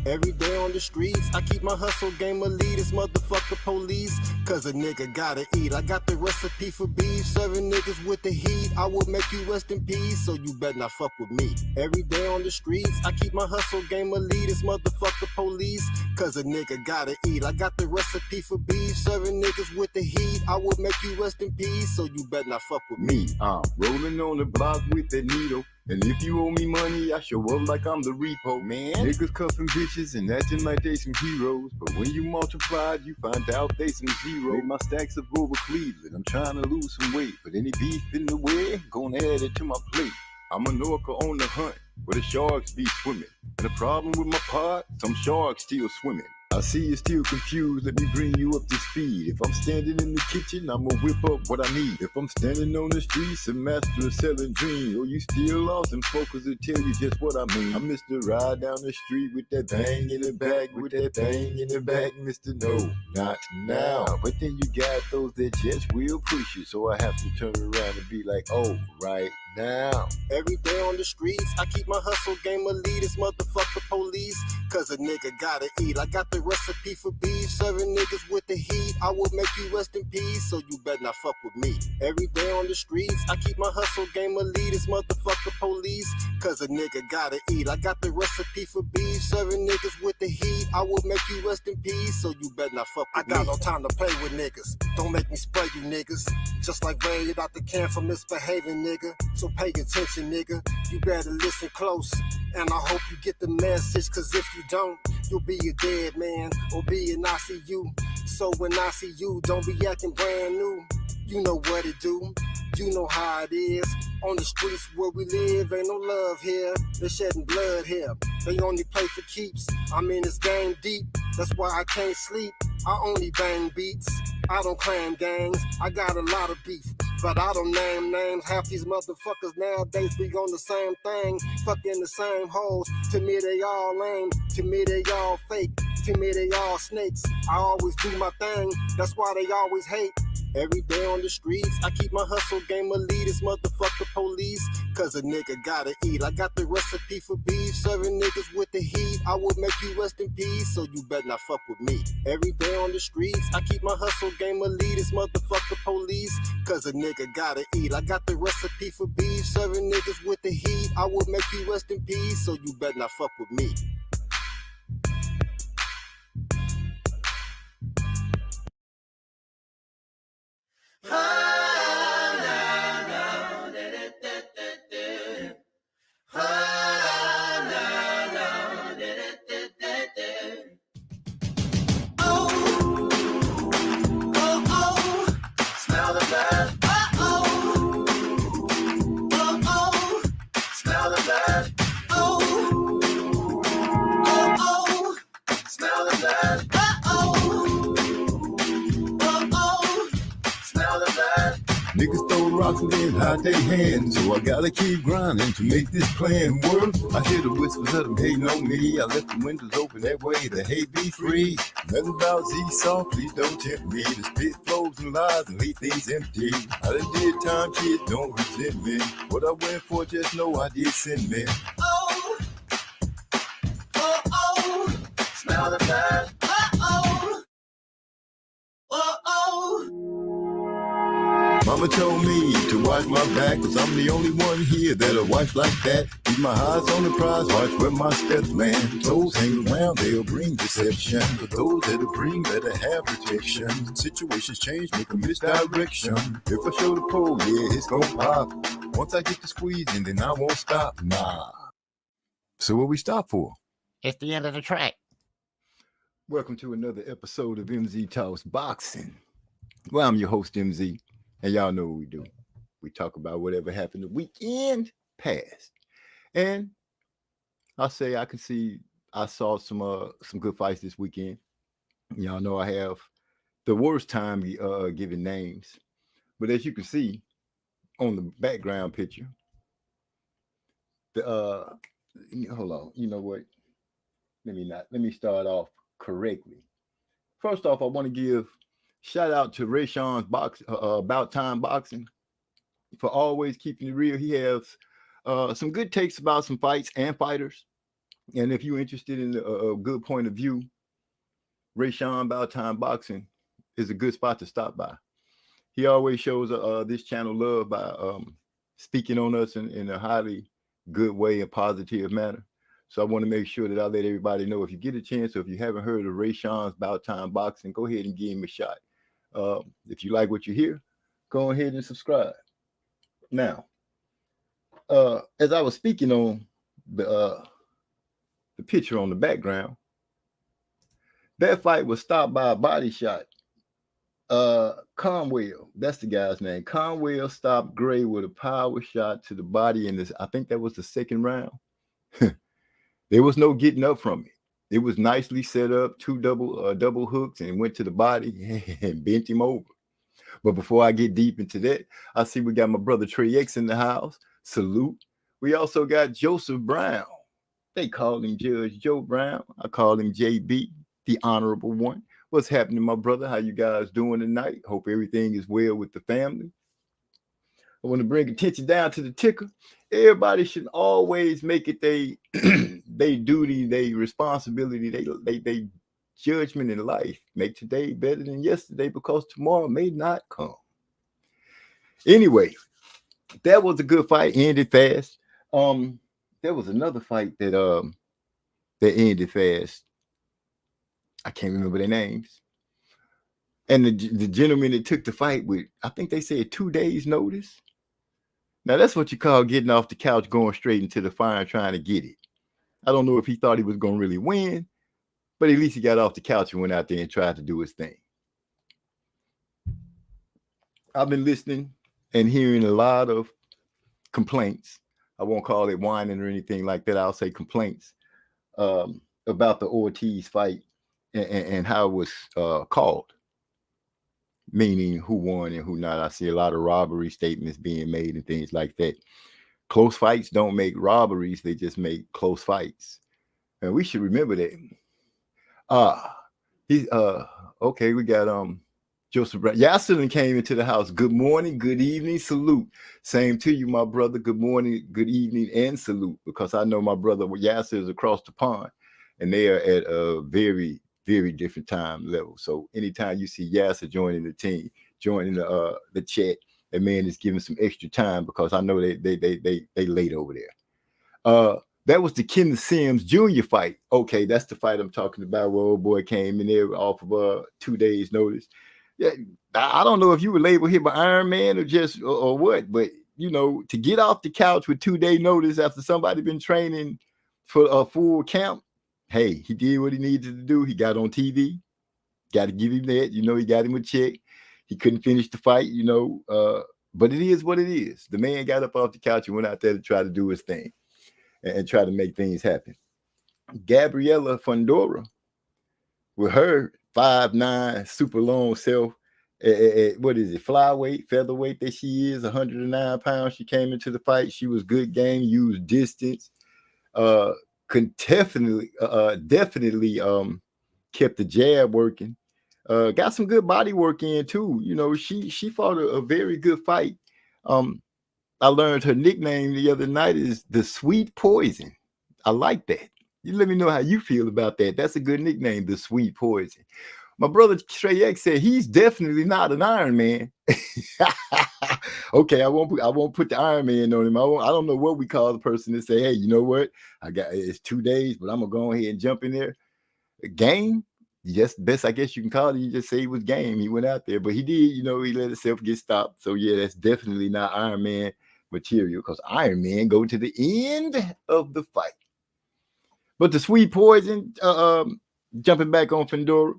Every day on the streets, I keep my hustle game elite. This motherfucker police, cause a nigga gotta eat. I got the recipe for beef, serving niggas with the heat. I will make you rest in peace, so you better not fuck with me. Every day on the streets, I keep my hustle game elite. This motherfucker police, cause a nigga gotta eat. I got the recipe for beef, serving niggas with the heat. I will make you rest in peace, so you better not fuck with me. I'm rolling on the block with that needle. And if you owe me money, I show up like I'm the repo. Man, niggas cuffing bitches and acting like they some heroes. But when you multiply, you find out they some zero. Make my stacks up over Cleveland. I'm trying to lose some weight. But any beef in the way, gonna add it to my plate. I'm a Norca on the hunt, where the sharks be swimming. And the problem with my pot, some sharks still swimming. I see you're still confused, let me bring you up to speed. If I'm standing in the kitchen, I'ma whip up what I need. If I'm standing on the streets, a master of selling dreams. Or you still lost, and focus will tell you just what I mean. I'm Mr. Ride down the street with that bang in the back, with that bang in the back, Mr. No, not now. But then you got those that just will push you, so I have to turn around and be like, oh, right now. Every day on the streets, I keep my hustle game elite. This motherfucker police, cause a nigga gotta eat. I got the recipe for beef, serving niggas with the heat. I will make you rest in peace, so you better not fuck with me. Every day on the streets, I keep my hustle game elite. This motherfucker police, cause a nigga gotta eat. I got the recipe for beef, serving niggas with the heat. I will make you rest in peace, so you better not fuck with me. I got no time to play with niggas. Don't make me spray you niggas. Just like raid out the can for misbehaving, nigga. So pay attention, nigga. You better listen close. And I hope you get the message, cause if you don't, you'll be a dead man or be in ICU. So when I see you, don't be acting brand new. You know what it do, you know how it is. On the streets where we live, ain't no love here. They're shedding blood here. They only play for keeps. I'm in this game deep, that's why I can't sleep. I only bang beats, I don't claim gangs. I got a lot of beef, but I don't name names. Half these motherfuckers nowadays be on the same thing, fucking the same hoes. To me they all lame, to me they all fake, to me they all snakes. I always do my thing, that's why they always hate. Every day on the streets, I keep my hustle game elite. This motherfucker police, cause a nigga gotta eat. I got the recipe for beef, serving niggas with the heat. I will make you rest in peace, so you better not fuck with me. Every day on the streets, I keep my hustle game elite. This motherfucker police, cause a nigga gotta eat. I got the recipe for beef, serving niggas with the heat. I will make you rest in peace, so you better not fuck with me. Niggas throw rocks and then hide their hands, so I gotta keep grinding to make this plan work. I hear the whispers of them hating on me. I left the windows open that way the hate be free. Nothing about Z-Saw, please don't tempt me to spit flows and lies and leave things empty. I done did time, kids, don't resent me. What I went for, just know I did sin me. Oh, oh, oh, smell the blood. Oh, oh, oh. Mama told me to watch my back, cause I'm the only one here that'll watch like that. Keep my eyes on the prize, watch where my steps land. Those hang around, they'll bring deception. But those that'll bring better have protection. Situations change, make a misdirection. If I show the pole, yeah, it's gon' pop. Once I get the squeezing, then I won't stop, nah. So what we stop for? It's the end of the track. Welcome to another episode of MZ Talks Boxing. Well, I'm your host, MZ. And y'all know what we do. We talk about whatever happened the weekend past. And I'll say I saw some good fights this weekend. Y'all know I have the worst time giving names. But as you can see on the background picture, hold on. You know what? Let me start off correctly. First off, I want to give shout out to Rayshon's About Time Boxing for always keeping it real. He has some good takes about some fights and fighters. And if you're interested in a good point of view, Rayshawn About Time Boxing is a good spot to stop by. He always shows this channel love by speaking on us in a highly good way, a positive manner. So I want to make sure that I let everybody know, if you get a chance, or if you haven't heard of Rayshawn's About Time Boxing, go ahead and give him a shot. If you like what you hear, go ahead and subscribe. Now, as I was speaking on the picture on the background, that fight was stopped by a body shot. Conwell, that's the guy's name. Conwell stopped Gray with a power shot to the body in this. I think that was the second round. There was no getting up from it. It was nicely set up, two double hooks, and went to the body and bent him over. But before I get deep into that, I see we got my brother Trey X in the house. Salute. We also got Joseph Brown. They call him Judge Joe Brown. I call him JB, the honorable one. What's happening, my brother? How you guys doing tonight? Hope everything is well with the family. I want to bring attention down to the ticker. Everybody should always make it they duty, they responsibility, they judgment in life. Make today better than yesterday, because tomorrow may not come. Anyway, that was a good fight. Ended fast. There was another fight that ended fast. I can't remember their names. And the gentleman that took the fight with, I think they said 2 days notice. Now, that's what you call getting off the couch, going straight into the fire and trying to get it. I don't know if he thought he was going to really win, but at least he got off the couch and went out there and tried to do his thing. I've been listening and hearing a lot of complaints. I won't call it whining or anything like that. I'll say complaints about the Ortiz fight and how it was called, meaning who won and who not. I see a lot of robbery statements being made and things like that. Close fights don't make robberies. They just make close fights. And we should remember that. Okay, we got Joseph Brown. Yasser came into the house. Good morning, good evening, salute. Same to you, my brother. Good morning, good evening, and salute. Because I know my brother Yasser is across the pond, and they are at a very, very different time level. So anytime you see Yasser joining the team, joining the chat, that man is giving some extra time, because I know they late over there. That was the Kenneth Sims Jr. fight. Okay, that's the fight I'm talking about, where old boy came in there off of 2 days notice. Yeah, I don't know if you were labeled here by Iron Man or what, but you know, to get off the couch with 2 day notice after somebody been training for a full camp, hey, he did what he needed to do. He got on TV. Got to give him that. You know, he got him a check. He couldn't finish the fight, you know, but it is what it is. The man got up off the couch and went out there to try to do his thing and try to make things happen. Gabriel Fundora, with her 5'9", super long self, what is it, flyweight, featherweight that she is, 109 pounds. She came into the fight. She was good game, used distance, could definitely kept the jab working. Got some good body work in too. You know, she fought a very good fight. I learned her nickname the other night is the Sweet Poison. I like that. You let me know how you feel about that. That's a good nickname, the Sweet Poison. My brother Trey X said he's definitely not an Iron Man. Okay, I won't put the Iron Man on him. I don't know what we call the person that say, hey, you know what? It's 2 days, but I'm gonna go ahead and jump in there. Game, yes, best I guess you can call it. You just say he was game. He went out there, but he did, you know, he let himself get stopped. So yeah, that's definitely not Iron Man material, because Iron Man go to the end of the fight. But the Sweet Poison, jumping back on Fundora,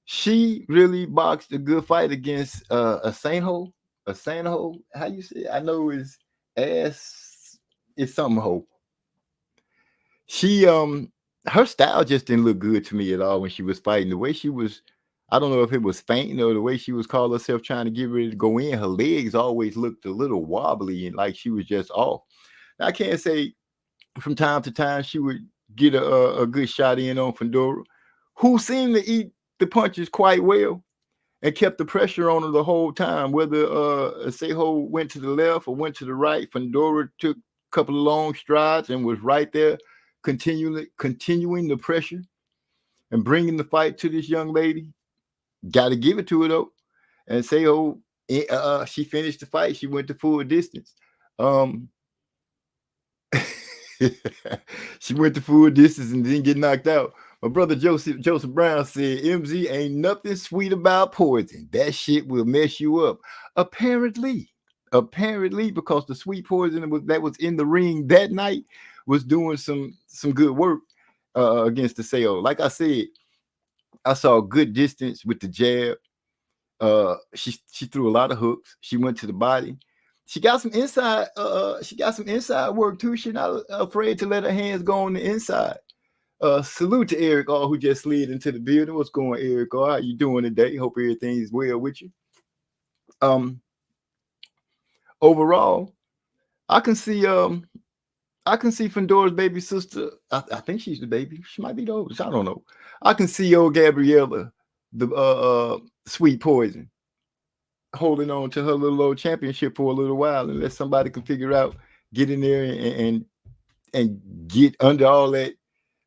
she really boxed a good fight against Asanjo. How you say it? I know it's something ho. She her style just didn't look good to me at all when she was fighting. The way she was, I don't know if it was fainting or the way she was calling herself trying to get ready to go in. Her legs always looked a little wobbly and like she was just off. Now, I can't say from time to time she would get a good shot in on Fundora, who seemed to eat the punches quite well and kept the pressure on her the whole time. Whether Asanjo went to the left or went to the right, Fundora took a couple of long strides and was right there continuing the pressure and bringing the fight to this young lady. Got to give it to her though, and say, oh, she finished the fight. She went the full distance. She went the full distance and didn't get knocked out. My brother Joseph Brown said, MZ ain't nothing sweet about poison. That shit will mess you up. Apparently, because the sweet poison that was in the ring that night was doing some good work against the Seo. Like I said, I saw good distance with the jab. She threw a lot of hooks. She went to the body. She got some inside. She got some inside work too. She's not afraid to let her hands go on the inside. Salute to Eric who just slid into the building. What's going, Eric? How you doing today? Hope everything's well with you. Overall, I can see Fundora's baby sister. I think she's the baby. She might be the oldest. I don't know. I can see old Gabriella, the sweet poison, holding on to her little old championship for a little while unless somebody can figure out, get in there and get under all that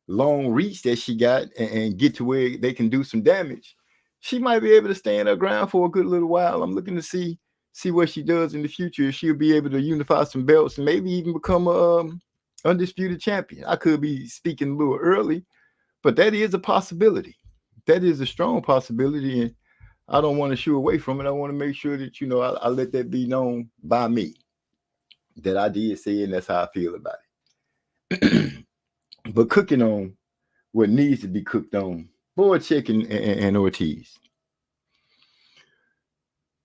long reach that she got and get to where they can do some damage. She might be able to stand her ground for a good little while. I'm looking to see what she does in the future. She'll be able to unify some belts and maybe even become a undisputed champion. I could be speaking a little early, but that is a possibility. That is a strong possibility, and I don't want to shoo away from it. I want to make sure that, I let that be known by me, that I did say it, and that's how I feel about it. But cooking on what needs to be cooked on, Boychek and Ortiz.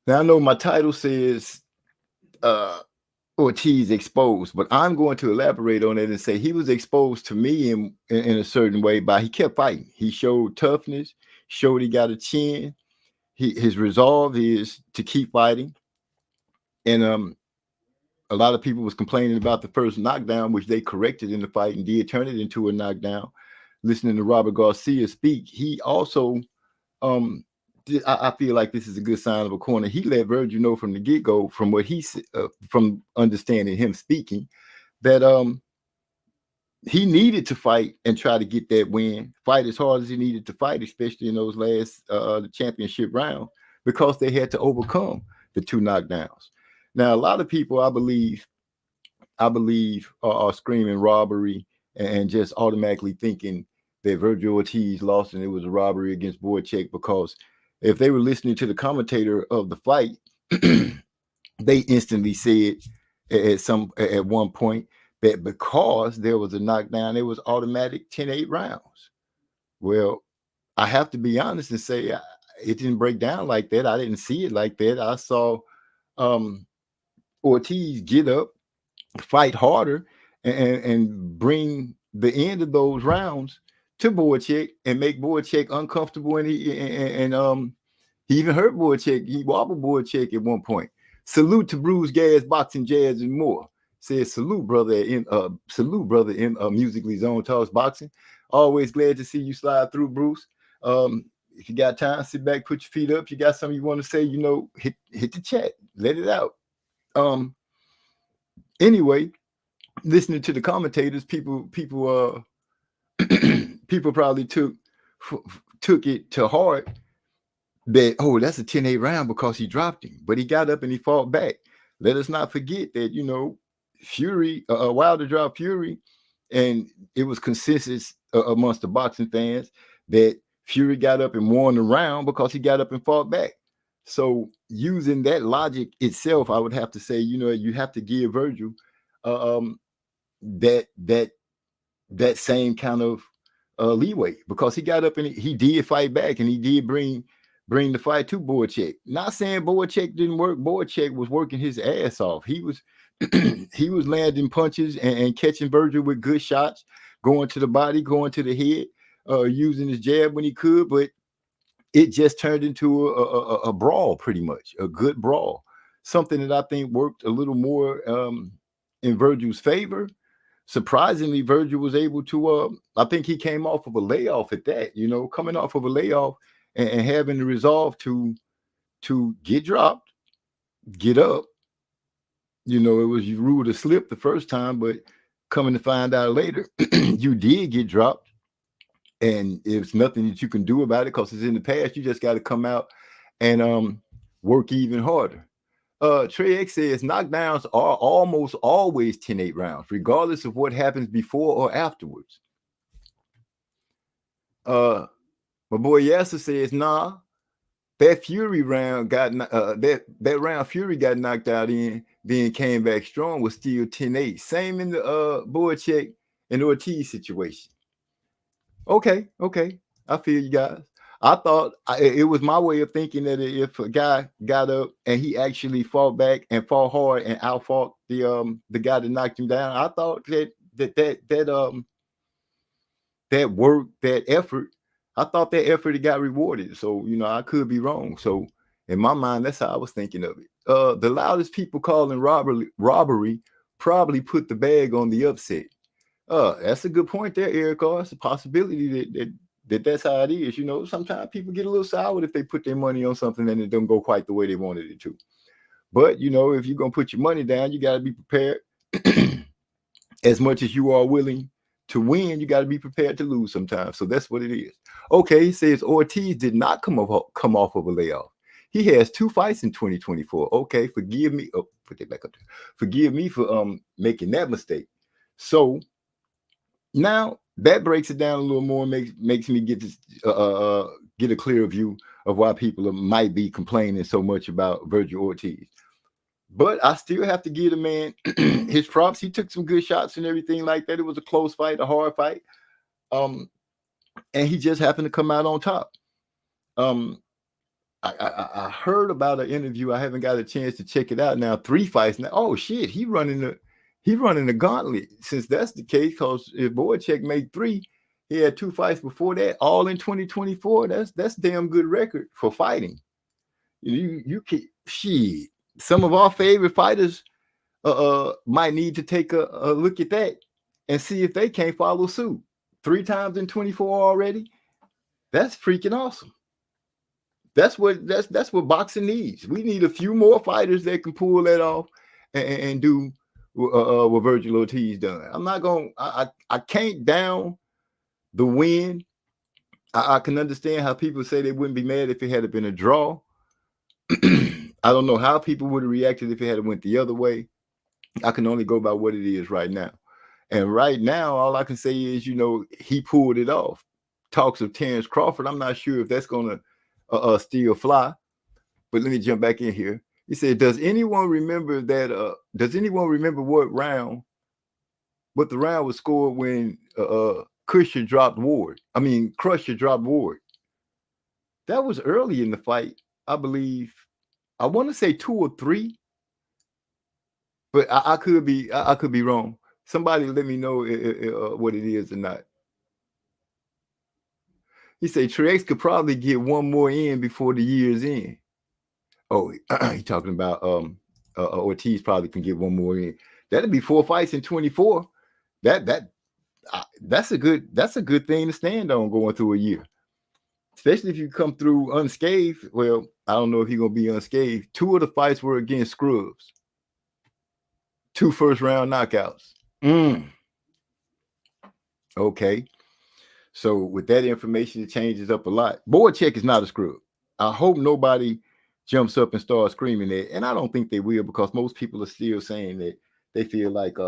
Now, I know my title says Ortiz exposed, but I'm going to elaborate on it and say he was exposed to me in a certain way by he kept fighting. He showed toughness, showed he got a chin. His resolve is to keep fighting. And a lot of people was complaining about the first knockdown, which they corrected in the fight and did turn it into a knockdown. Listening to Robert Garcia speak, he also, I feel like this is a good sign of a corner. He let Vergil know from the get-go, from what he from understanding him speaking, that he needed to fight and try to get that win, fight as hard as he needed to fight, especially in those last the championship round, because they had to overcome the two knockdowns. Now, a lot of people, I believe, are screaming robbery and just automatically thinking that Vergil Ortiz lost and it was a robbery against Boychek, because if they were listening to the commentator of the fight, they instantly said at one point that because there was a knockdown, it was automatic 10-8 rounds. Well, I have to be honest and say it didn't break down like that. I didn't see it like that. I saw Ortiz get up, fight harder, and bring the end of those rounds to Boychek and make Boychek uncomfortable. And he even hurt Boychek. He wobbled Boychek at one point. Salute to Bruce Gas, Boxing, Jazz, and more. Says salute, brother in Musically Zone Talks Boxing. Always glad to see you slide through, Bruce. If you got time, sit back, put your feet up. You got something you want to say, hit the chat, let it out. Anyway, listening to the commentators, people probably took it to heart that, that's a 10-8 round because he dropped him, but he got up and he fought back. Let us not forget that, Fury, Wilder dropped Fury, and it was consensus amongst the boxing fans that Fury got up and won the round because he got up and fought back. So using that logic itself, I would have to say, you have to give Vergil that same kind of leeway, because he got up and he did fight back and he did bring the fight to Boychek. Not saying Boychek didn't work. Boychek was working his ass off. He was he was landing punches and catching Vergil with good shots, going to the body, going to the head, using his jab when he could, but it just turned into a brawl, pretty much, a good brawl. Something that I think worked a little more in Vergil's favor. Surprisingly, Vergil was able to, I think he came off of a layoff at that, coming off of a layoff and having the resolve to get dropped, get up. It was rude to slip the first time, but Coming to find out later, you did get dropped, and it's nothing that you can do about it because it's in the past. You just got to come out and work even harder. Trey X says knockdowns are almost always 10-8 rounds, regardless of what happens before or afterwards. My boy Yasser says, nah, that Fury round got that round Fury got knocked out in, then came back strong, was still 10-8. Same in the Boychek and Ortiz situation. Okay. I feel you guys. I thought it was my way of thinking that if a guy got up and he actually fought back and fought hard and outfought the guy that knocked him down, I thought that work, that effort, I thought that effort got rewarded. So, I could be wrong. So in my mind, that's how I was thinking of it. The loudest people calling robbery probably put the bag on the upset. That's a good point there, Eric. It's a possibility that's how it is. Sometimes people get a little sour if they put their money on something and it don't go quite the way they wanted it to. But, if you're going to put your money down, you got to be prepared. As much as you are willing to win, you got to be prepared to lose sometimes. So that's what it is. Okay, he says Ortiz did not come off of a layoff. He has 2 fights in 2024. Okay, forgive me. Oh, put that back up there. Forgive me for making that mistake. So now that breaks it down a little more, makes me get a clearer view of why people might be complaining so much about Vergil Ortiz. But I still have to give the man his props. He took some good shots and everything like that. It was a close fight, a hard fight. And he just happened to come out on top. I heard about an interview. I haven't got a chance to check it out now. 3 fights now. Oh shit, he running the gauntlet. Since that's the case, because if Boychek made 3, he had 2 fights before that, all in 2024. That's damn good record for fighting. You can shit. Some of our favorite fighters might need to take a look at that and see if they can't follow suit. 3 times in 24 already. That's freaking awesome. That's what boxing needs. We need a few more fighters that can pull that off and do what Vergil Ortiz done. I'm not going. I can't down the win. I can understand how people say they wouldn't be mad if it had been a draw. I don't know how people would have reacted if it had went the other way. I can only go by what it is right now. And right now, all I can say is, he pulled it off. Talks of Terrence Crawford. I'm not sure if that's going to still fly. But let me jump back in here. He said, does anyone remember that? Does anyone remember what the round was scored when Crusher dropped Ward? That was early in the fight, I believe. I want to say 2 or 3, but I could be wrong. Somebody let me know what it is or not. He said Trex could probably get 1 more in before the year's end. Oh, he talking about Ortiz probably can get 1 more in. That'd be 4 fights in 24. That's a good thing to stand on going through a year. Especially if you come through unscathed. Well, I don't know if he's going to be unscathed. 2 of the fights were against scrubs. 2 first-round knockouts. Okay. So with that information, it changes up a lot. Boychek is not a scrub. I hope nobody jumps up and starts screaming that. And I don't think they will, because most people are still saying that they feel like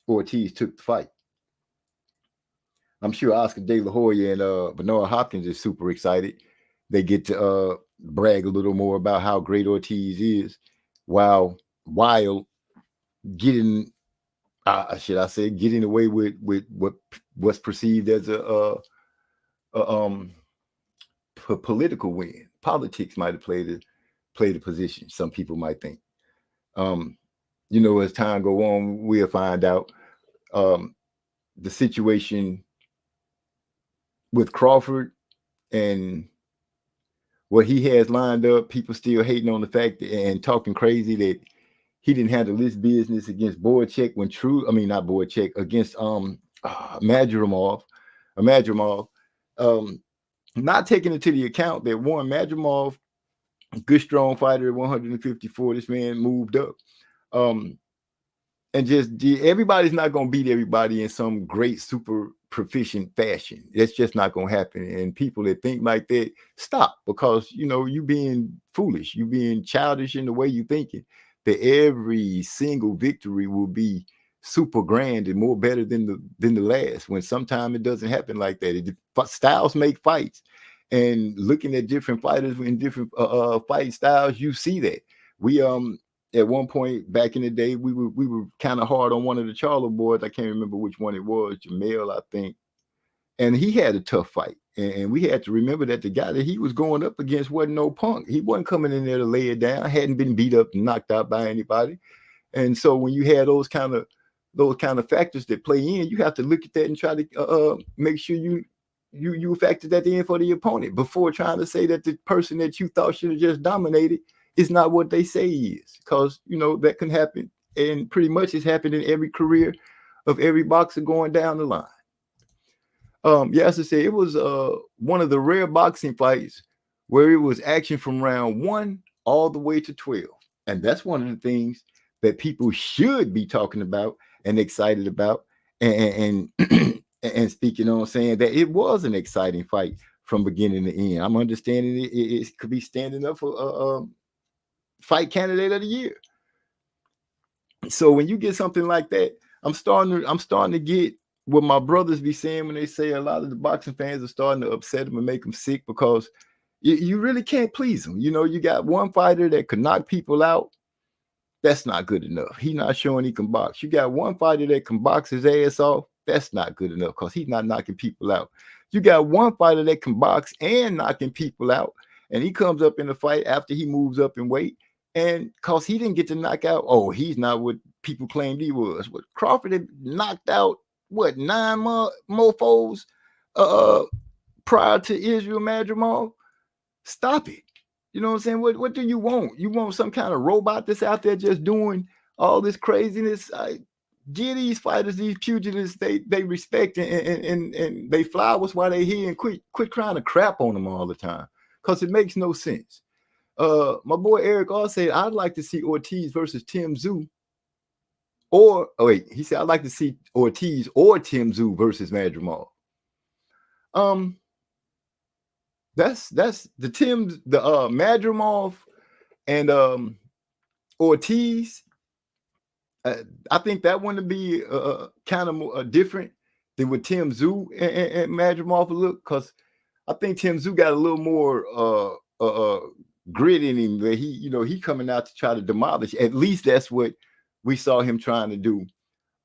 Ortiz took the fight. I'm sure Oscar De La Hoya and Bernard Hopkins is super excited. They get to brag a little more about how great Ortiz is, while getting, getting away with what's perceived as a political win. Politics might have played a position. Some people might think. As time go on, we'll find out the situation with Crawford and what he has lined up. People still hating on the fact and talking crazy that he didn't handle this business against Boychek against Madrimov. Not taking into the account that one, Madrimov, good strong fighter at 154. This man moved up. and just everybody's not going to beat everybody in some great super proficient fashion. That's just not going to happen. And people that think like that, stop, because you being foolish, you being childish in the way you thinking that every single victory will be super grand and more better than the last, when sometimes it doesn't happen like that. Styles make fights, and looking at different fighters in different fight styles, you see that. We at one point back in the day, we were kind of hard on one of the Charlo boys. I can't remember which one it was, Jamel, I think. And he had a tough fight. And we had to remember that the guy that he was going up against wasn't no punk. He wasn't coming in there to lay it down, hadn't been beat up and knocked out by anybody. And so when you had those kind of factors that play in, you have to look at that and try to make sure you factor that in for the opponent before trying to say that the person that you thought should have just dominated is not what they say he is. Because that can happen, and pretty much it's happened in every career of every boxer going down the line. As I said, it was one of the rare boxing fights where it was action from round 1 all the way to 12. And that's one of the things that people should be talking about and excited about, and and speaking on, saying that it was an exciting fight from beginning to end. I'm understanding it could be standing up for fight candidate of the year. So when you get something like that, I'm starting to get what my brothers be saying when they say a lot of the boxing fans are starting to upset them and make them sick, because you really can't please them. You got one fighter that could knock people out. That's not good enough. He's not showing he can box. You got one fighter that can box his ass off. That's not good enough, because he's not knocking people out. You got one fighter that can box and knocking people out, and he comes up in the fight after he moves up in weight, and because he didn't get to knock out, he's not what people claimed he was. What Crawford had knocked out, 9 mofos prior to Israel Madrimov? Stop it. You know what I'm saying? What do you want? You want some kind of robot that's out there just doing all this craziness? Give these fighters, these pugilists, they respect and they flowers while they here, and quit trying to crap on them all the time, because it makes no sense. My boy Eric also said, I'd like to see Ortiz versus Tim Tszyu. He said, I'd like to see Ortiz or Tim Tszyu versus Madrimov. That's the Madrimov and Ortiz. I think that one to be kind of more different than what Tim Tszyu and Madrimov will look, because I think Tim Tszyu got a little more grit in him, where he coming out to try to demolish. At least that's what we saw him trying to do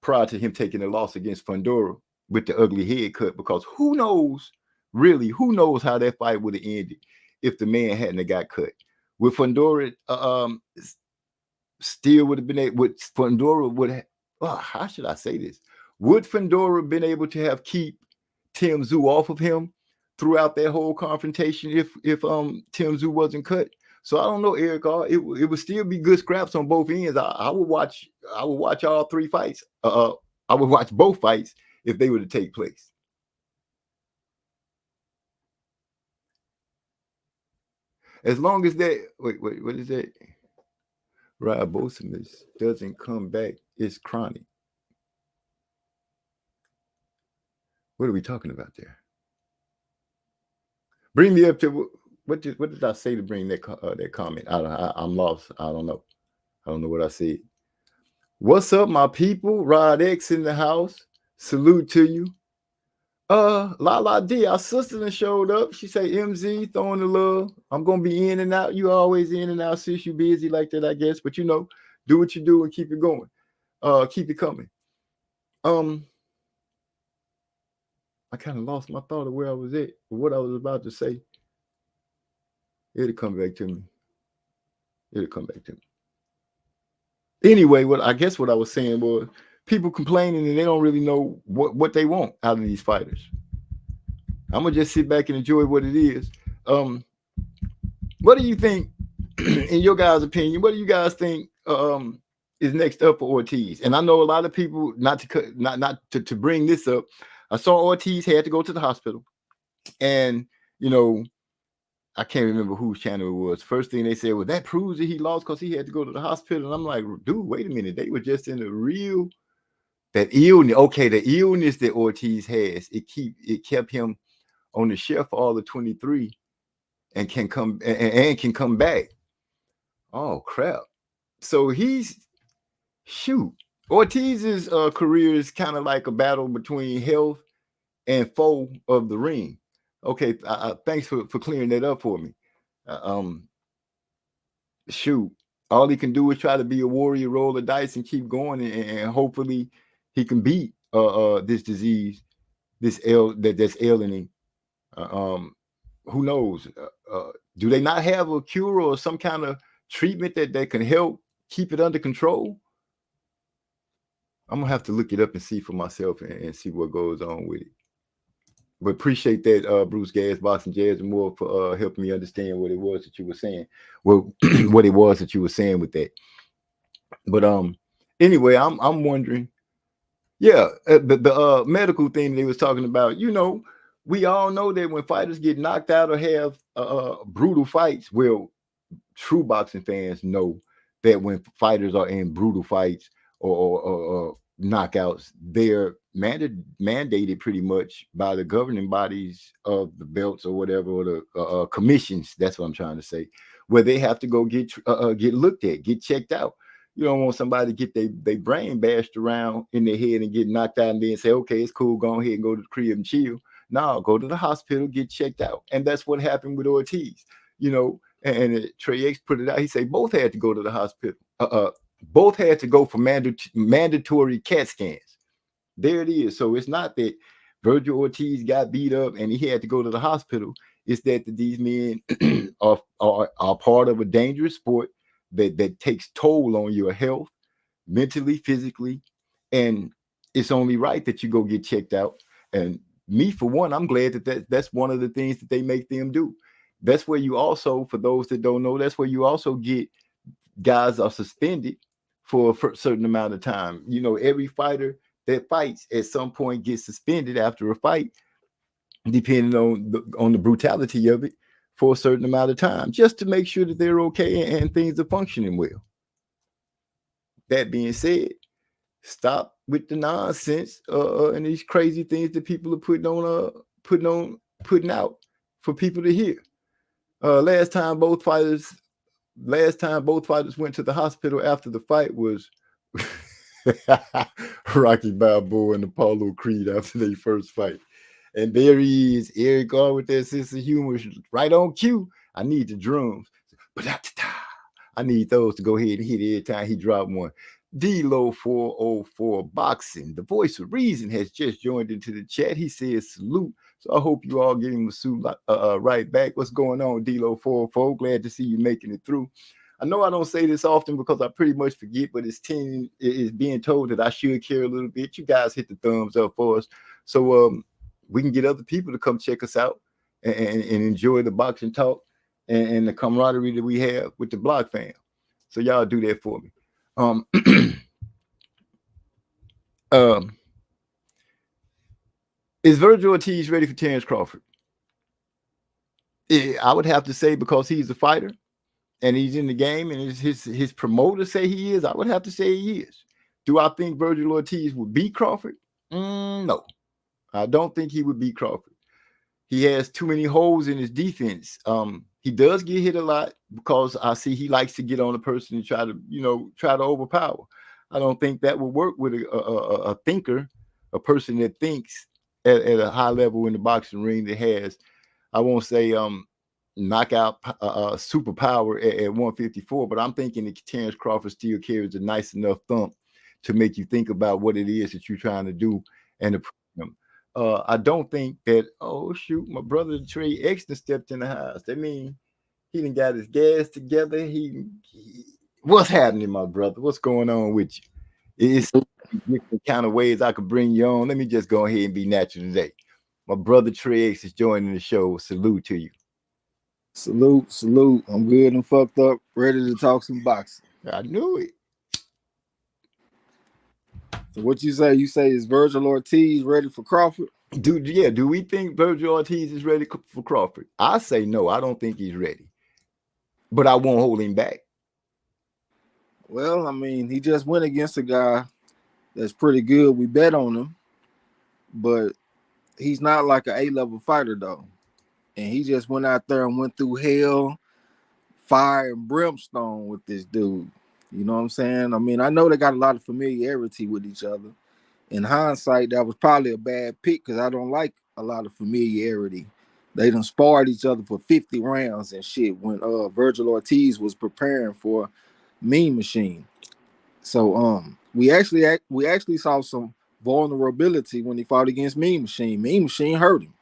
prior to him taking a loss against Fundora with the ugly head cut, because who knows how that fight would have ended if the man hadn't have got cut. With Fundora, still would have been able, Fundora would have, how should I say this? Would Fundora been able to have keep Tim Tszyu off of him throughout that whole confrontation if Tim Tszyu wasn't cut? So I don't know, Eric. It would still be good scraps on both ends. I would watch all 3 fights. I would watch both fights if they were to take place. As long as that, wait, what is that? Ribosomes doesn't come back, it's chronic. What are we talking about there? Bring me up to what did I say to bring that comment? I'm lost. I don't know what I said. What's up, my people? Rod X in the house. Salute to you. La D, our sister that showed up. She say, MZ, throwing the love. I'm gonna be in and out. You always in and out, sis. You busy like that, I guess. But do what you do and keep it going. Keep it coming. I kind of lost my thought of where I was at, what I was about to say. It'll come back to me. Anyway, what I was saying was, people complaining and they don't really know what they want out of these fighters. I'm gonna just sit back and enjoy what it is. What do you think, in your guys' opinion? What do you guys think is next up for Ortiz? And I know a lot of people, not to bring this up. I saw Ortiz had to go to the hospital, and I can't remember whose channel it was. First thing they said was that proves that he lost because he had to go to the hospital. And I'm like, dude, wait a minute. They were just in the real that illness. Okay, the illness that Ortiz has, it kept him on the shelf for all the 23 and can come back. Oh crap. So he's shoot. Ortiz's career is kind of like a battle between health and foe of the ring. Okay, thanks for clearing that up for me. Shoot, all he can do is try to be a warrior, roll the dice, and keep going, and hopefully he can beat this disease, that's ailing him. Who knows? Do they not have a cure or some kind of treatment that can help keep it under control? I'm gonna have to look it up and see for myself and see what goes on with it. But appreciate that, Bruce Gas, Boxing Jazz, and more for helping me understand what it was that you were saying. Well, what it was that you were saying with that. But anyway, I'm wondering. Yeah, the medical thing they was talking about. You know, we all know that when fighters get knocked out or have brutal fights, well, true boxing fans know that when fighters are in brutal fights or knockouts, they're mandated pretty much by the governing bodies of the belts or whatever, or the commissions. That's what I'm trying to say, where they have to go get looked at, get checked out. You don't want somebody to get their brain bashed around in their head and get knocked out and then say, okay, it's cool, go ahead and go to the crib and chill. No, go to the hospital, get checked out. And that's what happened with Ortiz, you know, and Trey X put it out. He said both had to go to the hospital. Both had to go for mandatory CAT scans. There it is. So it's not that Vergil Ortiz got beat up and he had to go to the hospital. It's that these men are part of a dangerous sport that takes toll on your health, mentally, physically, and it's only right that you go get checked out. And me, for one, I'm glad that's one of the things that they make them do. That's where you also, for those that don't know, that's where you also get guys are suspended for a certain amount of time. You know, every fighter that fights at some point gets suspended after a fight, depending on the brutality of it, for a certain amount of time, just to make sure that they're okay and things are functioning well. That being said, stop with the nonsense and these crazy things that people are putting out for people to hear. Last time both fighters went to the hospital after the fight was Rocky Balboa and Apollo Creed after their first fight. And there he is, Eric R with that sense of humor, right on cue. I need the drums. I need those to go ahead and hit every time he dropped one. D-Lo 404 Boxing, the voice of reason, has just joined into the chat. He says salute. So I hope you all give him a salute right back. What's going on, D-Lo 404? Glad to see you making it through. I know I don't say this often because I pretty much forget, but it's being told that I should care a little bit. You guys hit the thumbs up for us, so we can get other people to come check us out and enjoy the boxing talk and the camaraderie that we have with the Block fam. So y'all do that for me. Is Vergil Ortiz ready for Terrence Crawford? I would have to say, because he's a fighter and he's in the game and his promoters say he is, I would have to say he is. Do I think Vergil Ortiz would beat Crawford? No, I don't think he would beat Crawford. He has too many holes in his defense. He does get hit a lot because I see he likes to get on a person and try to overpower. I don't think that would work with a thinker, a person that thinks at a high level in the boxing ring, that has, I won't say knockout superpower at 154, but I'm thinking that Terrence Crawford still carries a nice enough thump to make you think about what it is that you're trying to do and the problem. I don't think that, oh shoot, my brother Trey X stepped in the house. That means he done got his gas together. What's happening, my brother? What's going on with you? It's different kind of ways I could bring you on. Let me just go ahead and be natural today. My brother Trey X is joining the show. Salute to you. Salute. I'm good and fucked up, ready to talk some boxing. I knew it. So what you say? You say is Vergil Ortiz ready for Crawford? Do we think Vergil Ortiz is ready for Crawford? I say no. I don't think he's ready, but I won't hold him back. Well, I mean, he just went against a guy that's pretty good. We bet on him, but he's not like an A-level fighter though. And he just went out there and went through hell, fire, and brimstone with this dude. You know what I'm saying? I mean, I know they got a lot of familiarity with each other. In hindsight, that was probably a bad pick because I don't like a lot of familiarity. They done sparred each other for 50 rounds and shit when Vergil Ortiz was preparing for Mean Machine. So we actually saw some vulnerability when he fought against Mean Machine. Mean Machine hurt him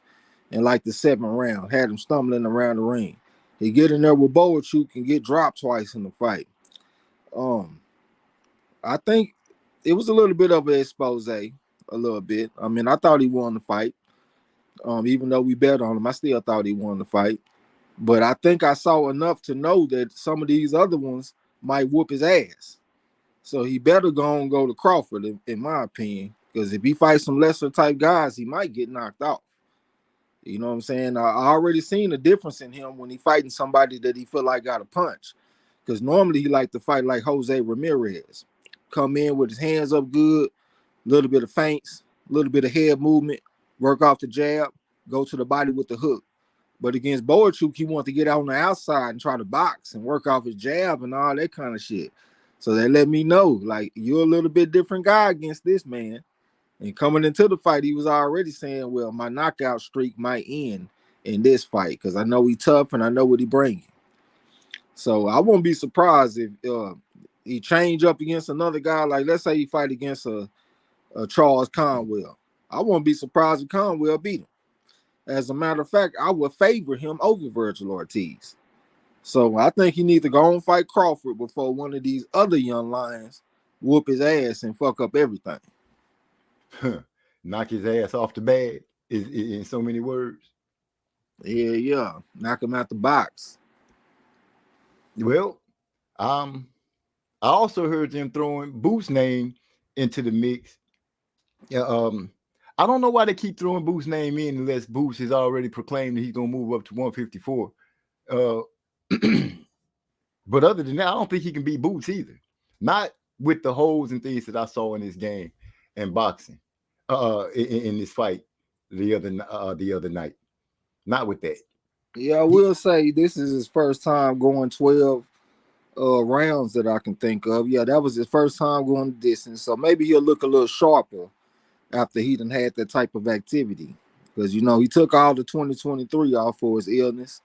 in like the 7th round, had him stumbling around the ring. He get in there with Boachuk and get dropped twice in the fight. Um, I think it was a little bit of an expose, a little bit. I mean, I thought he won the fight. Even though we bet on him, I still thought he won the fight. But I think I saw enough to know that some of these other ones might whoop his ass. So he better go to Crawford, in my opinion. Because if he fights some lesser type guys, he might get knocked off. You know what I'm saying? I already seen the difference in him when he fighting somebody that he feel like got a punch. Because normally he like to fight like Jose Ramirez. Come in with his hands up good, a little bit of feints, a little bit of head movement, work off the jab, go to the body with the hook. But against Boachuk, he want to get out on the outside and try to box and work off his jab and all that kind of shit. So they let me know, like, you're a little bit different guy against this man. And coming into the fight, he was already saying, well, my knockout streak might end in this fight because I know he tough and I know what he bringing. So I won't be surprised if he change up against another guy. Like, let's say he fight against a Charles Conwell. I won't be surprised if Conwell beat him. As a matter of fact, I would favor him over Vergil Ortiz. So I think he needs to go and fight Crawford before one of these other young lions whoop his ass and fuck up everything. Knock his ass off the bag is in so many words. Yeah. Knock him out the box. Well, I also heard them throwing Booth's name into the mix. I don't know why they keep throwing Booth's name in unless Booth has already proclaimed that he's gonna move up to 154. But other than that, I don't think he can beat Boots either. Not with the holes and things that I saw in this game and boxing. In this fight the other night. Not with that. Yeah, I will say this is his first time going 12 rounds that I can think of. Yeah, that was his first time going the distance. So maybe he'll look a little sharper after he done had that type of activity. Because, you know, he took all the 2023 off for his illness.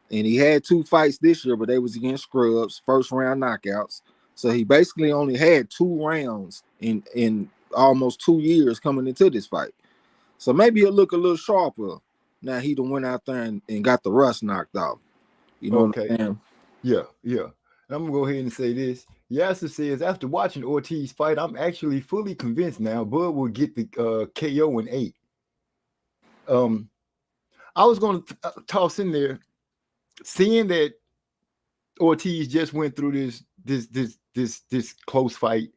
And he had 2 fights this year, but they was against scrubs, first round knockouts. So he basically only had 2 rounds in almost 2 years coming into this fight. So maybe he'll look a little sharper. Now he done went out there and got the rust knocked off. You know okay. what I'm saying? Yeah. And I'm gonna go ahead and say this. Yasser says after watching Ortiz fight, I'm actually fully convinced now Bud will get the KO in 8. I was gonna toss in there, seeing that Ortiz just went through this close fight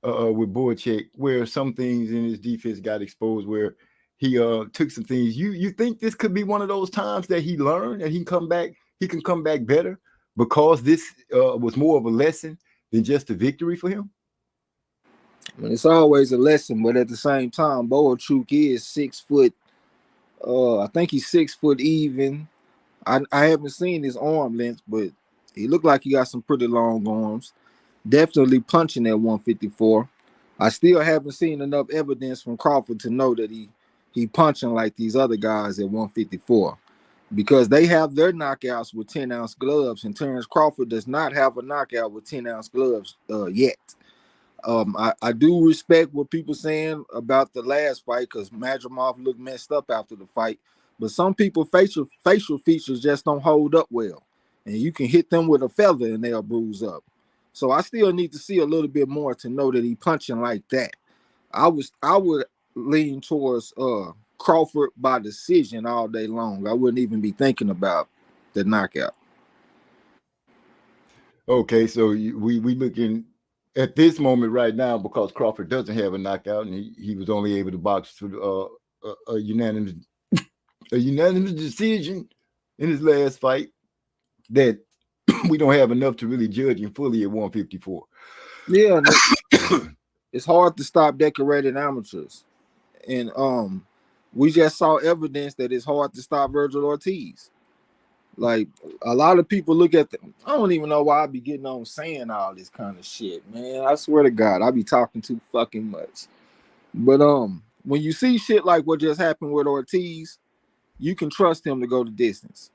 with Boachuk, where some things in his defense got exposed, where he took some things. You think this could be one of those times that he learned and he can come back better because this was more of a lesson than just a victory for him? I mean, it's always a lesson, but at the same time, Boachuk is 6 foot. I think he's 6 foot even. I haven't seen his arm length, but he looked like he got some pretty long arms. Definitely punching at 154. I still haven't seen enough evidence from Crawford to know that he punching like these other guys at 154, because they have their knockouts with 10-ounce gloves, and Terrence Crawford does not have a knockout with 10-ounce gloves yet. I do respect what people saying about the last fight, because Madrimov looked messed up after the fight. But some people facial features just don't hold up well, and you can hit them with a feather and they'll bruise up. So I still need to see a little bit more to know that he punching like that. I would lean towards Crawford by decision all day long. I wouldn't even be thinking about the knockout. Okay, so we looking at this moment right now, because Crawford doesn't have a knockout and he was only able to box through a unanimous decision in his last fight that we don't have enough to really judge him fully at 154. Yeah, it's hard to stop decorated amateurs, and we just saw evidence that it's hard to stop Vergil Ortiz. Like a lot of people look at I don't even know why I be getting on saying all this kind of shit, man. I swear to God, I be talking too fucking much. But when you see shit like what just happened with Ortiz, you can trust him to go the distance.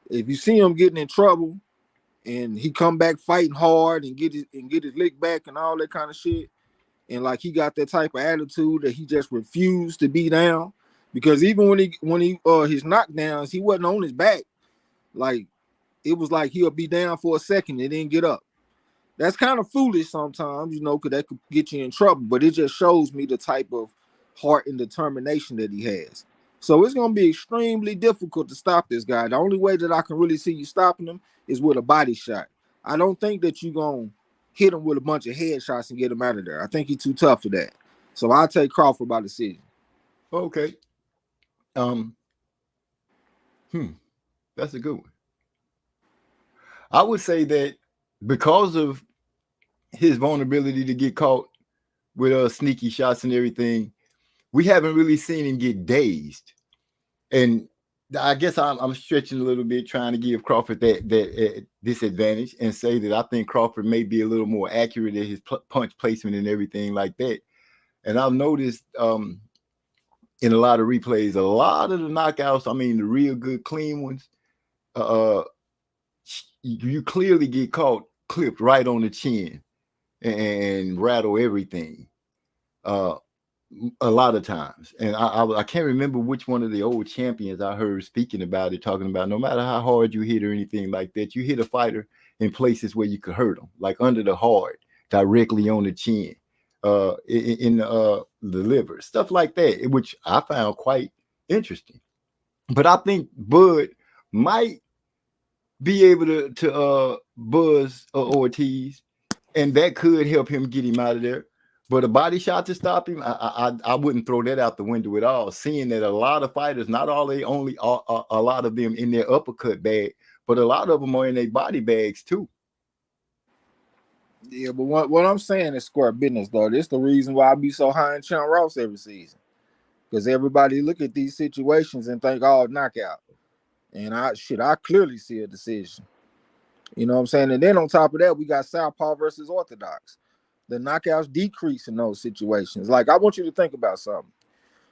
If you see him getting in trouble and he come back fighting hard and get his lick back and all that kind of shit, and like he got that type of attitude that he just refused to be down, because even when he his knockdowns, he wasn't on his back. Like it was like he'll be down for a second and then get up. That's kind of foolish sometimes, you know, because that could get you in trouble. But it just shows me the type of heart and determination that he has. So it's going to be extremely difficult to stop this guy. The only way that I can really see you stopping him is with a body shot. I don't think that you're going to hit him with a bunch of headshots and get him out of there. I think he's too tough for that. So I'll take Crawford by decision. Okay. That's a good one. I would say that because of his vulnerability to get caught with sneaky shots and everything, we haven't really seen him get dazed. And I guess I'm stretching a little bit, trying to give Crawford that disadvantage and say that I think Crawford may be a little more accurate at his punch placement and everything like that. And I've noticed in a lot of replays, a lot of the knockouts, I mean, the real good, clean ones, you clearly get caught clipped right on the chin and rattle everything a lot of times. And I can't remember which one of the old champions I heard speaking about it, talking about no matter how hard you hit or anything like that, you hit a fighter in places where you could hurt them, like under the heart, directly on the chin, in the liver, stuff like that, which I found quite interesting. But I think Bud might be able to buzz Ortiz, and that could help him get him out of there. But a body shot to stop him, I wouldn't throw that out the window at all. Seeing that a lot of fighters, not all they only are a lot of them in their uppercut bag, but a lot of them are in their body bags too. Yeah, but what I'm saying is square business, though. This is the reason why I be so high in Champ Ross every season, because everybody look at these situations and think, oh, knockout. And I clearly see a decision. You know what I'm saying? And then on top of that, we got Southpaw versus Orthodox. The knockouts decrease in those situations. Like, I want you to think about something.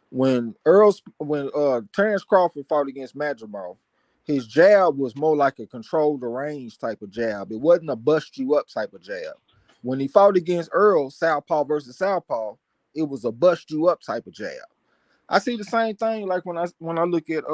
When Terrence Crawford fought against Madrimov, his jab was more like a control the range type of jab. It wasn't a bust you up type of jab. When he fought against Earl, Southpaw versus Southpaw, it was a bust you up type of jab. I see the same thing like when I look at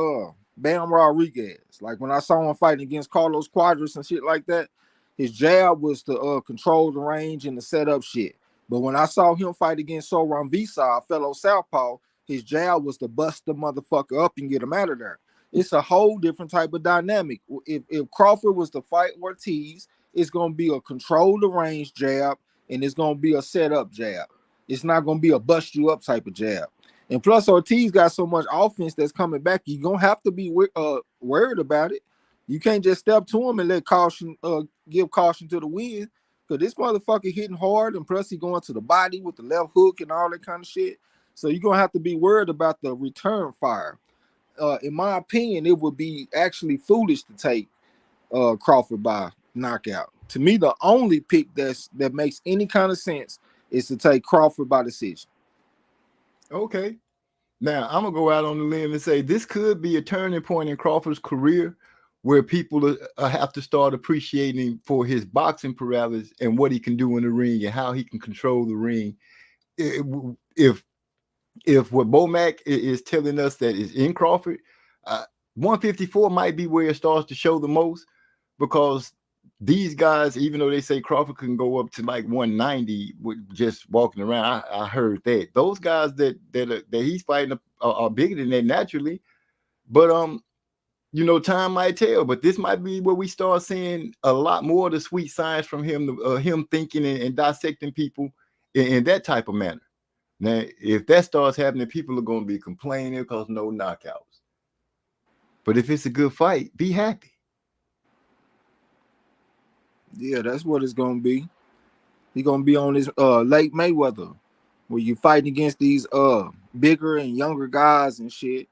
Bam Rodriguez. Like when I saw him fighting against Carlos Cuadras and shit like that, his jab was to control the range and the setup shit. But when I saw him fight against Soran Visa, a fellow Southpaw, his jab was to bust the motherfucker up and get him out of there. It's a whole different type of dynamic. If Crawford was to fight Ortiz, it's going to be a control the range jab, and it's going to be a setup jab. It's not going to be a bust you up type of jab. And plus, Ortiz got so much offense that's coming back, you're going to have to be worried about it. You can't just step to him and give caution to the wind, because this motherfucker hitting hard, and plus he going to the body with the left hook and all that kind of shit. So you're going to have to be worried about the return fire. In my opinion, it would be actually foolish to take Crawford by knockout. To me, the only pick that makes any kind of sense is to take Crawford by decision. Okay. Now, I'm going to go out on the limb and say this could be a turning point in Crawford's career where people have to start appreciating him for his boxing parameters and what he can do in the ring and how he can control the ring. If what Bomac is telling us that is in Crawford, 154 might be where it starts to show the most, because these guys, even though they say Crawford can go up to like 190 with just walking around, I heard that those guys that he's fighting are bigger than that naturally, but time might tell. But this might be where we start seeing a lot more of the sweet signs from him, him thinking and dissecting people in that type of manner. Now, if that starts happening, people are going to be complaining because no knockouts. But if it's a good fight, be happy. Yeah, that's what it's gonna be. He gonna be on his late Mayweather, where you fighting against these bigger and younger guys and shit.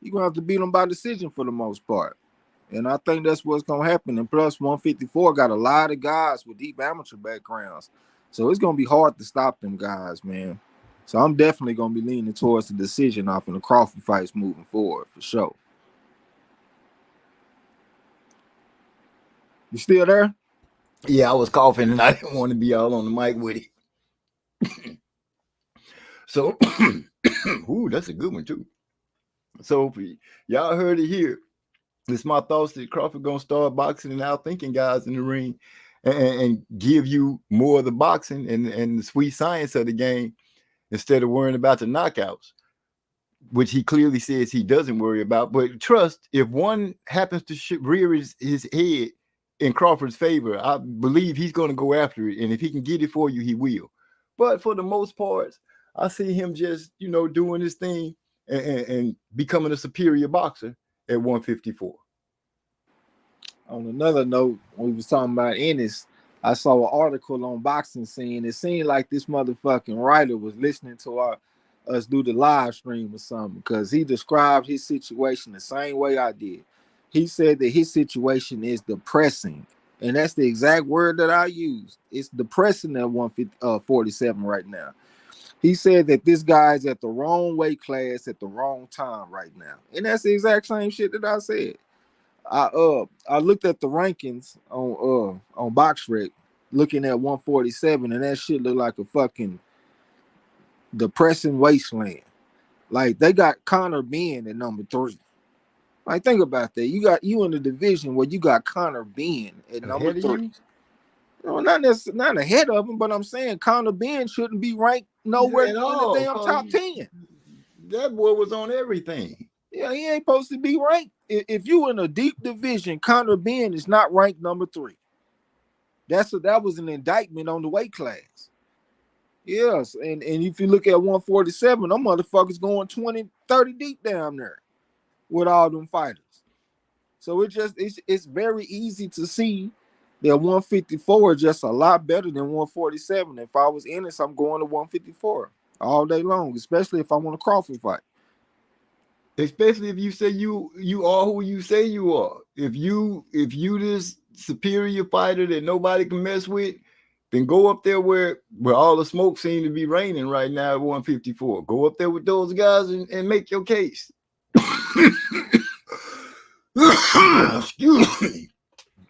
You gonna have to beat them by decision for the most part. And I think that's what's gonna happen. And plus 154 got a lot of guys with deep amateur backgrounds. So it's gonna be hard to stop them guys, man. So I'm definitely gonna be leaning towards the decision off in the Crawford fights moving forward for sure. You still there? Yeah, I was coughing and I didn't want to be all on the mic with it. So, ooh, that's a good one too. So, y'all heard it here. It's my thoughts that Crawford gonna start boxing and out-thinking guys in the ring, and give you more of the boxing and the sweet science of the game instead of worrying about the knockouts, which he clearly says he doesn't worry about. But trust, if one happens to rear his head in Crawford's favor, I believe he's going to go after it. And if he can get it for you, he will. But for the most part, I see him just, doing his thing and becoming a superior boxer at 154. On another note, when we was talking about Ennis, I saw an article on Boxing Scene. It seemed like this motherfucking writer was listening to us do the live stream or something, because he described his situation the same way I did. He said that his situation is depressing, and that's the exact word that I used. It's depressing at 147 right now. He said that this guy's at the wrong weight class at the wrong time right now, and that's the exact same shit that I said. I looked at the rankings on BoxRec, looking at 147, and that shit looked like a fucking depressing wasteland. Like, they got Conor Benn at number 3. Like, think about that. You in the division where you got Conor Benn at number 3. No, not ahead of him, but I'm saying Conor Benn shouldn't be ranked nowhere in the damn top 10. That boy was on everything. Yeah, he ain't supposed to be ranked. If you in a deep division, Conor Benn is not ranked number 3. That was an indictment on the weight class. Yes, and if you look at 147, them motherfuckers going 20, 30 deep down there with all them fighters. So it's very easy to see that 154 is just a lot better than 147. If I was in this, I'm going to 154 all day long, especially if I want a Crawford fight. Especially if you say you are who you say you are. If you this superior fighter that nobody can mess with, then go up there where all the smoke seems to be raining right now at 154. Go up there with those guys and make your case. Excuse me.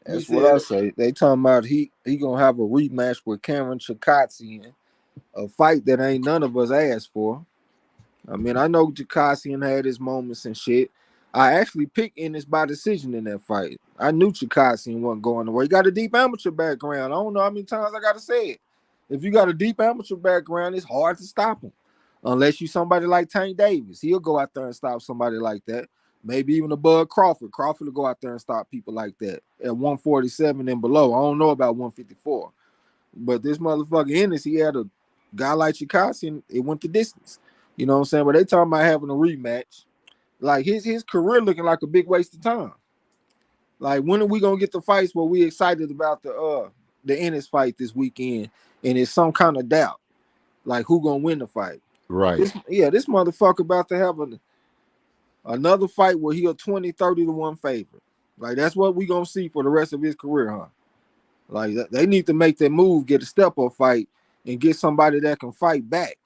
That's what I say. They talking about he gonna have a rematch with Cameron Chikadze, a fight that ain't none of us asked for. I mean, I know Chikadze had his moments and shit. I actually picked Ennis by decision in that fight. I knew Chikadze wasn't going away. He got a deep amateur background. I don't know how many times I gotta say it. If you got a deep amateur background, it's hard to stop him. Unless you somebody like Tank Davis. He'll go out there and stop somebody like that. Maybe even a Bud Crawford. Crawford will go out there and stop people like that at 147 and below. I don't know about 154. But this motherfucker Ennis, he had a guy like Chikadze, and it went the distance. You know what I'm saying? But they talking about having a rematch. Like, his career looking like a big waste of time. Like, when are we gonna get the fights where we excited about the Ennis fight this weekend and it's some kind of doubt? Like, who gonna win the fight? Right. This motherfucker about to have another fight where he'll 20, 30 to 1 favorite. Like, that's what we gonna see for the rest of his career, huh? Like, they need to make that move, get a step-up fight, and get somebody that can fight back.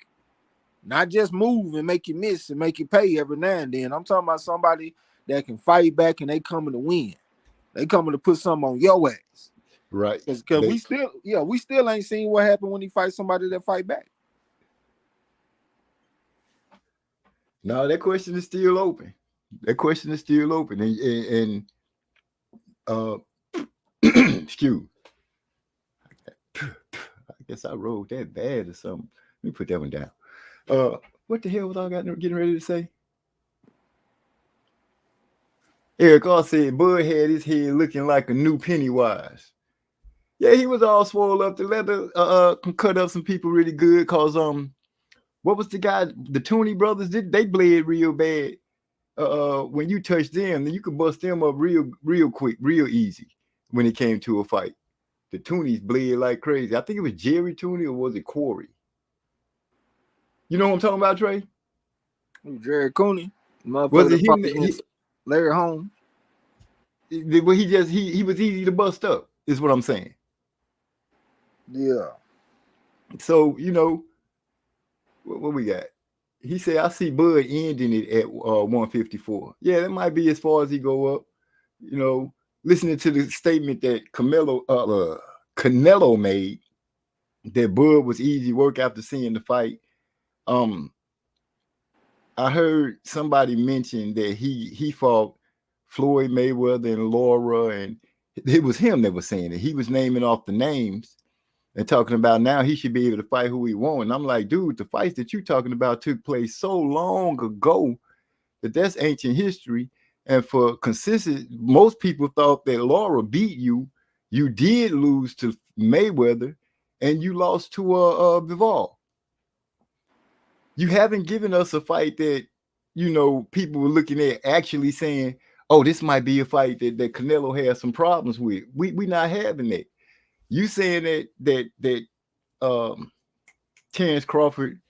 Not just move and make you miss and make you pay every now and then. I'm talking about somebody that can fight back and they coming to win. They coming to put something on your ass. Right. Because we still ain't seen what happened when he fights somebody that fight back. No, that question is still open. And excuse. I guess I rolled that bad or something. Let me put that one down. What the hell was I getting ready to say? Eric R said Bud had his head looking like a new Pennywise. Yeah, he was all swole up. The leather cut up some people really good because what was the guy? The Tooney brothers, they bled real bad. When you touch them, then you could bust them up real quick, real easy when it came to a fight. The Tooneys bled like crazy. I think it was Jerry Tooney, or was it Corey? You know what I'm talking about, Trey? Jerry Cooney, Was motherfucker it that him fought that against Larry Holmes. well, he was easy to bust up, is what I'm saying. Yeah. So, you know, what we got? He said, I see Bud ending it at 154. Yeah, that might be as far as he go up. You know, listening to the statement that Canelo made, that Bud was easy work after seeing the fight. I heard somebody mention that he fought Floyd Mayweather and Laura, and it was him that was saying it. He was naming off the names and talking about now he should be able to fight who he wants. And I'm like, dude, the fights that you're talking about took place so long ago that's ancient history. And for consistent, most people thought that Laura beat you. You did lose to Mayweather, and you lost to Bivol. You haven't given us a fight that, you know, people were looking at actually saying, oh, this might be a fight that Canelo has some problems with. We not having that. You saying that Terrence Crawford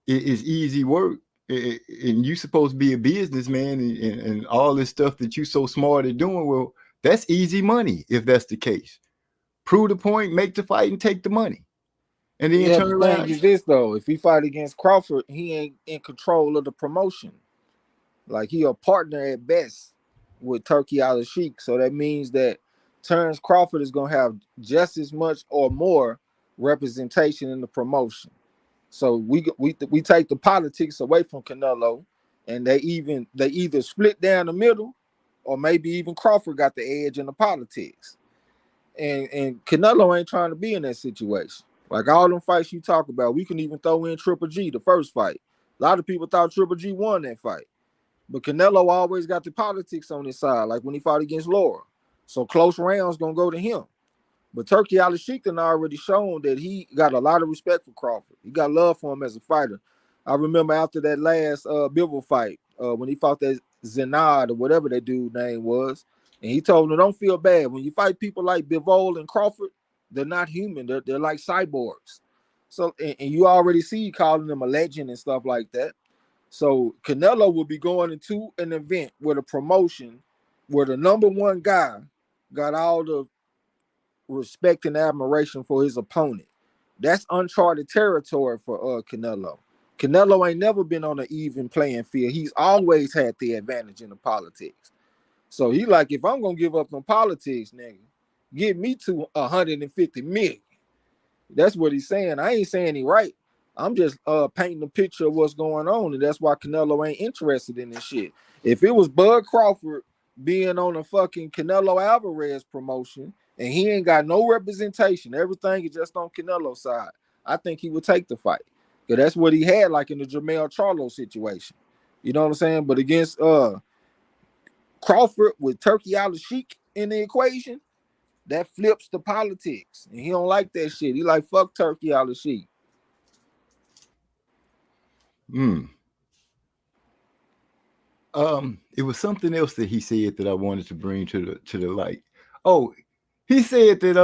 is easy work, and you supposed to be a businessman and all this stuff that you so smart at doing. Well, that's easy money if that's the case. Prove the point, make the fight, and take the money. And then turn the around. thing is this though, if he fight against Crawford, he ain't in control of the promotion. Like he a partner at best with Turkey Al-Sheikh. So that means that Terrence Crawford is gonna have just as much or more representation in the promotion. So we take the politics away from Canelo, and they either split down the middle, or maybe even Crawford got the edge in the politics. And Canelo ain't trying to be in that situation. Like all them fights you talk about, we can even throw in Triple G, the first fight. A lot of people thought Triple G won that fight. But Canelo always got the politics on his side, like when he fought against Laura. So close rounds gonna go to him. But Turkey Al-Sheikh already shown that he got a lot of respect for Crawford. He got love for him as a fighter. I remember after that last Bivol fight, when he fought that Zenad or whatever that dude's name was, and he told him, don't feel bad. When you fight people like Bivol and Crawford, they're not human. They're like cyborgs. So, and you already see calling them a legend and stuff like that. So Canelo will be going into an event with a promotion where the number one guy got all the respect and admiration for his opponent. That's uncharted territory for Canelo. Canelo ain't never been on an even playing field. He's always had the advantage in the politics. So he like, if I'm gonna give up on politics, nigga, give me to 150 million. That's what he's saying. I ain't saying he right. I'm just painting a picture of what's going on, and that's why Canelo ain't interested in this shit. If it was Bud Crawford being on a fucking Canelo Alvarez promotion and he ain't got no representation, everything is just on Canelo's side, I think he would take the fight. Because that's what he had like in the Jermell Charlo situation. You know what I'm saying? But against Crawford with Turkey Al-Sheikh in the equation, that flips the politics. And he don't like that shit. He like, fuck Turkey Al-Sheikh. It was something else that he said that I wanted to bring to the light. Oh, he said that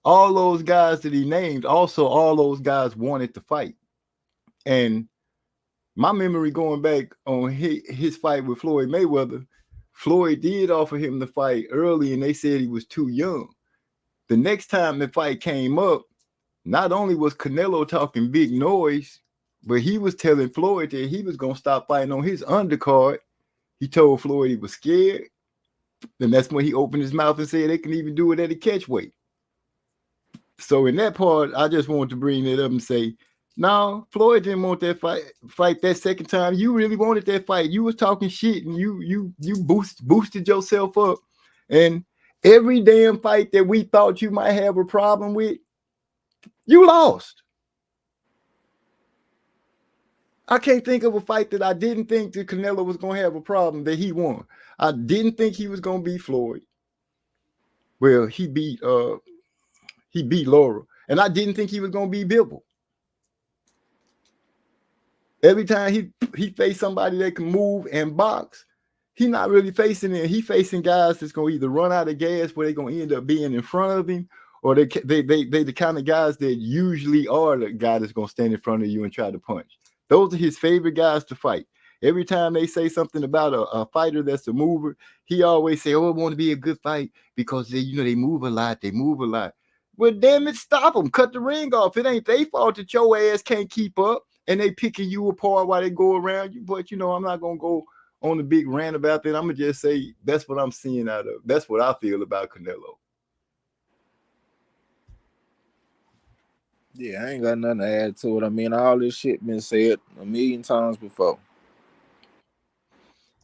all those guys that he named, also all those guys wanted to fight. And my memory going back on his fight with Floyd Mayweather, Floyd did offer him the fight early, and they said he was too young. The next time the fight came up, not only was Canelo talking big noise, but he was telling Floyd that he was going to stop fighting on his undercard. He told Floyd he was scared. And that's when he opened his mouth and said they can even do it at a catch weight. So in that part, I just wanted to bring it up and say, no, Floyd didn't want that fight that second time. You really wanted that fight. You was talking shit and you boosted yourself up. And every damn fight that we thought you might have a problem with, you lost. I can't think of a fight that I didn't think that Canelo was going to have a problem that he won. I didn't think he was going to beat Floyd. Well, he beat Laura. And I didn't think he was going to beat Bivol. Every time he face somebody that can move and box, he not really facing it. He facing guys that's gonna either run out of gas, where they're gonna end up being in front of him, or they the kind of guys that usually are the guy that's gonna stand in front of you and try to punch. Those are his favorite guys to fight. Every time they say something about a fighter that's a mover, he always say, "Oh, it want to be a good fight because they move a lot. They move a lot." Well, damn it, stop them. Cut the ring off. It ain't their fault that your ass can't keep up and they picking you apart while they go around you. But I'm not gonna go on a big rant about that. I'm gonna just say that's what I'm seeing out of. That's what I feel about Canelo. Yeah, I ain't got nothing to add to it. I mean, all this shit been said a million times before.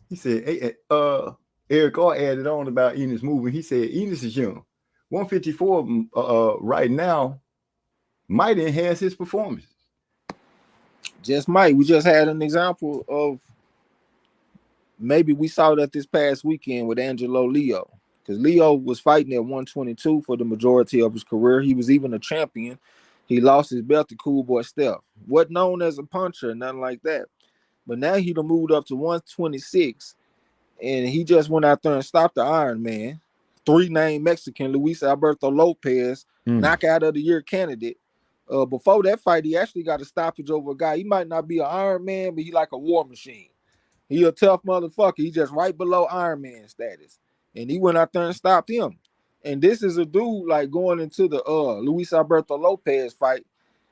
He said, "Hey, Eric R added on about Enos moving. He said Enos is young, 154 right now might enhance his performance. Just might. We just had an example of maybe we saw that this past weekend with Angelo Leo, because Leo was fighting at 122 for the majority of his career. He was even a champion. He lost his belt to Cool Boy Steph. Wasn't known as a puncher, nothing like that. But now he done moved up to 126, and he just went out there and stopped the Iron Man. Three-name Mexican, Luis Alberto Lopez, knockout of the year candidate. Before that fight, he actually got a stoppage over a guy. He might not be an Iron Man, but he like a war machine. He a tough motherfucker. He just right below Iron Man status. And he went out there and stopped him. And this is a dude like going into the Luis Alberto Lopez fight.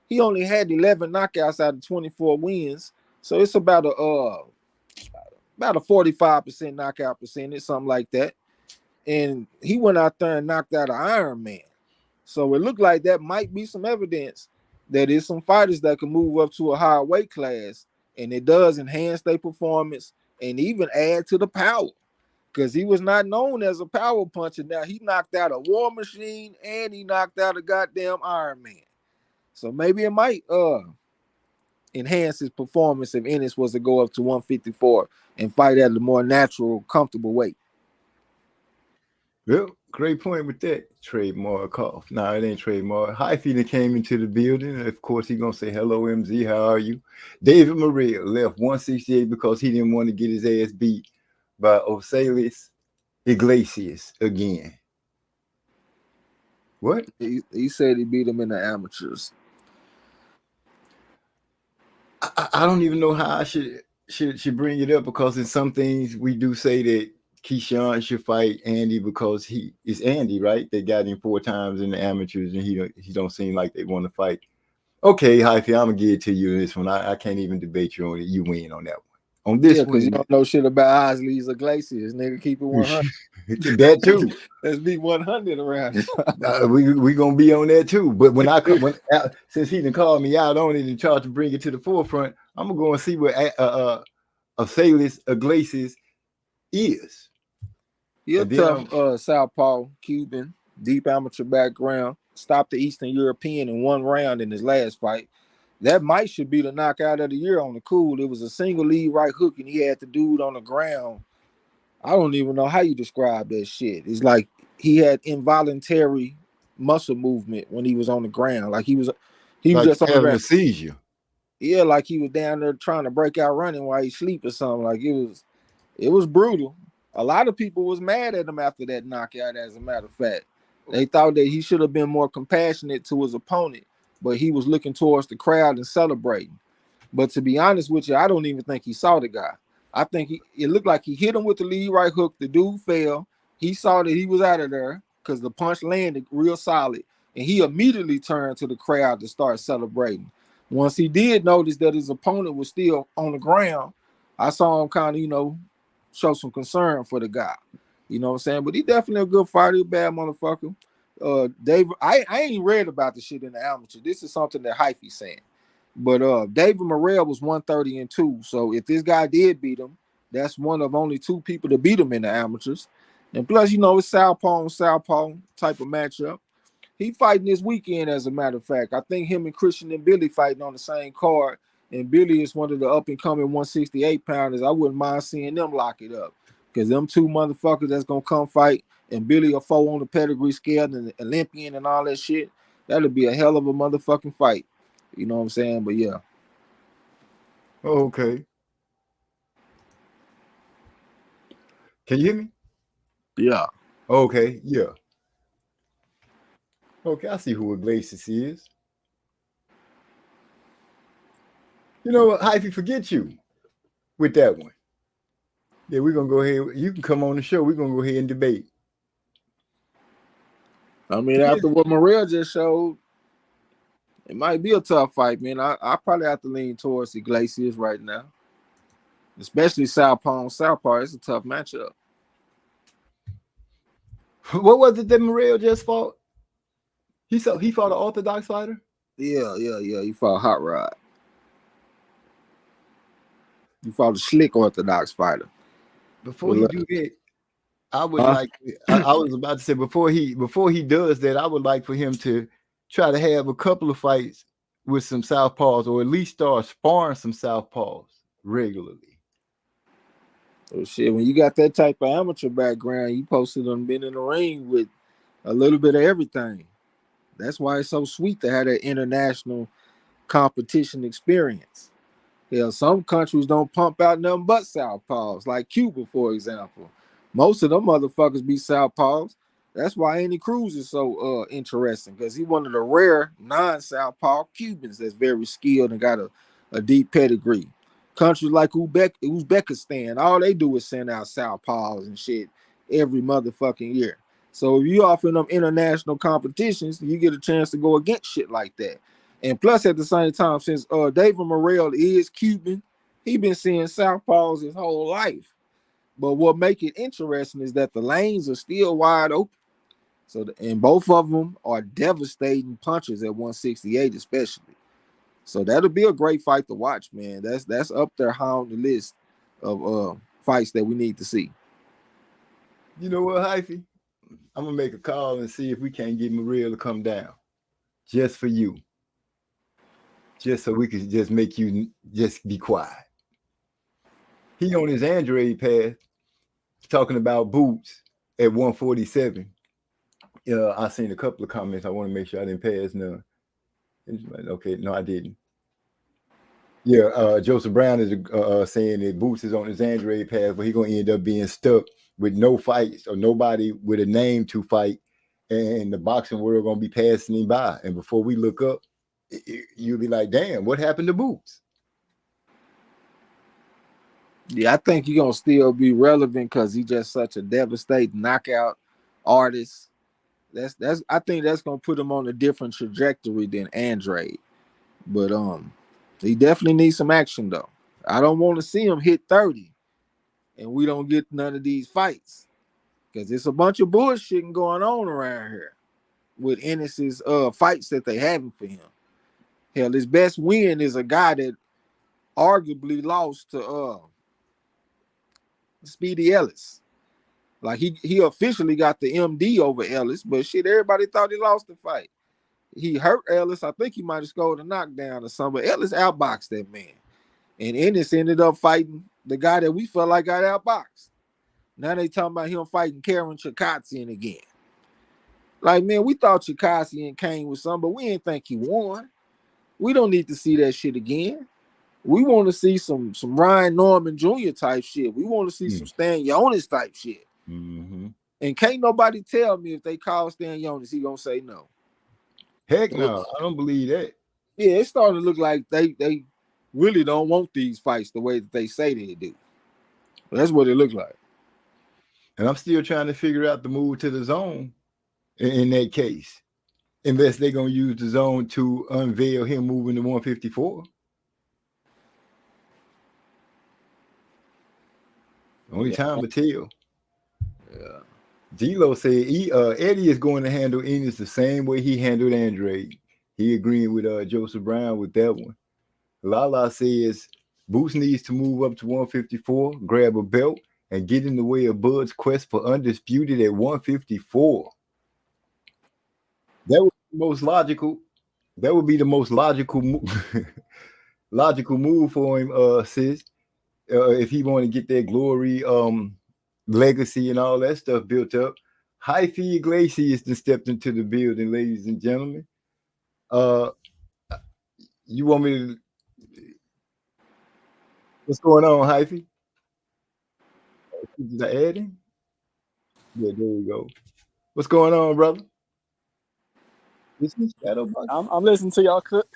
He only had 11 knockouts out of 24 wins. So it's about a 45% knockout percentage, something like that. And he went out there and knocked out an Iron Man. So it looked like that might be some evidence that there's some fighters that can move up to a higher weight class, and it does enhance their performance and even add to the power. Because he was not known as a power puncher. Now he knocked out a war machine and he knocked out a goddamn Iron Man. So maybe it might enhance his performance if Ennis was to go up to 154 and fight at a more natural, comfortable weight. Well, great point with that, trademark off. No, it ain't trademark. Hyphy that came into the building. Of course, he gonna say, "Hello, MZ, how are you?" David Maria left 168 because he didn't want to get his ass beat by Osalis Iglesias again. What? He said he beat him in the amateurs. I don't even know how I should bring it up, because in some things we do say that Keyshawn should fight Andy because he is Andy, right? They got him 4 times in the amateurs and he don't seem like they want to fight. Okay, Hyphy, I'm gonna give it to you this one. I can't even debate you on it. You win on that one. On this one, because you don't know shit about Osley's Iglesias, nigga. Keep it 100. That too. Let's be 100 around. We gonna be on that too. But when since he done called me out on it and tried to bring it to the forefront, I'm gonna go and see what Osalis Iglesias is. He a tough Southpaw Cuban, deep amateur background. Stopped the Eastern European in 1 round in his last fight. That might should be the knockout of the year on the cool. It was a single lead right hook, and he had the dude on the ground. I don't even know how you describe that shit. It's like he had involuntary muscle movement when he was on the ground. Like he was like just on the ground. A seizure. Yeah, like he was down there trying to break out running while he sleep or something. Like it was brutal. A lot of people was mad at him after that knockout, as a matter of fact. They thought that he should have been more compassionate to his opponent, but he was looking towards the crowd and celebrating. But to be honest with you, I don't even think he saw the guy. I think it looked like he hit him with the lead right hook. The dude fell. He saw that he was out of there because the punch landed real solid, and he immediately turned to the crowd to start celebrating. Once he did notice that his opponent was still on the ground, I saw him kind of, show some concern for the guy. You know what I'm saying? But he definitely a good fighter, a bad motherfucker. David, I ain't read about the shit in the amateur. This is something that Hyphy's saying. But David Morrell was 130-2. So if this guy did beat him, that's one of only 2 people to beat him in the amateurs. And plus, it's Southpaw and Southpaw type of matchup. He fighting this weekend, as a matter of fact. I think him and Christian and Billy fighting on the same card. And Billy is one of the up-and-coming 168-pounders. I wouldn't mind seeing them lock it up. Because them 2 motherfuckers that's going to come fight, and Billy a 4 on the pedigree scale and the Olympian and all that shit, that'll be a hell of a motherfucking fight. You know what I'm saying? But yeah. Okay. Can you hear me? Yeah. Okay, yeah. Okay, I see who Iglesias is. You know what? Hyphy, forget you with that one. Yeah, we're gonna go ahead. You can come on the show. We're gonna go ahead and debate. I mean, after what Morrell just showed, it might be a tough fight, man. I probably have to lean towards Iglesias right now, especially Southpaw on Southpaw. It's a tough matchup. What was it that Morrell just fought? He fought an orthodox fighter. Yeah. You fought Hot Rod. You fought a slick orthodox fighter. Before he do that, I would Huh? like. I was about to say before he does that, I would like for him to try to have a couple of fights with some southpaws, or at least start sparring some southpaws regularly. Oh shit! When you got that type of amateur background, you posted on been in the ring with a little bit of everything. That's why it's so sweet to have that international competition experience. Hell, some countries don't pump out nothing but southpaws, like Cuba, for example. Most of them motherfuckers be southpaws. That's why Andy Cruz is so interesting, because he one of the rare non-southpaw Cubans that's very skilled and got a deep pedigree. Countries like Uzbekistan, all they do is send out southpaws and shit every motherfucking year. So if you offer them international competitions, you get a chance to go against shit like that. And plus, at the same time, since David Morrell is Cuban, he been seeing southpaws his whole life. But what make it interesting is that the lanes are still wide open. So, and both of them are devastating punches at 168, especially. So that'll be a great fight to watch, man. That's up there high on the list of fights that we need to see. You know what, Hyphy? I'm gonna make a call and see if we can't get Morrell to come down, just for you, just so we can just make you just be quiet. He on his Android path talking about boots at 147. I seen a couple of comments. I want to make sure I didn't pass none. Okay, no, I didn't. Yeah, Joseph Brown is saying that Boots is on his Android path, but he's gonna end up being stuck with no fights or nobody with a name to fight, and the boxing world gonna be passing him by. And before we look up, you'll be like, "Damn, what happened to Boots?" Yeah, I think he's gonna still be relevant because he's just such a devastating knockout artist. That's I think that's gonna put him on a different trajectory than Andrade. But he definitely needs some action though. I don't want to see him hit 30 and we don't get none of these fights. Because it's a bunch of bullshitting going on around here with Ennis's fights that they having for him. Hell, his best win is a guy that arguably lost to Speedy Ellis. Like he officially got the MD over Ellis, but shit, everybody thought he lost the fight. He hurt Ellis. I think he might have scored a knockdown or something, but Ellis outboxed that man. And Ennis ended up fighting the guy that we felt like got outboxed. Now they talking about him fighting Karen Chikatsian again. Like, man, we thought Chikatsian came with something, but we didn't think he won. We don't need to see that shit again. We want to see some Ryan Norman Jr. type shit. We want to see some Stan Jonas type shit. Mm-hmm. And can't nobody tell me if they call Stan Jonas, he gonna say no. Heck no, I don't believe that. Yeah, it's starting to look like they really don't want these fights the way that they say they do. That's what it looks like. And I'm still trying to figure out the move to the zone in that case. Unless they're going to use the zone to unveil him moving to 154. Only time to tell. Yeah. G-Lo said Eddie is going to handle Ennis the same way he handled Andrade. He agreeing with Joseph Brown with that one. Lala says Boots needs to move up to 154, grab a belt, and get in the way of Bud's quest for undisputed at 154. That would be the most logical. That would be the most logical move for him, sis. If he want to get that glory, legacy, and all that stuff built up. Hyphy Iglesias just stepped into the building, ladies and gentlemen. You want me to? What's going on, Hyphy? Is that adding? Yeah, there we go. What's going on, brother? This is Shadowbox. I'm listening to y'all cook.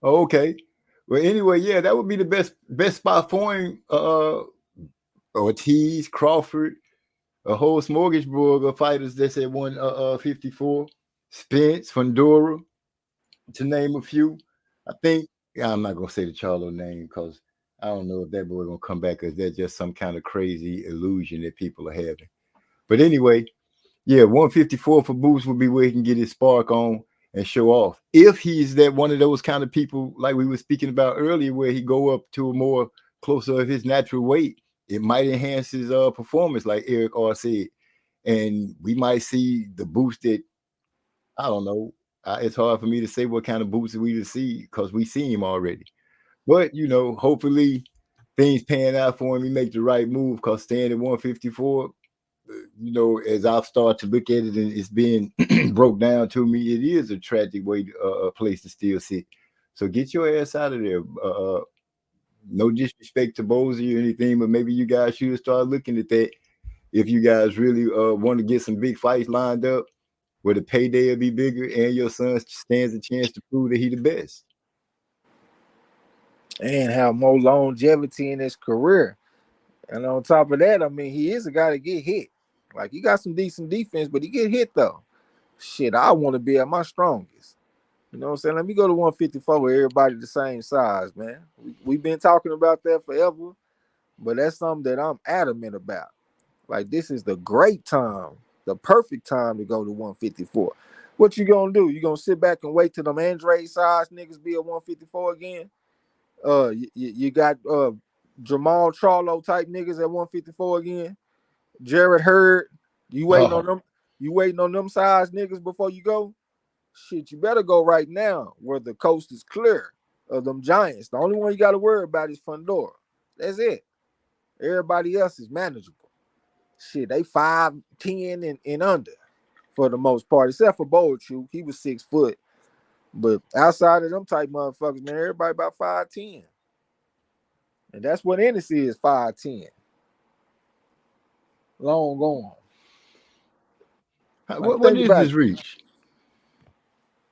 Oh, okay. Well, anyway, yeah, that would be the best spot for him. Ortiz, Crawford, a whole smorgasbord of fighters that's at 154. Spence, Fundora, to name a few. I think I'm not gonna say the Charlo name because I don't know if that boy gonna come back because that's just some kind of crazy illusion that people are having. But anyway, yeah, 154 for Boots would be where he can get his spark on and show off. If he's that one of those kind of people like we were speaking about earlier, where he go up to a more closer of his natural weight, it might enhance his performance, like Eric R said, and we might see the boost that I don't know. It's hard for me to say what kind of boots we to see because we see him already. But hopefully things pan out for him. He make the right move because staying at 154, as I've started to look at it and it's being broke down to me, it is a tragic way, a place to still sit. So get your ass out of there. No disrespect to Bozy or anything, but maybe you guys should start looking at that if you guys really want to get some big fights lined up where the payday will be bigger and your son stands a chance to prove that he the best. And have more longevity in his career. And on top of that, I mean, he is a guy to get hit. Like, he got some decent defense, but he get hit, though. Shit, I want to be at my strongest. You know what I'm saying? Let me go to 154 where everybody the same size, man. We've been talking about that forever, but that's something that I'm adamant about. Like, this is the great time, the perfect time to go to 154. What you gonna do? You gonna sit back and wait till them Andre size niggas be at 154 again? You got Jamal Charlo type niggas at 154 again. Jared Hurd, you waiting on them? You waiting on them size niggas before you go? Shit, you better go right now where the coast is clear of them giants. The only one you got to worry about is Fundora. That's it. Everybody else is manageable. Shit, they 5'10" and under for the most part, except for Boatchu. He was 6 foot. But outside of them type motherfuckers, man, everybody about 5'10". And that's what Ennis is, 5'10". Long gone. What is his reach?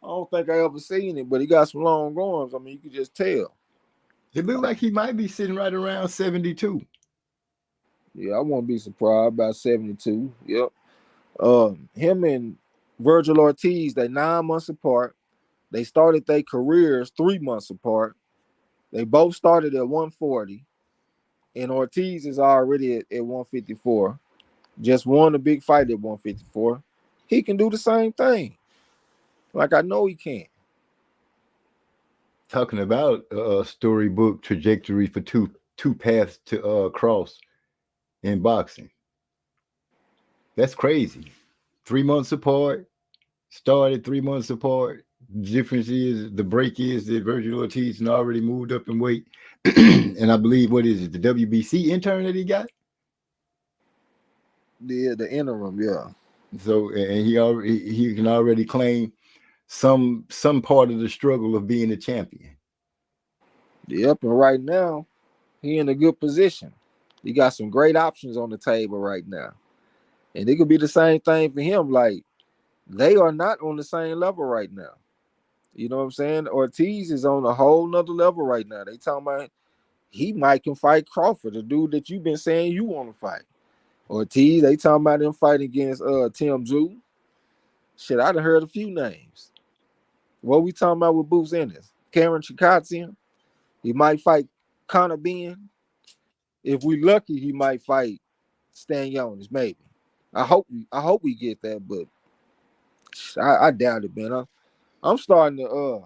I don't think I ever seen it, but he got some long arms. I mean, you could just tell. It looked like he might be sitting right around 72. Yeah, I won't be surprised about 72. Yep. Him and Vergil Ortiz, they 9 months apart. They started their careers 3 months apart. They both started at 140. And Ortiz is already at 154. Just won a big fight at 154. He can do the same thing. Like, I know he can. Talking about storybook trajectory for two paths to cross in boxing. That's crazy. 3 months apart, started 3 months apart. The difference is the break is that Vergil Ortiz has already moved up in weight. And I believe, what is it, the WBC intern that he got? Yeah, the interim, yeah. So, and he can already claim some part of the struggle of being a champion. Yep, and right now, he in a good position. He got some great options on the table right now. And it could be the same thing for him. Like, they are not on the same level right now. You know what I'm saying? Ortiz is on a whole nother level right now. They talking about he might can fight Crawford, the dude that you've been saying you want to fight. Ortiz, they talking about him fighting against Tim Zhu. Shit, I done heard a few names. What we talking about with Boots Ennis? Karen Chikatian. He might fight Conor Ben. If we lucky, he might fight Stan Jones, maybe. I hope we get that, but I doubt it, man. I'm starting to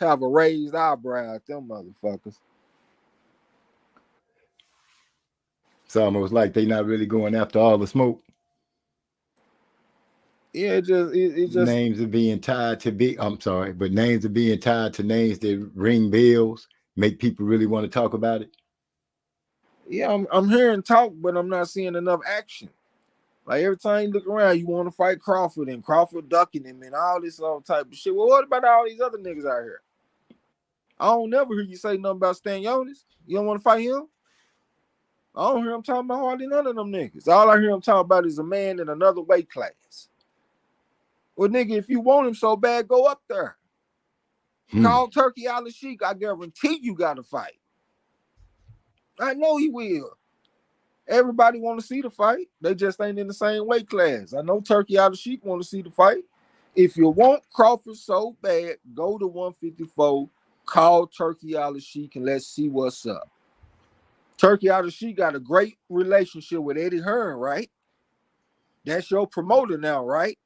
have a raised eyebrow at them motherfuckers. It's almost like they not really going after all the smoke. Yeah, it just names are being tied to names are being tied to names that ring bells, make people really want to talk about it. Yeah, I'm hearing talk, but I'm not seeing enough action. Like, every time you look around, you want to fight Crawford and Crawford ducking him and all this other type of shit. Well, what about all these other niggas out here? I don't never hear you say nothing about Stanionis. You don't want to fight him? I don't hear him talking about hardly none of them niggas. All I hear him talking about is a man in another weight class. Well, nigga, if you want him so bad, go up there. Call Turkey Al Sheik. I guarantee you got to fight. I know he will. Everybody want to see the fight. They just ain't in the same weight class. I know Turkey Al Sheik want to see the fight. If you want Crawford so bad, go to 154. Call Turkey Al Sheik and let's see what's up. Turkey Al Sheik got a great relationship with Eddie Hearn, right? That's your promoter now, right?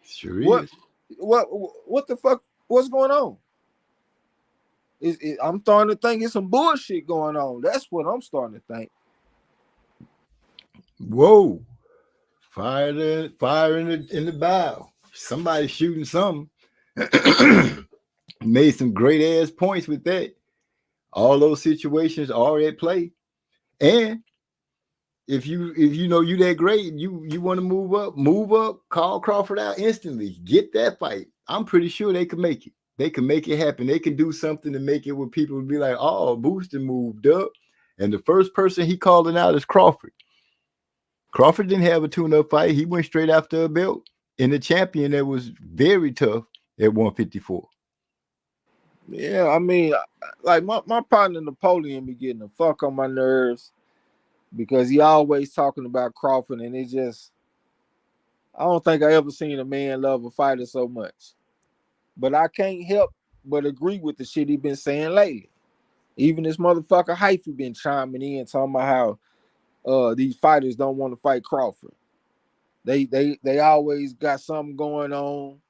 Sure is. What the fuck? What's going on? I'm starting to think it's some bullshit going on. That's what I'm starting to think. Whoa. Fire in the bow. Somebody shooting something. Made some great ass points with that. All those situations are at play. And if you know you that great, you want to move up, call Crawford out instantly. Get that fight. I'm pretty sure they can make it. They can make it happen. They can do something to make it where people will be like, oh, Booster moved up. And the first person he calling out is Crawford. Crawford didn't have a tune-up fight. He went straight after a belt in the champion that was very tough at 154. Yeah, I mean, like my partner Napoleon be getting the fuck on my nerves because he always talking about Crawford, and it just, I don't think I ever seen a man love a fighter so much. But I can't help but agree with the shit he been saying lately. Even this motherfucker Hyphy been chiming in talking about how these fighters don't want to fight Crawford. They always got something going on.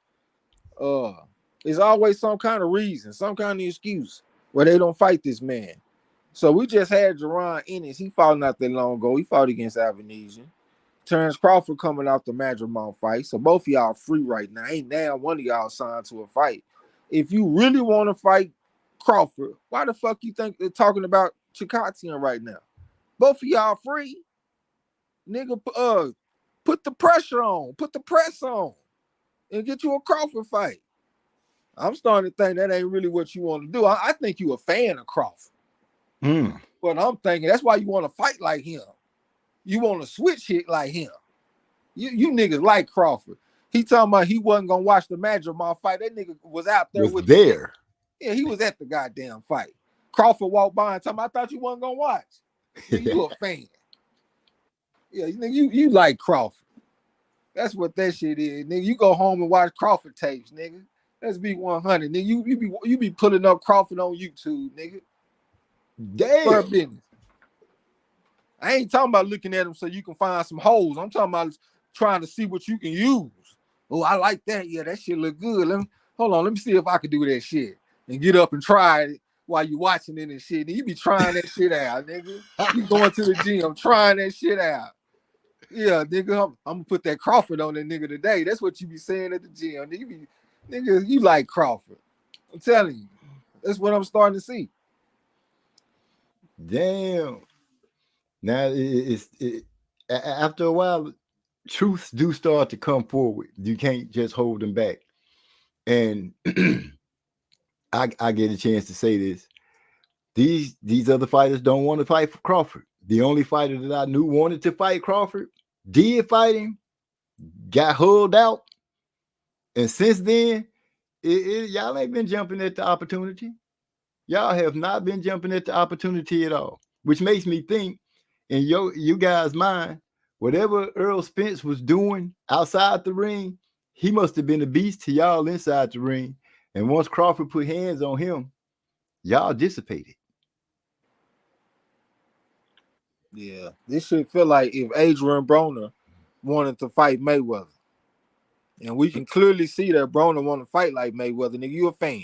There's always some kind of reason, some kind of excuse where they don't fight this man. So we just had Jerron Ennis. He fought not that long ago. He fought against Avanesian. Terrence Crawford coming off the Madrimont fight. So both of y'all free right now. Ain't now one of y'all signed to a fight. If you really want to fight Crawford, why the fuck you think they're talking about Chikatian right now? Both of y'all free. Nigga, put the pressure on. Put the press on. And get you a Crawford fight. I'm starting to think that ain't really what you want to do. I think you a fan of Crawford. But I'm thinking that's why you want to fight like him. You want to switch hit like him. You niggas like Crawford. He talking about he wasn't gonna watch the Madrimont fight. That nigga was out there with there. Yeah, he was at the goddamn fight. Crawford walked by and told me, I thought you wasn't gonna watch. You a fan. Yeah, you like Crawford. That's what that shit is, nigga. You go home and watch Crawford tapes, nigga. Let's be 100, nigga. You be pulling up Crawford on YouTube, nigga. Damn. Business. I ain't talking about looking at him so you can find some holes. I'm talking about trying to see what you can use. Oh, I like that. Yeah, that shit look good. Let me see if I can do that shit and get up and try it while you watching it and shit. And you be trying that shit out, nigga. You going to the gym, trying that shit out. Yeah, nigga, I'm gonna put that Crawford on that nigga today. That's what you be saying at the gym. Nigga, you like Crawford. I'm telling you. That's what I'm starting to see. Damn. Now after a while, truths do start to come forward. You can't just hold them back. And I get a chance to say this. These other fighters don't want to fight for Crawford. The only fighter that I knew wanted to fight Crawford, did fight him, got hulled out. And since then, y'all ain't been jumping at the opportunity. Y'all have not been jumping at the opportunity at all, which makes me think in you guys' mind, whatever Earl Spence was doing outside the ring, he must have been a beast to y'all inside the ring. And once Crawford put hands on him, y'all dissipated. Yeah, this shit feel like if Adrian Broner wanted to fight Mayweather. And we can clearly see that Broner want to fight like Mayweather. Nigga, you a fan.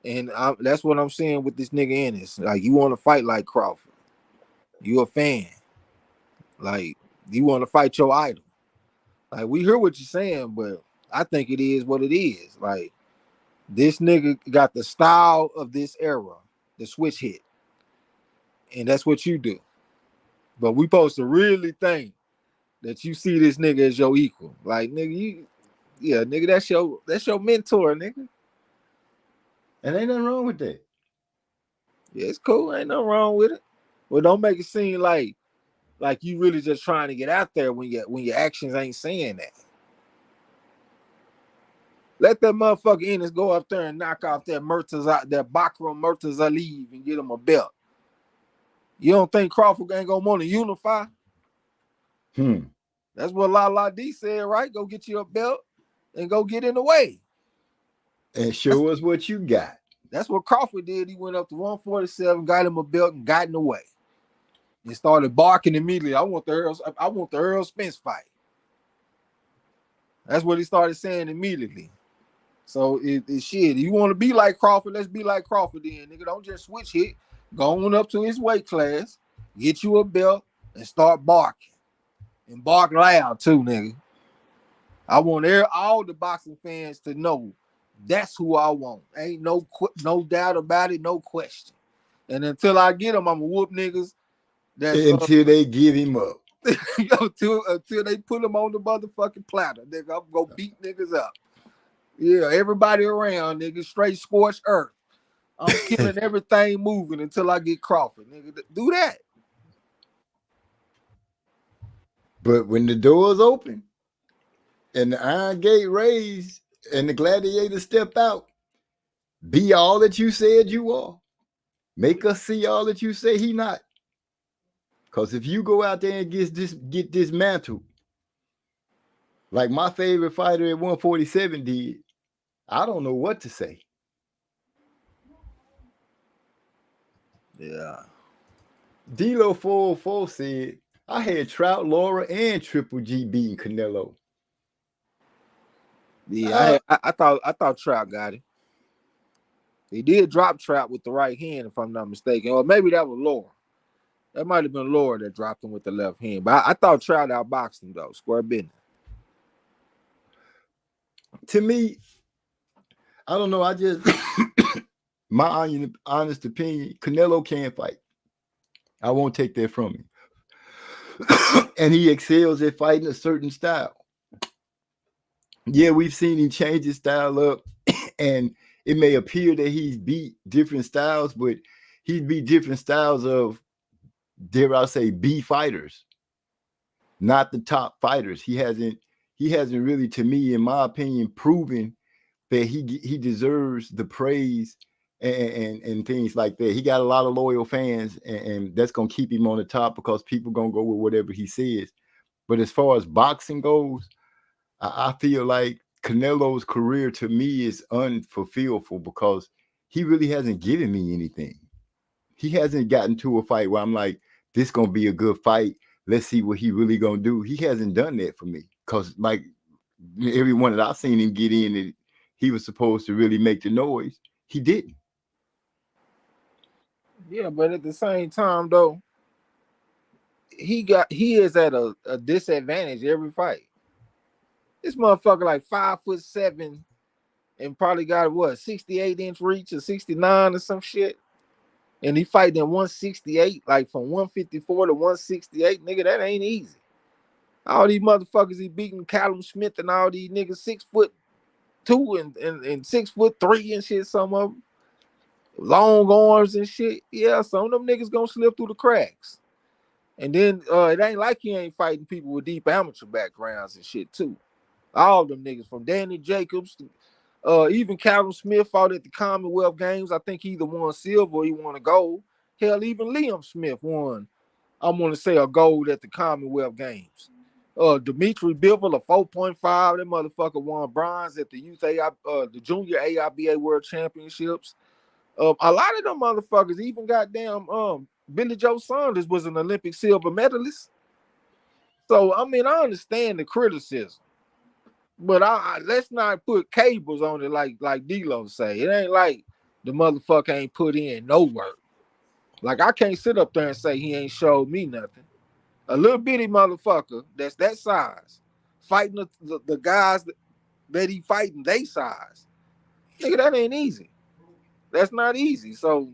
And that's what I'm saying with this nigga Ennis. Like, you want to fight like Crawford. You a fan. Like, you want to fight your idol. Like, we hear what you're saying, but I think it is what it is. Like, this nigga got the style of this era, the switch hit. And that's what you do. But we supposed to really think that you see this nigga as your equal. Like, nigga, nigga, that's your mentor, nigga. And ain't nothing wrong with that. Yeah, it's cool. Ain't nothing wrong with it. Well, don't make it seem like you really just trying to get out there when your actions ain't saying that. Let that motherfucker Ennis go up there and knock off that Bakram Murtazaleev and get him a belt. You don't think Crawford ain't gonna want to unify? That's what La D said, right? Go get you a belt and go get in the way. And show us what you got. That's what Crawford did. He went up to 147, got him a belt, and got in the way. And started barking immediately. I want the Earl Spence fight. That's what he started saying immediately. So it's shit. You want to be like Crawford? Let's be like Crawford then, nigga. Don't just switch hit. Go on up to his weight class, get you a belt, and start barking. And bark loud too, nigga. I want all the boxing fans to know that's who I want. Ain't no doubt about it, no question. And until I get them, I'm gonna whoop niggas. Until they give him up. until they put him on the motherfucking platter, nigga. I'm gonna beat niggas up. Yeah, everybody around, nigga. Straight scorched earth. I'm killing everything moving until I get Crawford, nigga. Do that. But when the doors open and the iron gate raised and the gladiators step out, be all that you said you are. Make us see all that you say he not. Because if you go out there and get dismantled, like my favorite fighter at 147 did, I don't know what to say. Yeah. D-Lo 404 said, I had Trout, Laura, and Triple G beating Canelo. Yeah, I thought Trout got him. He did drop Trout with the right hand, if I'm not mistaken. Or maybe that was Laura. That might have been Laura that dropped him with the left hand. But I thought Trout outboxed him, though. Square business. To me, I don't know. I just, my honest opinion, Canelo can't fight. I won't take that from him. And he excels at fighting a certain style. Yeah, we've seen him change his style up, and it may appear that he's beat different styles, but he's beat different styles of, dare I say, B fighters, not the top fighters. He hasn't really, to me, in my opinion, proven that he deserves the praise and things like that. He got a lot of loyal fans, and that's gonna keep him on the top because people gonna go with whatever he says. But as far as boxing goes, I feel like Canelo's career to me is unfulfilled because he really hasn't given me anything. He hasn't gotten to a fight where I'm like, this gonna be a good fight. Let's see what he really gonna do. He hasn't done that for me because like everyone that I've seen him get in, and he was supposed to really make the noise. He didn't. Yeah, but at the same time, though, he is at a disadvantage every fight. This motherfucker like 5'7" and probably got what 68-inch reach or 69 or some shit. And he fighting at 168, like from 154 to 168, nigga. That ain't easy. All these motherfuckers he beating Callum Smith and all these niggas 6'2" and 6'3" and shit. Some of them long arms and shit. Yeah, some of them niggas gonna slip through the cracks. And then it ain't like he ain't fighting people with deep amateur backgrounds and shit too. All of them niggas from Danny Jacobs, even Callum Smith fought at the Commonwealth Games. I think he either won silver or he won a gold. Hell, even Liam Smith won, I'm gonna say, a gold at the Commonwealth Games. Dimitri Bivol, a 4.5. That motherfucker won bronze at the the Junior AIBA World Championships. A lot of them motherfuckers, even goddamn Billy Joe Saunders was an Olympic silver medalist. So I mean, I understand the criticism, but let's not put cables on it like D-Lo say. It ain't like the motherfucker ain't put in no work. Like I can't sit up there and say he ain't showed me nothing. A little bitty motherfucker that's that size fighting the guys that he fighting they size. Nigga, that ain't easy. That's not easy. So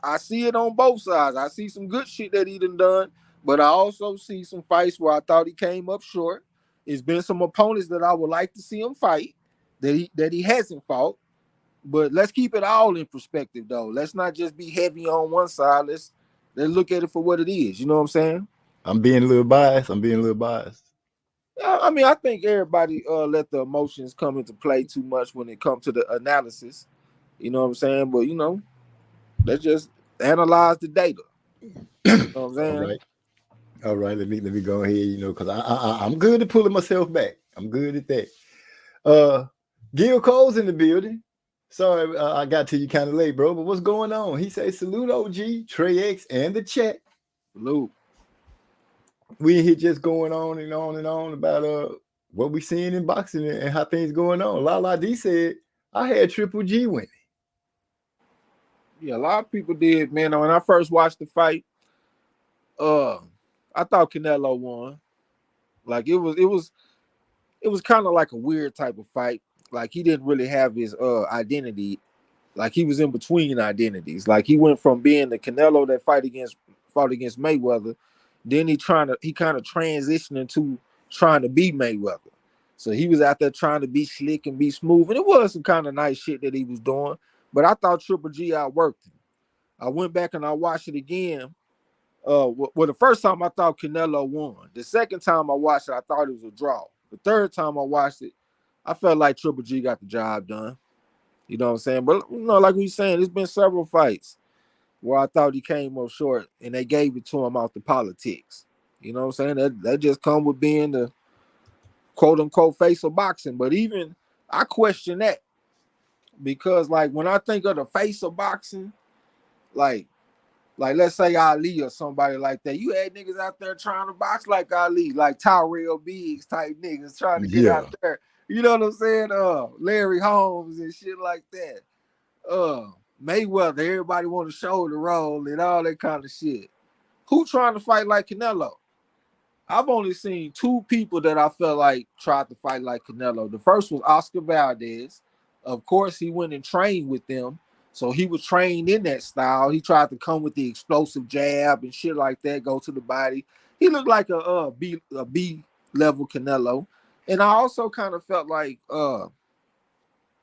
I see it on both sides. I see some good shit that he done, but I also see some fights where I thought he came up short. It's been some opponents that I would like to see him fight that he hasn't fought. But let's keep it all in perspective, though. Let's not just be heavy on one side. Let's look at it for what it is. You know what I'm saying? I'm being a little biased. Yeah, I mean, I think everybody let the emotions come into play too much when it comes to the analysis. You know what I'm saying? But let's just analyze the data. You know what I'm saying? All right. Let me go ahead. Because I'm good at pulling myself back. I'm good at that. Gil Cole's in the building. Sorry, I got to you kind of late, bro. But what's going on? He says salute OG, Trey X, and the chat. Salute. We here just going on and on and on about what we seeing in boxing and how things going on. La D said I had Triple G winning. Yeah, a lot of people did, man. When I first watched the fight, I thought Canelo won. Like it was kind of like a weird type of fight. Like he didn't really have his identity. Like he was in between identities. Like he went from being the Canelo that fought against Mayweather, then he kind of transitioned into trying to be Mayweather. So he was out there trying to be slick and be smooth, and it was some kind of nice shit that he was doing. But I thought Triple G outworked him. I went back and I watched it again. Well, the first time I thought Canelo won. The second time I watched it, I thought it was a draw. The third time I watched it, I felt like Triple G got the job done. You know what I'm saying? But like we saying, there's been several fights where I thought he came up short and they gave it to him out the politics. You know what I'm saying? That just come with being the quote unquote face of boxing. But even I question that because like when I think of the face of boxing, like let's say Ali or somebody like that, you had niggas out there trying to box like Ali, like Tyrell Biggs type niggas trying to get out there. You know what I'm saying? Larry Holmes and shit like that. Mayweather, everybody want to show the role and all that kind of shit. Who trying to fight like Canelo? I've only seen two people that I felt like tried to fight like Canelo. The first was Oscar Valdez. Of course, he went and trained with them. So he was trained in that style. He tried to come with the explosive jab and shit like that, go to the body. He looked like a B level Canelo. And I also kind of felt like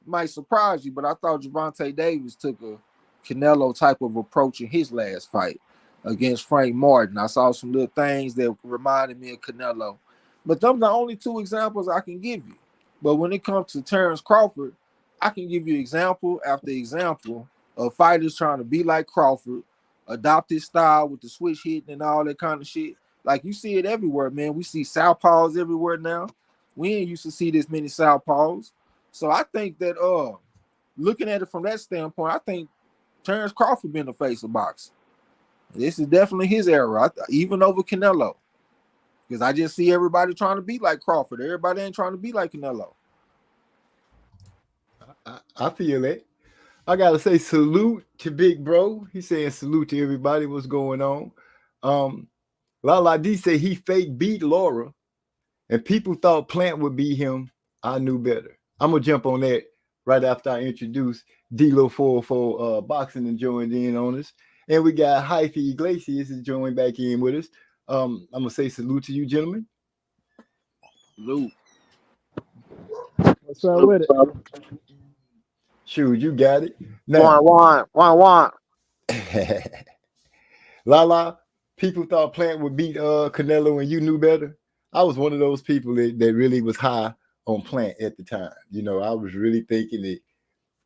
might surprise you, but I thought Gervonta Davis took a Canelo type of approach in his last fight against Frank Martin. I saw some little things that reminded me of Canelo. But them the only two examples I can give you. But when it comes to Terrence Crawford, I can give you example after example of fighters trying to be like Crawford, adopt his style with the switch hitting and all that kind of shit. Like you see it everywhere, man. We see southpaws everywhere now. We ain't used to see this many southpaws. So I think that looking at it from that standpoint, I think Terrence Crawford been the face of boxing. This is definitely his era, even over Canelo. Because I just see everybody trying to be like Crawford. Everybody ain't trying to be like Canelo. I feel that. I gotta say salute to Big Bro. He's saying salute to everybody. What's going on? Lala D said he fake beat Laura, and people thought Plant would beat him. I knew better. I'm gonna jump on that right after I introduce D-Lo 404 Boxing and joined in on us. And we got Hyphy Iglesias is joined back in with us. I'm gonna say salute to you, gentlemen. Salute. What's up with it? Shoot, you got it. Now, One. Lala, people thought Plant would beat Canelo and you knew better. I was one of those people that really was high on Plant at the time. I was really thinking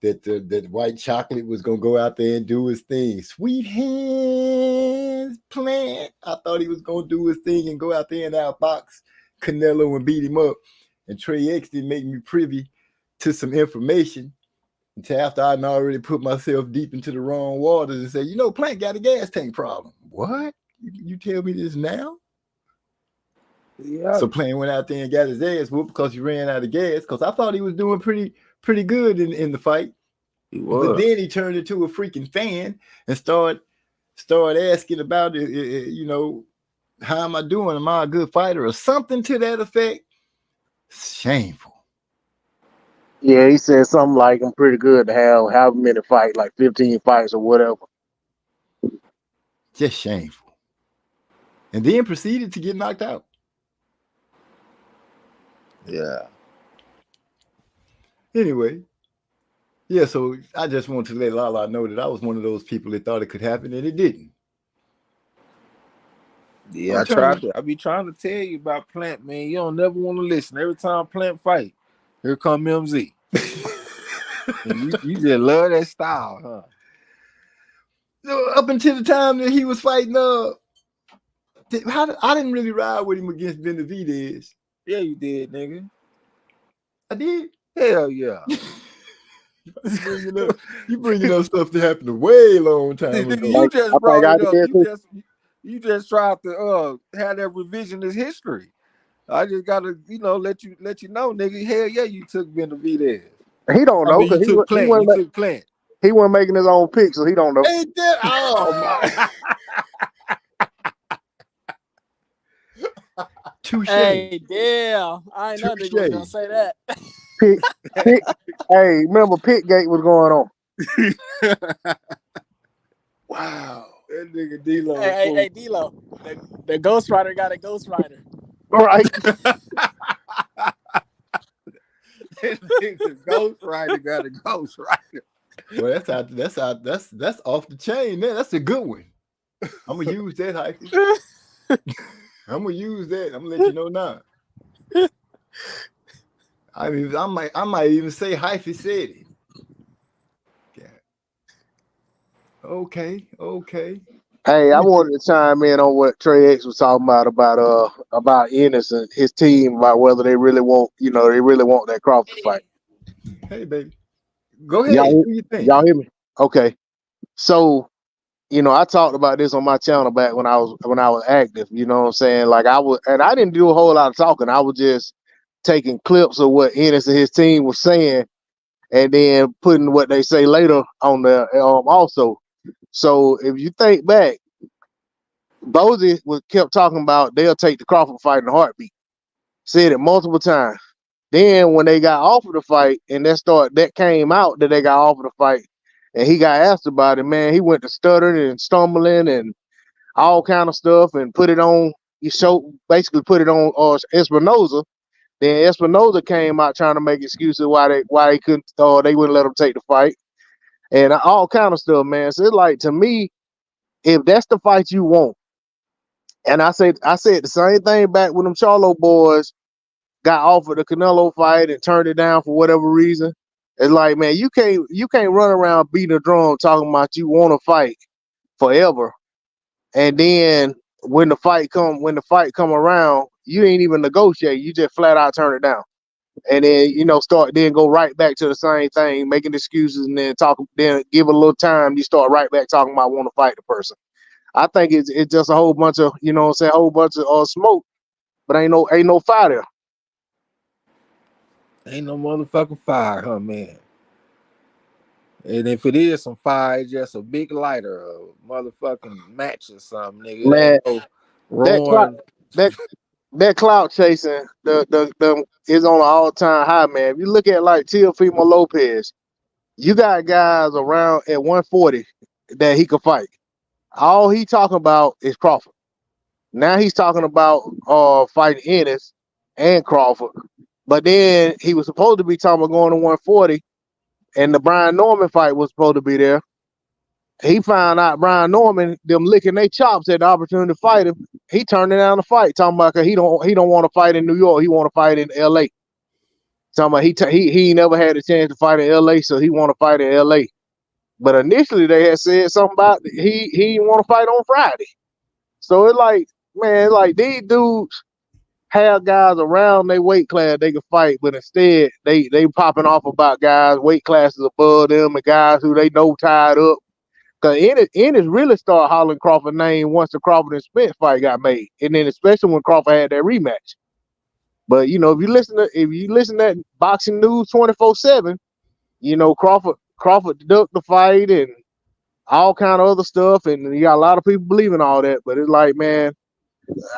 that white chocolate was gonna go out there and do his thing. Sweet hands, Plant. I thought he was gonna do his thing and go out there and outbox Canelo and beat him up. And Trey X didn't make me privy to some information until after I'd already put myself deep into the wrong waters and said, Plant got a gas tank problem. What? You tell me this now? Yeah. So Plant went out there and got his ass whooped because he ran out of gas. Because I thought he was doing pretty good in the fight. He was. But then he turned into a freaking fan and started asking about it. How am I doing? Am I a good fighter or something to that effect? Shameful. Yeah, he said something like, I'm pretty good to have many fights, like 15 fights or whatever. Just shameful. And then proceeded to get knocked out. Yeah. Anyway, Yeah, so I just wanted to let Lala know that I was one of those people that thought it could happen and it didn't. Yeah, I be trying to tell you about Plant, man. You don't never want to listen. Every time Plant fight, here come MZ. And you just love that style, huh? So up until the time that he was fighting, I didn't really ride with him against Benavidez. Yeah, you did, nigga. I did. Hell yeah. You bringing up stuff that happened a way long time ago. You just I brought think I it up. did too. You just tried to have that revisionist history. I just gotta, let you know, nigga. Hell yeah, you took Benavidez. He don't I know mean, you because took Plant. You took Plant. he wasn't making his own pick, so he don't know. Ain't that? Oh my! Touche. Hey, damn. I ain't know nigga was gonna say that. Pick, hey, remember Pickgate was going on. Wow. That nigga D-Lo. Hey, D-Lo. The Ghost Rider got a Ghost Rider. Right. That nigga Ghost Rider got a Ghost Rider. Well, that's off the chain, man. That's a good one. I'm gonna use that, Hyphy. I'm gonna use that. I'm gonna let you know now. I mean, I might even say Hyphy said it. Yeah. Okay. Hey, I wanted to chime in on what Trey X was talking about Ennis and his team, about whether they really want that Crawford fight. Hey, baby. Go ahead. What do you think? Y'all hear me? Okay. So, I talked about this on my channel back when I was active, you know what I'm saying? Like I didn't do a whole lot of talking. I was just taking clips of what Ennis and his team was saying and then putting what they say later on the also. So if you think back, Bozy kept talking about they'll take the Crawford fight in a heartbeat. Said it multiple times. Then when they got offered the fight and that came out that they got offered the fight and he got asked about it, man, he went to stuttering and stumbling and all kind of stuff and put it on basically put it on Espinoza. Then Espinoza came out trying to make excuses why they couldn't they wouldn't let him take the fight and all kind of stuff, man. So it's like, to me, if that's the fight you want, and I said the same thing back when them Charlo boys got offered the Canelo fight and turned it down for whatever reason. It's like, man, you can't run around beating a drum talking about you want to fight forever, and then when the fight come around, you ain't even negotiate. You just flat out turn it down, and then go right back to the same thing, making excuses, and then give it a little time. You start right back talking about want to fight the person. I think it's just a whole bunch of whole bunch of smoke, but ain't no fire there. Ain't no motherfucking fire, huh, man? And if it is some fire, it's just a big lighter, a motherfucking match or something, nigga. Man, that clout chasing the is on an all-time high, man. If you look at like Teofimo Lopez, you got guys around at 140 that he could fight. All he talking about is Crawford. Now he's talking about fighting Ennis and Crawford. But then he was supposed to be talking about going to 140, and the Brian Norman fight was supposed to be there. He found out Brian Norman, them licking their chops at the opportunity to fight him. He turned it down the fight, talking about he don't want to fight in New York. He want to fight in L.A. Talking about he never had a chance to fight in L.A., so he want to fight in L.A. But initially they had said something about he want to fight on Friday. So it's like, man, like these dudes have guys around their weight class they can fight, but instead they popping off about guys weight classes above them and guys who they know tied up. Cause Ennis really started hollering Crawford's name once the Crawford and Spence fight got made, and then especially when Crawford had that rematch. But if you listen to Boxing News 24/7, Crawford ducked the fight and all kind of other stuff, and you got a lot of people believing all that. But it's like, man,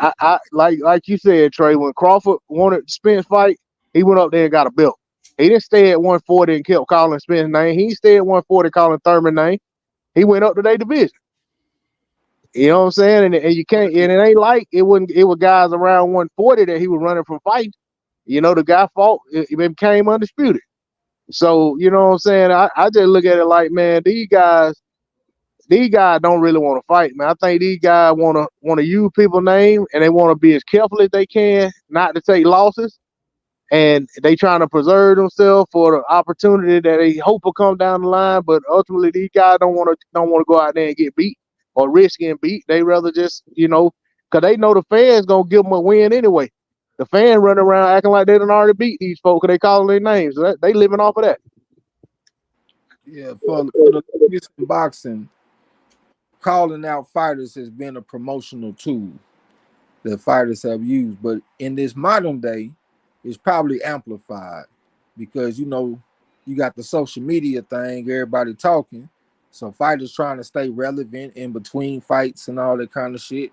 I like you said, Trey, when Crawford wanted the Spence fight, he went up there and got a belt. He didn't stay at 140 and kept calling Spence's name. He stayed at 140 calling Thurman's name. He went up to their division. You know what I'm saying? And you can't, and it ain't like it was guys around 140 that he was running from fight. The guy fought, it became undisputed. So, you know what I'm saying? I just look at it like, man, these guys don't really want to fight, man. I think these guys wanna use people's name and they want to be as careful as they can not to take losses. And they trying to preserve themselves for the opportunity that they hope will come down the line. But ultimately, these guys don't want to go out there and get beat or risk getting beat. They rather just, because they know the fans gonna give them a win anyway. The fans running around acting like they done already beat these folks because they calling their names. So they living off of that. Yeah, for the longest in boxing, calling out fighters has been a promotional tool that fighters have used. But in this modern day, it's probably amplified because you got the social media thing, everybody talking. So fighters trying to stay relevant in between fights and all that kind of shit.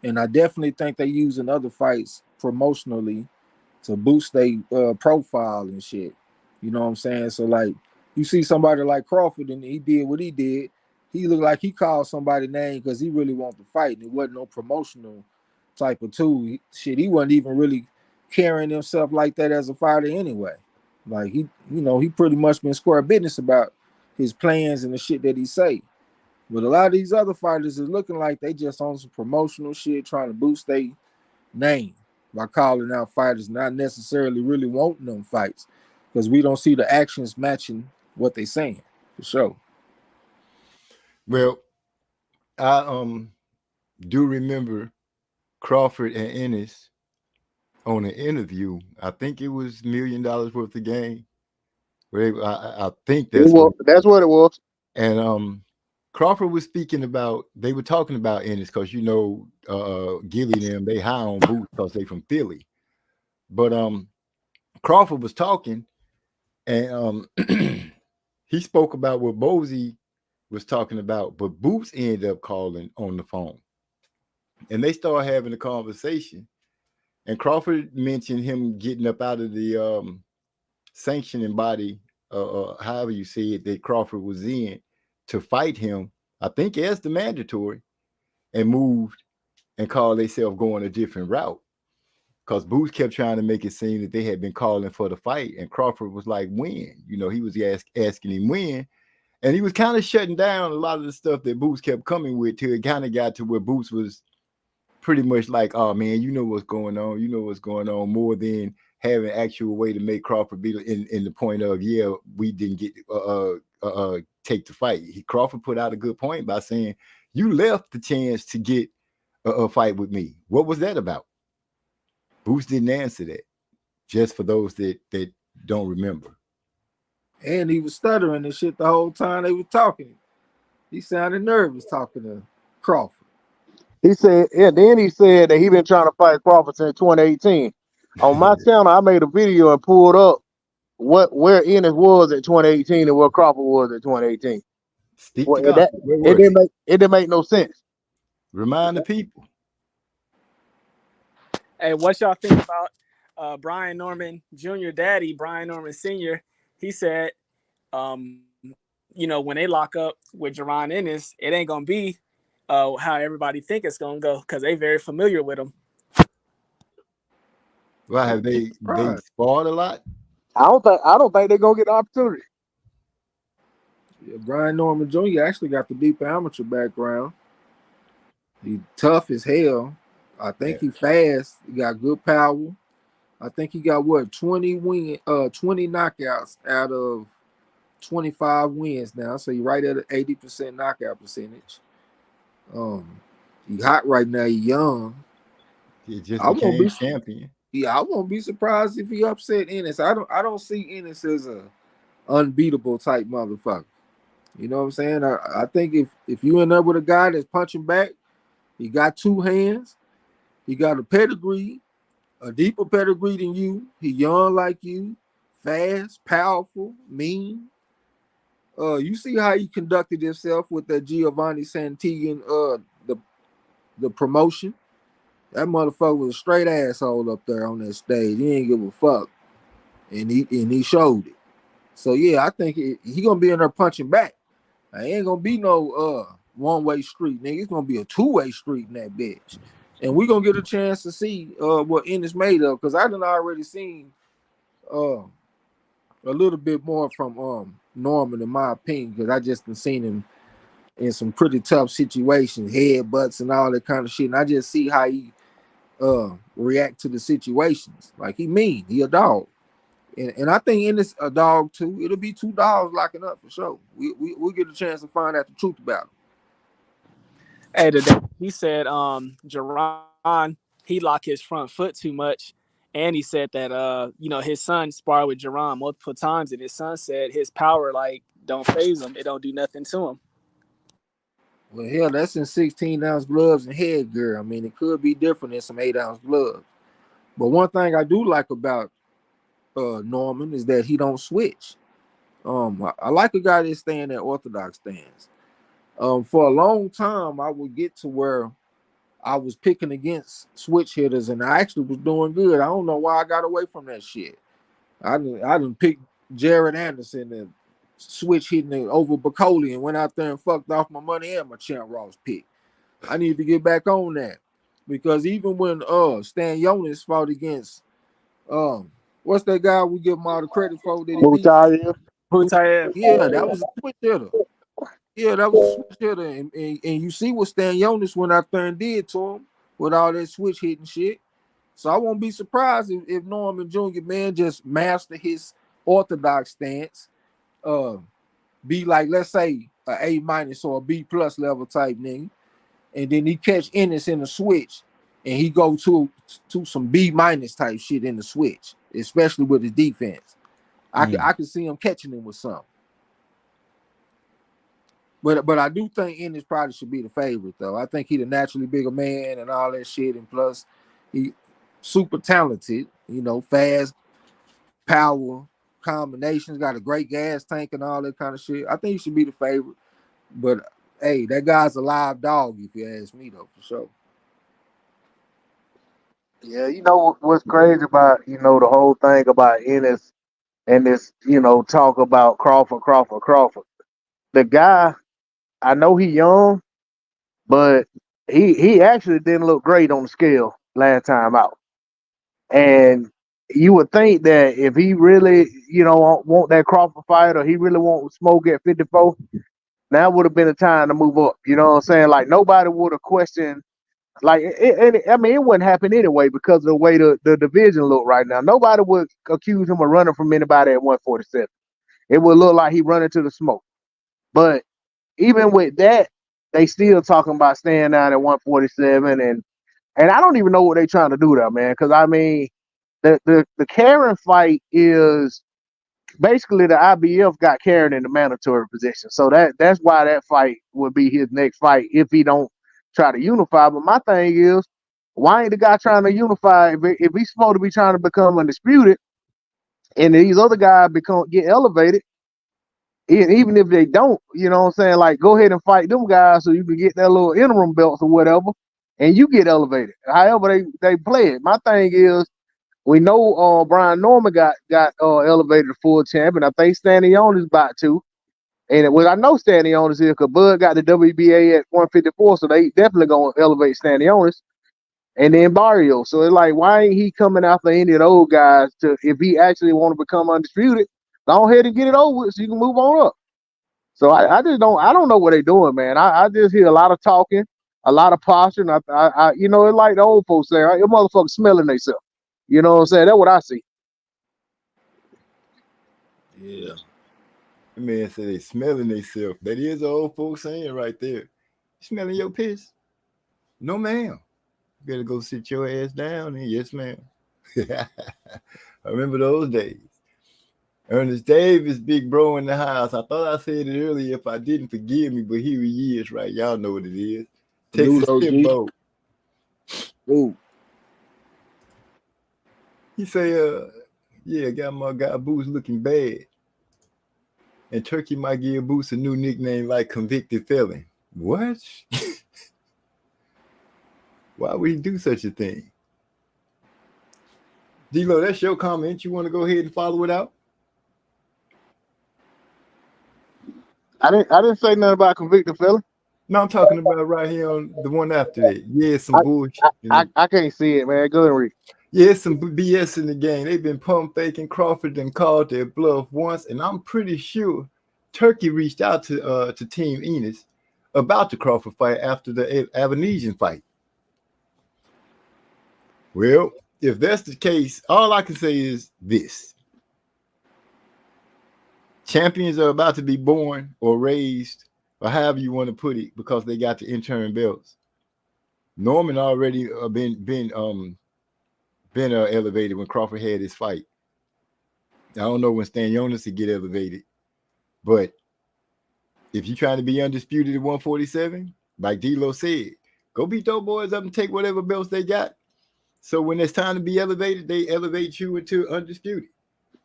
And I definitely think they using other fights promotionally to boost their profile and shit. You know what I'm saying? So like you see somebody like Crawford and he did what he did. He looked like he called somebody name because he really wanted to fight. And it wasn't no promotional type of tool. He wasn't even really carrying himself like that as a fighter anyway. Like he pretty much been square business about his plans and the shit that he say. But a lot of these other fighters is looking like they just on some promotional shit, trying to boost their name by calling out fighters, not necessarily really wanting them fights, because we don't see the actions matching what they saying for sure. Well, I do remember Crawford and Ennis on an interview. I think it was $1 million worth of game. Where I think that's what. That's what it was. And Crawford was speaking about. They were talking about Ennis because Gilly them they high on boots because they from Philly. But Crawford was talking, and he spoke about what Bozy was talking about, but Boots ended up calling on the phone, and they started having a conversation. And Crawford mentioned him getting up out of the sanctioning body, however you say it, that Crawford was in to fight him. I think as the mandatory, and moved and called themselves going a different route. Because Boots kept trying to make it seem that they had been calling for the fight, and Crawford was like, when? He was asking him when. And he was kind of shutting down a lot of the stuff that Boots kept coming with till it kind of got to where Boots was pretty much like, oh, man, you know what's going on, more than having actual way to make Crawford be in the point of, yeah, we didn't get take the fight. Crawford put out a good point by saying, you left the chance to get a fight with me. What was that about? Boots didn't answer that, just for those that don't remember. And he was stuttering and shit the whole time they were talking. He sounded nervous talking to Crawford. He said, and then he said that he been trying to fight Crawford since 2018. On my channel, I made a video and pulled up where Ennis was in 2018 and where Crawford was in 2018. Speak to God. It didn't make no sense. Remind the people. Hey, what y'all think about Brian Norman Jr. daddy, Brian Norman Sr.? He said, when they lock up with Jerron Ennis, it ain't gonna be how everybody think it's gonna go because they very familiar with him. Well, have they sparred a lot? I don't think they're gonna get the opportunity. Yeah, Brian Norman Jr. actually got the deep amateur background. He's tough as hell. I think he fast. He got good power. I think he got 20 knockouts out of 25 wins now. So he's right at an 80% knockout percentage. He hot right now. He young. He just became champion. Yeah, I won't be surprised if he upset Ennis. I don't see Ennis as a unbeatable type motherfucker. You know what I'm saying? I think if you end up with a guy that's punching back, he got two hands, he got a pedigree, a deeper pedigree than you. He young like you, fast, powerful, mean. You see how he conducted himself with that Giovanni Santillan, the promotion. That motherfucker was a straight asshole up there on that stage. He ain't give a fuck, and he showed it. So yeah, I think he gonna be in there punching back. It ain't gonna be no one-way street, nigga. It's gonna be a two-way street in that bitch. And we're gonna get a chance to see what Ennis made of, because I done already seen a little bit more from Norman, in my opinion, because I just been seen him in some pretty tough situations, headbutts and all that kind of shit. And I just see how he react to the situations. Like he mean, he a dog. And I think in this a dog too. It'll be two dogs locking up for sure. We'll get a chance to find out the truth about him. Hey, today he said Jerron, he locked his front foot too much. And he said that his son sparred with Jerron multiple times, and his son said his power like don't phase him. It don't do nothing to him. Well, hell, that's in 16-ounce gloves and headgear. I mean, it could be different in some 8-ounce gloves. But one thing I do like about Norman is that he don't switch. I like a guy that stay in that orthodox stance. For a long time, I would get to where I was picking against switch hitters, and I actually was doing good. I don't know why I got away from that shit. I didn't pick Jared Anderson and switch hitting it over Bacoli and went out there and fucked off my money and my Champ Ross pick. I need to get back on that because even when Stan Jonas fought against what's that guy we give him all the credit for that he beat? Putayev. Yeah, that was a switch hitter. Yeah, that was a switch hitter, and you see what Stan Jonas went out there and did to him with all that switch hitting shit. So I won't be surprised if Norman Jr. man just master his orthodox stance, be like let's say a A- or a B+ level type nigga, and then he catch Ennis in the switch, and he go to some B- type shit in the switch, especially with his defense. I can see him catching him with something. But I do think Ennis probably should be the favorite, though. I think he's a naturally bigger man and all that shit. And plus, he super talented, fast, power, combinations, got a great gas tank and all that kind of shit. I think he should be the favorite. But, hey, that guy's a live dog, if you ask me, though, for sure. Yeah, you know what's crazy about, the whole thing about Ennis and this, talk about Crawford. The guy, I know he young, but he actually didn't look great on the scale last time out. And you would think that if he really, want that Crawford fight or he really want smoke at 54, now would have been a time to move up. You know what I'm saying? Like nobody would have questioned. Like it wouldn't happen anyway because of the way the division look right now. Nobody would accuse him of running from anybody at 147. It would look like he running to the smoke. But even with that, they still talking about staying down at 147, and I don't even know what they're trying to do there, man. Because I mean, the Karen fight is basically the IBF got Karen in the mandatory position, so that's why that fight would be his next fight if he don't try to unify. But my thing is, why ain't the guy trying to unify if he's supposed to be trying to become undisputed, and these other guys get elevated? Even if they don't, you know what I'm saying? Like, go ahead and fight them guys so you can get that little interim belts or whatever, and you get elevated. However they play it. My thing is, we know Brian Norman got elevated to full champion. I think Stanley is about to. And I know Stanley is here because Bud got the WBA at 154, so they definitely going to elevate Stanley. And then Barrio. So it's like, why ain't he coming after any of those guys if he actually want to become undisputed? Go ahead and get it over with so you can move on up. So I just don't know what they're doing, man. I just hear a lot of talking, a lot of posturing. I it's like the old folks say, right? Your motherfuckers smelling themselves. You know what I'm saying? That's what I see. Yeah. The man said they smelling themselves. That is the old folks saying right there. You smelling your piss? No, ma'am. You better go sit your ass down. And yes, ma'am. I remember those days. Ernest Davis, big bro in the house. I thought I said it earlier. If I didn't, forgive me, but here he is, right? Y'all know what it is. Texas Timbo. Ooh. He say, yeah, got my guy Boots looking bad. And Turkey might give Boots a new nickname like convicted felon. What? Why would he do such a thing? D-Lo, that's your comment. You want to go ahead and follow it out? I didn't say nothing about convicted felon. No, I'm talking about right here on the one after that. Yeah, some bullshit. I can't see it, man. Go ahead and read. Yeah, some BS in the game. They've been pump faking Crawford and called their bluff once, and I'm pretty sure Turkey reached out to Team Enos about the Crawford fight after the Avanesian fight. Well, if that's the case, all I can say is this: champions are about to be born or raised, or however you want to put it, because they got the interim belts. Norman already been elevated when Crawford had his fight. I don't know when Stan Jonas would get elevated, but if you're trying to be undisputed at 147, like D'Lo said, go beat those boys up and take whatever belts they got. So when it's time to be elevated, they elevate you into undisputed.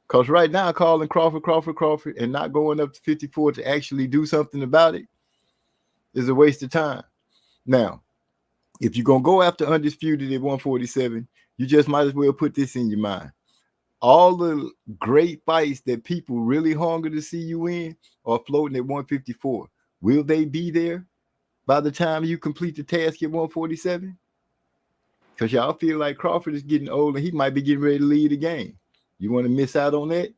Because right now, calling Crawford, and not going up to 54 to actually do something about it is a waste of time. Now, if you're going to go after undisputed at 147, you just might as well put this in your mind. All the great fights that people really hunger to see you in are floating at 154. Will they be there by the time you complete the task at 147? Because y'all feel like Crawford is getting old and he might be getting ready to lead the game. You want to miss out on that?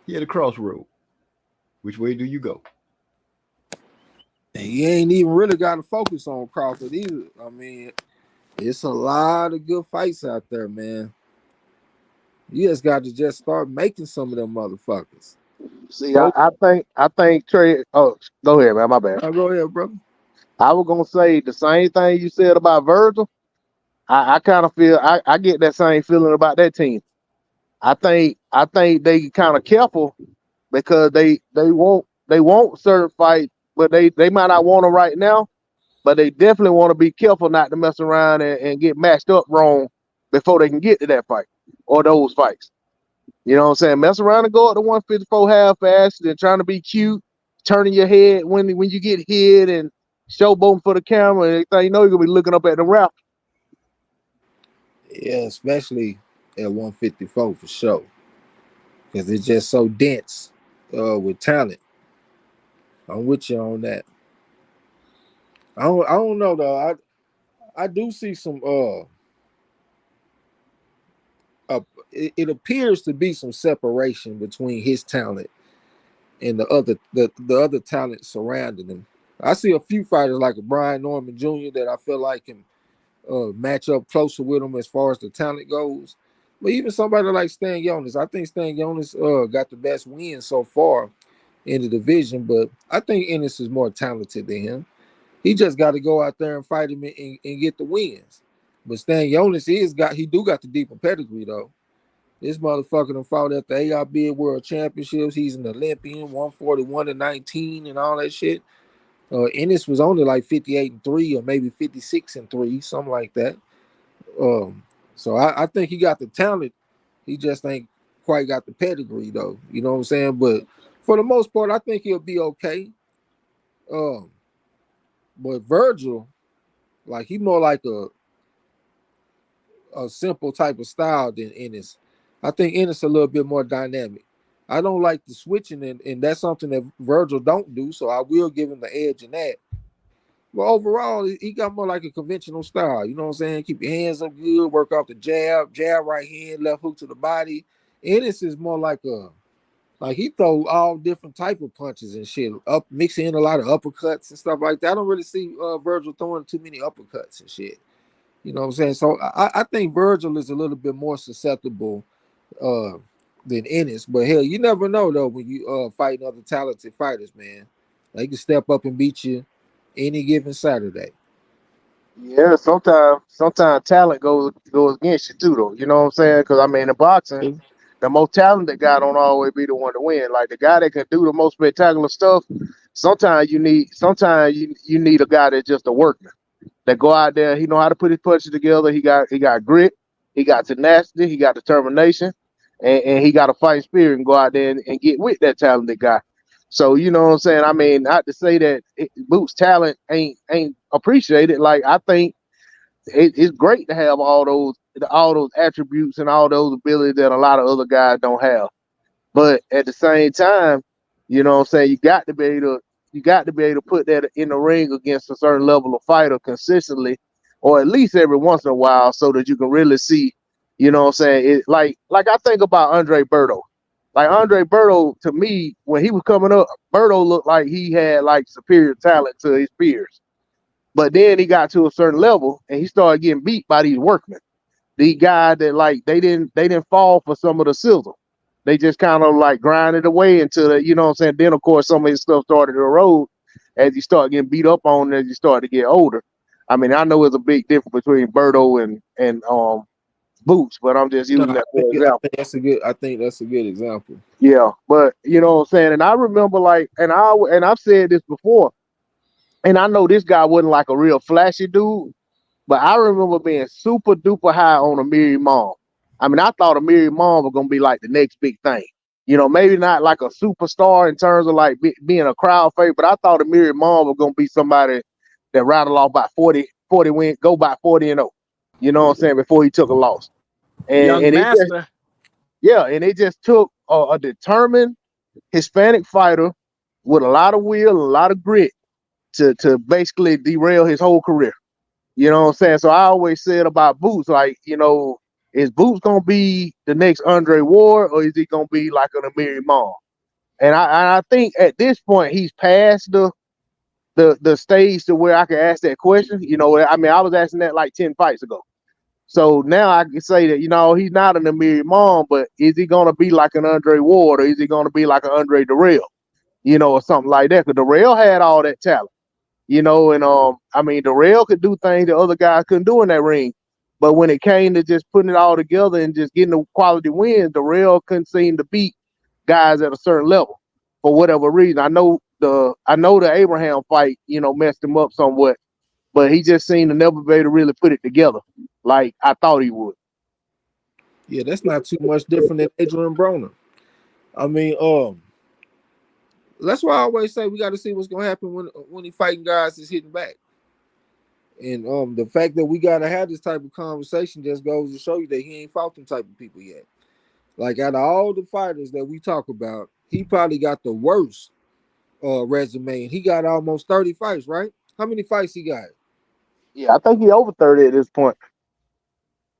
You're at a crossroad. Which way do you go? And you ain't even really got to focus on Crawford either. I mean, it's a lot of good fights out there, man. You just got to just start making some of them motherfuckers. See, I think Trey. Oh, go ahead, man. My bad. Now go ahead, brother. I was gonna say the same thing you said about Virgil. I kind of feel I get that same feeling about that team. I think they kind of careful because they won't certain fight, but they might not want them right now, but they definitely want to be careful not to mess around and get matched up wrong before they can get to that fight or those fights. You know what I'm saying? Mess around and go up to 154 half fast and trying to be cute, turning your head when you get hit and showboating for the camera and everything. You know you're gonna be looking up at the rap. Yeah, especially at 154 for sure. Because it's just so dense with talent. I'm with you on that. I don't know though. I do see some it appears to be some separation between his talent and the other talent surrounding him. I see a few fighters like a Brian Norman Jr. that I feel like can match up closer with him as far as the talent goes. But even somebody like Stan Jonas, I think Stan Jonas got the best win so far in the division, but I think Ennis is more talented than him. He just got to go out there and fight him and get the wins. But Stan Jonas he do got the deeper pedigree though. This motherfucker done fought at the ARB World Championships. He's an Olympian, 141-19 and all that shit. Ennis was only like 58-3 or maybe 56-3, something like that. So I think he got the talent. He just ain't quite got the pedigree though. You know what I'm saying? But for the most part, I think he'll be okay. But Vergil, like he more like a simple type of style than Ennis. I think Ennis a little bit more dynamic. I don't like the switching, and that's something that Vergil don't do, so I will give him the edge in that. But overall, he got more like a conventional style. You know what I'm saying? Keep your hands up good, work off the jab right hand, left hook to the body. Ennis is more like he throw all different type of punches and shit, up mixing in a lot of uppercuts and stuff like that. I don't really see Vergil throwing too many uppercuts and shit. You know what I'm saying? So I think Vergil is a little bit more susceptible than Ennis. But hell, you never know though when you fighting other talented fighters, man. They can step up and beat you any given Saturday. Yeah, sometimes talent goes against you too, though. You know what I'm saying? Because I mean, in boxing, the most talented guy don't always be the one to win. Like the guy that can do the most spectacular stuff. Sometimes you need a guy that's just a workman that go out there. He know how to put his punches together. He got grit. He got tenacity. He got determination, and he got a fighting spirit and go out there and get with that talented guy. So you know what I'm saying? I mean, not to say that Boot's talent ain't appreciated. Like I think it's great to have all those attributes and all those abilities that a lot of other guys don't have. But at the same time, you know what I'm saying, you got to be able to put that in the ring against a certain level of fighter consistently or at least every once in a while, so that you can really see, you know what I'm saying? It like I think about Andre Berto. Like Andre Berto, to me, when he was coming up, Berto looked like he had like superior talent to his peers. But then he got to a certain level and he started getting beat by these workmen. The guy that like they didn't fall for some of the sizzle. They just kind of like grinded away until the, you know what I'm saying. Then of course some of his stuff started to erode as you start getting beat up on as you start to get older. I mean, I know there's a big difference between Berto and Boots, but I'm just No, using that for example. I think that's a good example. Yeah, but you know what I'm saying. And I remember like, and I've said this before, and I know this guy wasn't like a real flashy dude, but I remember being super duper high on Amiri Mom. I mean, I thought Amiri Mom was gonna be like the next big thing. You know, maybe not like a superstar in terms of like being a crowd favorite, but I thought Amiri Mom was gonna be somebody that rattled off by 40 win, go by 40 and 0. You know what I'm saying? Before he took a loss, Young and it just master. yeah, and it just took a determined Hispanic fighter with a lot of will and a lot of grit to basically derail his whole career. You know what I'm saying? So I always said about Boots, like, you know, is Boots gonna be the next Andre Ward or is he gonna be like an Amiri Mom? And I think at this point he's past the stage to where I can ask that question. You know, I mean, I was asking that like 10 fights ago. So now I can say that, you know, he's not an Amiri Mom, but is he gonna be like an Andre Ward or is he gonna be like an Andre Darrell? You know, or something like that. Because Darrell had all that talent. You know, and I mean, Darrell could do things that other guys couldn't do in that ring. But when it came to just putting it all together and just getting the quality wins, Darrell couldn't seem to beat guys at a certain level for whatever reason. I know the Abraham fight, you know, messed him up somewhat, but he just seemed to never be able to really put it together like I thought he would. Yeah, that's not too much different than Adrian Broner. I mean, that's why I always say we got to see what's gonna happen when he fighting guys that's hitting back. And the fact that we gotta have this type of conversation just goes to show you that he ain't fought them type of people yet. Like out of all the fighters that we talk about, he probably got the worst resume. And he got almost 30 fights, right? How many fights he got? Yeah, I think he over 30 at this point.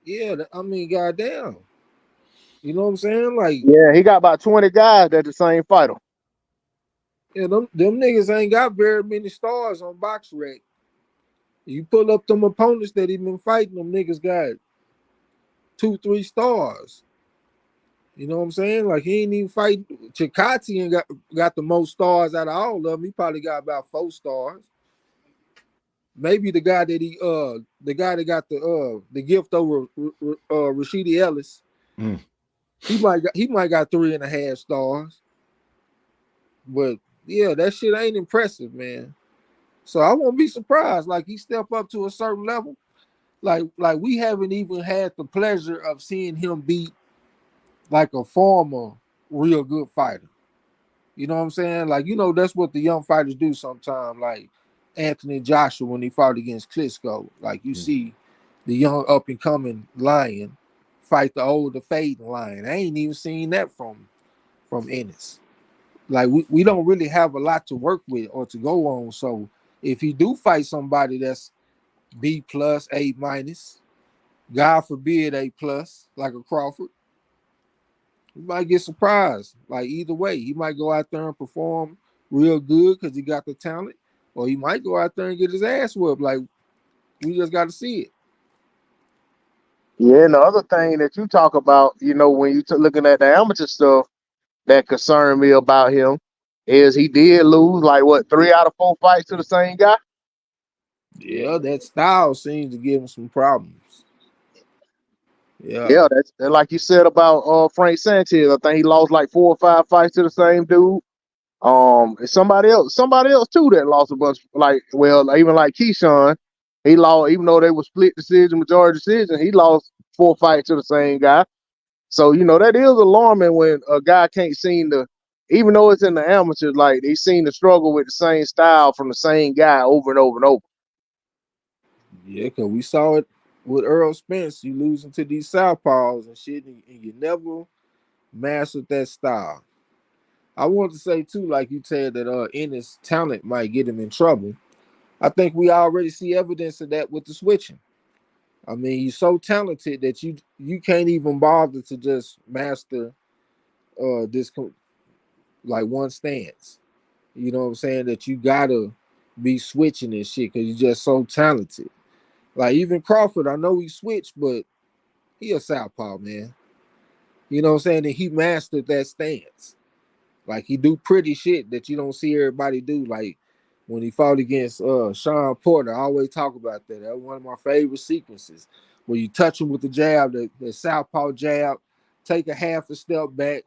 Yeah, I mean, goddamn. You know what I'm saying? Like, Yeah, he got about 20 guys that the same fighter. yeah, them niggas ain't got very many stars on BoxRec. You pull up them opponents that he been fighting, them niggas got 2, 3 stars. You know what I'm saying? Like he ain't even fight Chikati and got the most stars out of all of them. He probably got about 4 stars. Maybe the guy that got the gift over Rashidi Ellis. Mm. He might got 3.5 stars. But yeah, that shit ain't impressive, man. So I won't be surprised. Like he step up to a certain level. Like we haven't even had the pleasure of seeing him beat like a former real good fighter. You know what I'm saying? Like, you know, that's what the young fighters do sometimes. Like Anthony Joshua when he fought against Klitschko. Like you see the young up and coming lion fight the older fading lion. I ain't even seen that from Ennis. Like we don't really have a lot to work with or to go on. So if he do fight somebody that's B plus, A minus, God forbid A plus, like a Crawford, he might get surprised. Like either way, he might go out there and perform real good because he got the talent, or he might go out there and get his ass whooped. Like we just got to see it. Yeah, and the other thing that you talk about, you know, when you looking at the amateur stuff that concerned me about him is he did lose like what 3 out of 4 fights to the same guy. Yeah, that style seems to give him some problems. Yeah, Yeah, that's and like you said about Frank Sanchez. I think he lost like 4 or 5 fights to the same dude. And somebody else too that lost a bunch. Like, well, even like Keyshawn, he lost even though they were split decision, majority decision. He lost 4 fights to the same guy. So you know that is alarming when a guy can't seem to, even though it's in the amateurs, like they seem to struggle with the same style from the same guy over and over and over. yeah, because we saw it with Earl Spence. You losing to these southpaws and shit, and you never mastered that style. I want to say too, like you said, that Ennis' talent might get him in trouble. I think we already see evidence of that with the switching. I mean, you're so talented that you can't even bother to just master this like one stance. You know what I'm saying? That you gotta be switching and shit because you're just so talented. Like even Crawford, I know he switched, but he a southpaw, man. You know what I'm saying? And he mastered that stance. Like he do pretty shit that you don't see everybody do. Like when he fought against Sean Porter, I always talk about that. That's one of my favorite sequences. Where you touch him with the jab, the southpaw jab, take a half a step back,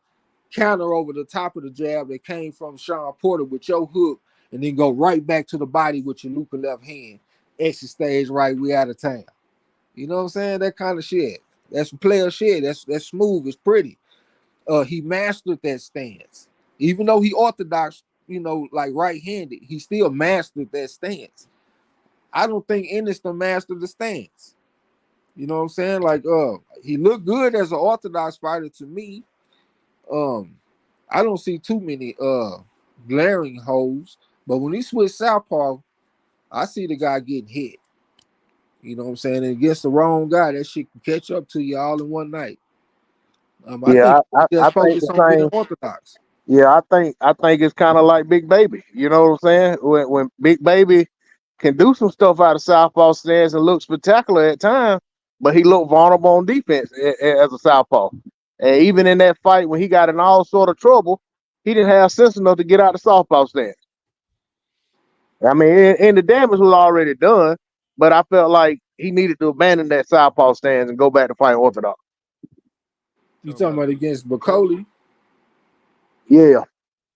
counter over the top of the jab that came from Sean Porter with your hook, and then go right back to the body with your loop of left hand. Exit stage right, we out of town. You know what I'm saying? That kind of shit. That's player shit. That's smooth. It's pretty. He mastered that stance. Even though he orthodox, like right-handed, he still mastered that stance. I don't think Ennis mastered the stance. You know what I'm saying? Like, he looked good as an orthodox fighter to me. I don't see too many glaring holes, but when he switched southpaw, I see the guy getting hit. You know what I'm saying? And against the wrong guy, that shit can catch up to you all in one night. I think Yeah, he I just think focus the on getting same. orthodox. Yeah, I think it's kind of like Big Baby. You know what I'm saying? When Big Baby can do some stuff out of southpaw stance and look spectacular at times, but he looked vulnerable on defense as a southpaw. And even in that fight when he got in all sort of trouble, he didn't have sense enough to get out the southpaw stance. I mean, and the damage was already done, but I felt like he needed to abandon that southpaw stance and go back to fight orthodox. You talking about against Bacoli? Yeah,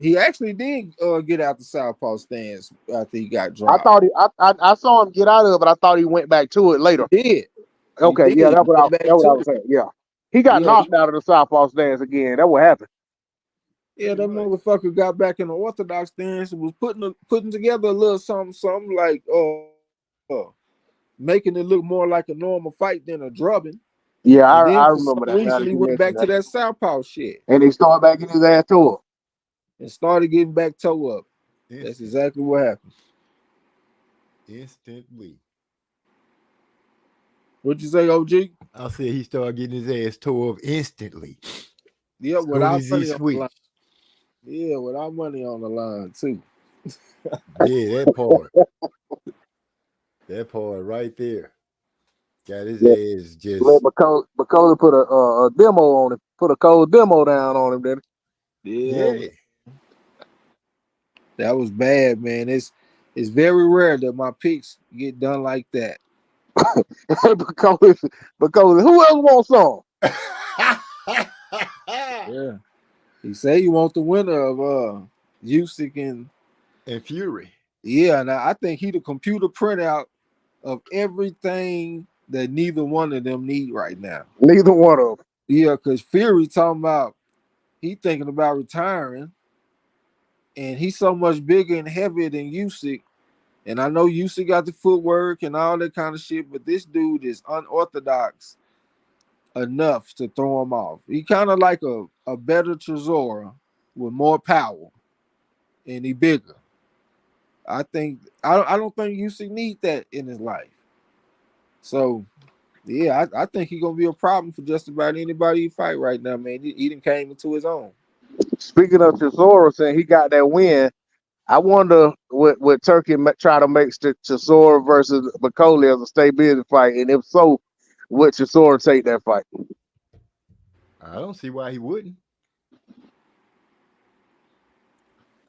He actually did get out the southpaw stance after he got I dropped. thought I saw him get out of it, but I thought he went back to it later. He did. He Okay, did. yeah, He went that's back what I to was it. saying. Yeah, he got Yeah, knocked out of the southpaw stance again. That's what happened. yeah. That motherfucker got back in the orthodox stance and was putting together a little something like making it look more like a normal fight than a drubbing. Yeah, And then I for some remember that now reason that he you went mentioned back to that. that southpaw shit And he started back in his ass to and started getting back toe up. That's Instant, exactly what happened. instantly. What'd you say, OG? I said he started getting his ass tore up instantly. Yeah, Soon without as he money on the line. switched. Yeah, without money on the line too. Yeah, that part. That part right there. Got his Yeah, ass let just Bacola put a demo on him, put a cold demo down on him. Then Yeah, man. yeah. That was bad, man. It's very rare that my picks get done like that. Bacola, who else wants some? Yeah. He say you want the winner of Usyk and and Fury. yeah, and I think he the computer printout of everything that neither one of them need right now. Neither one of them. Yeah, because Fury talking about he thinking about retiring, and he's so much bigger and heavier than Usyk. And I know Usyk got the footwork and all that kind of shit, but this dude is unorthodox enough to throw him off. He kind of like a better Chisora with more power, and he bigger. I don't think Usyk need that in his life. So yeah, I think he's gonna be a problem for just about anybody he fight right now, man. He done came into his own. Speaking of Chisora saying he got that win, I wonder would Turkey try to make Chisora versus Bacola as a stay busy fight, and if so, would Chisora take that fight? I don't see why he wouldn't.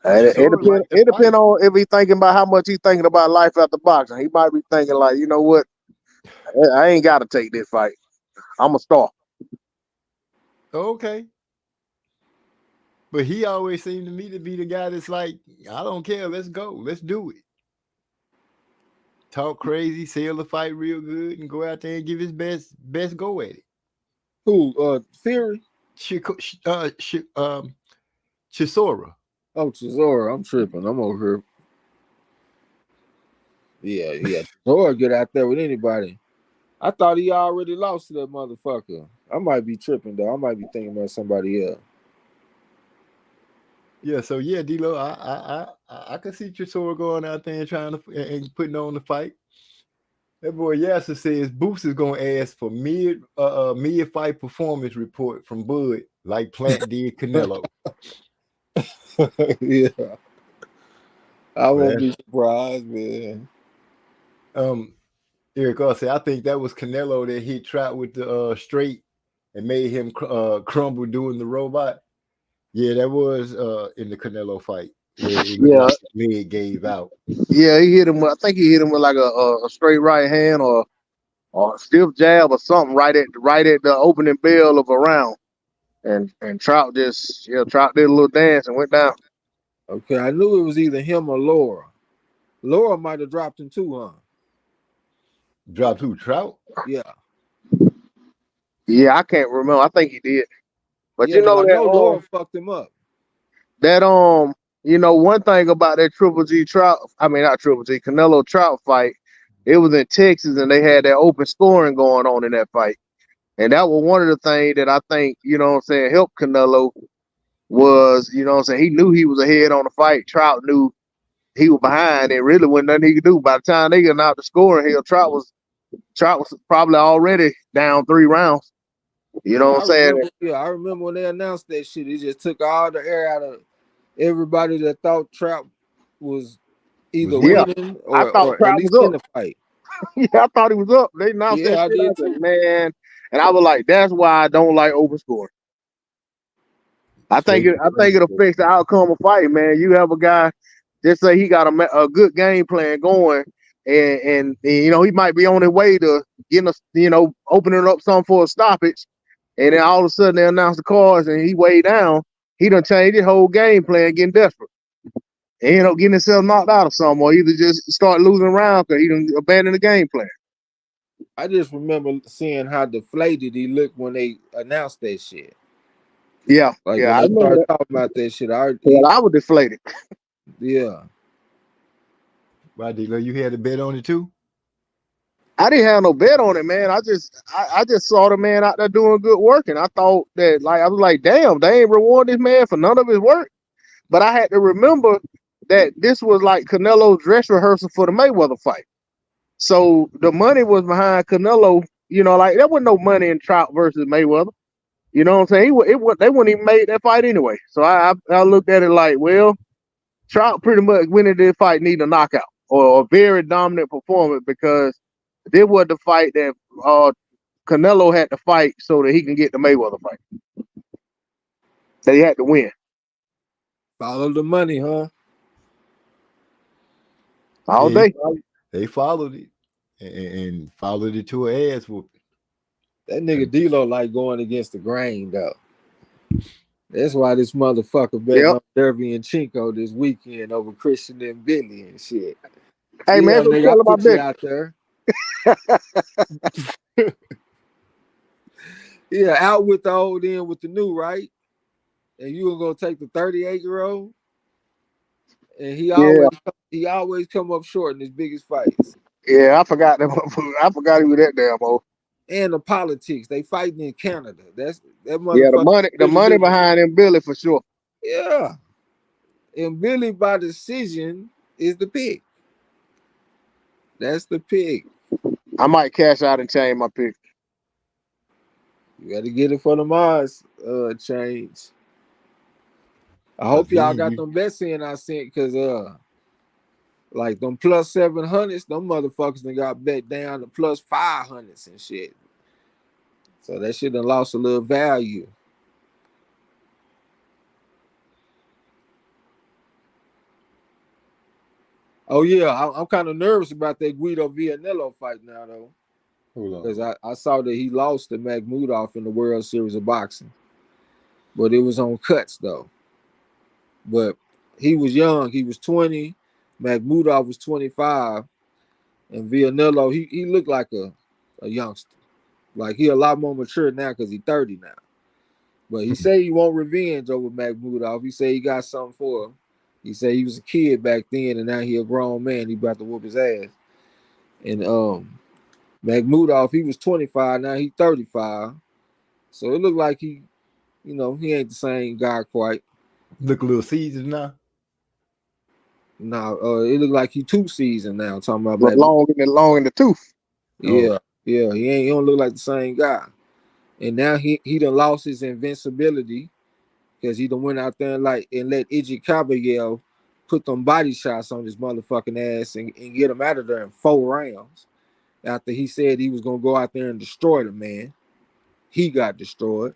It Chisora depend. like to It depend fight. on if he thinking about how much he's thinking about life after boxing. He might be thinking like, you know what, I ain't got to take this fight. I'm a star. Okay. But he always seemed to me to be the guy that's like, I don't care, let's go, let's do it. Talk crazy, sell the fight real good, and go out there and give his best go at it. Who? Fury? Chisora. Oh, Chisora. I'm tripping. I'm over here. Yeah. Chisora get out there with anybody. I thought he already lost to that motherfucker. I might be tripping though. I might be thinking about somebody else. Yeah, so yeah, D-Lo, I can see Chisora going out there and trying to and putting on the fight. That boy Yasser says Boots is gonna ask for mid fight performance report from Bud, like Plant did Canelo. Yeah, I won't Well, be surprised, man. Eric said, I think that was Canelo that hit Trout with the straight and made him crumble doing the robot. Yeah, that was in the Canelo fight where it looked Yeah, like the leg gave out. yeah, he hit him. I think he hit him with like a straight right hand or a stiff jab or something right at the opening bell of a round. And Trout Trout did a little dance and went down. Okay, I knew it was either him or Laura. Laura might have dropped him too, huh? Dropped who? Trout? Yeah, Yeah, I can't remember. I think he did. But yeah, you because know I know Laura fucked him up. that one thing about that Triple G Trout, I mean not Triple G, Canelo Trout fight, it was in Texas and they had that open scoring going on in that fight. And that was one of the things that I think, helped Canelo was, he knew he was ahead on the fight. Trout knew he was behind and really wasn't nothing he could do. By the time they got out the scoring, Trout was probably already down 3 rounds. You know Yeah, what I'm saying? I remember when they announced that shit. It just took all the air out of everybody that thought Trout was either Yeah. winning I thought or at Trout least was in up. the fight. Yeah, I thought he was up. They announced that Yeah, I shit. I did said, too. man. And I was like, that's why I don't like open scoring. I think Straight. it affects the outcome of fight, man. You have a guy just say he got a good game plan going, and he might be on his way to getting opening up something for a stoppage, and then all of a sudden they announce the cards and he way down. He done changed his whole game plan, getting desperate. And end up getting himself knocked out of something, or either just start losing around because he done abandoned the game plan. I just remember seeing how deflated he looked when they announced that shit. Yeah, Like yeah, when I they remember started that. talking about that shit, Well, I was deflated. yeah. Why, D-Lo, you had a bet on it too? I didn't have no bet on it, man. I just saw the man out there doing good work, and I thought that I was like, damn, they ain't reward this man for none of his work. But I had to remember that this was like Canelo's dress rehearsal for the Mayweather fight. So the money was behind Canelo. There wasn't no money in Trout versus Mayweather. You know what I'm saying? They wouldn't even made that fight anyway. So I looked at it like, well, Trout pretty much winning this fight need a knockout or a very dominant performance because this was the fight that Canelo had to fight so that he can get the Mayweather fight. That he had to win. Follow the money, huh? All Yeah, day. they followed it and followed it to an ass whooping. That nigga D-Lo like going against the grain though. That's why this motherfucker betting Yep. on Derby and Chinko this weekend over Christian and Billy and shit. Hey, Yeah, man, so nigga, tell I him put you out there. Yeah, out with the old, in with the new, right? And you were gonna take the 38-year-old, and he always come up short in his biggest fights. Yeah, I forgot that. I forgot he was that damn old. And the politics, they fighting in Canada. That Yeah, motherfucker the really money live. behind him, Billy, for sure. Yeah, and Billy by decision is the pick. That's the pick. I might cash out and change my pick. You got to get it for the Mars change. I hope y'all got them bets in I sent because like them plus 700s, them motherfuckers done got bet down to plus 500s and shit. So that shit done lost a little value. Oh yeah, I'm kind of nervous about that Guido Vianello fight now though, because I saw that he lost to Makhmudov in the World Series of Boxing, but it was on cuts though. But he was young. He was 20. Makhmudov was 25. And Vianello, he looked like a youngster. Like he a lot more mature now because he's 30 now. But he said he want revenge over Makhmudov. He said he got something for him. He said he was a kid back then and now he a grown man. He about to whoop his ass. And Makhmudov, he was 25. Now he 35. So it looked like he ain't the same guy quite. Look a little seasoned now. No, it looked like he 2 seasons now. Talking about But long in the tooth. Yeah, yeah. He don't look like the same guy. And now he done lost his invincibility because he done went out there and let Iggy Caballero put them body shots on his motherfucking ass and get him out of there in 4 rounds. After he said he was gonna go out there and destroy the man, he got destroyed.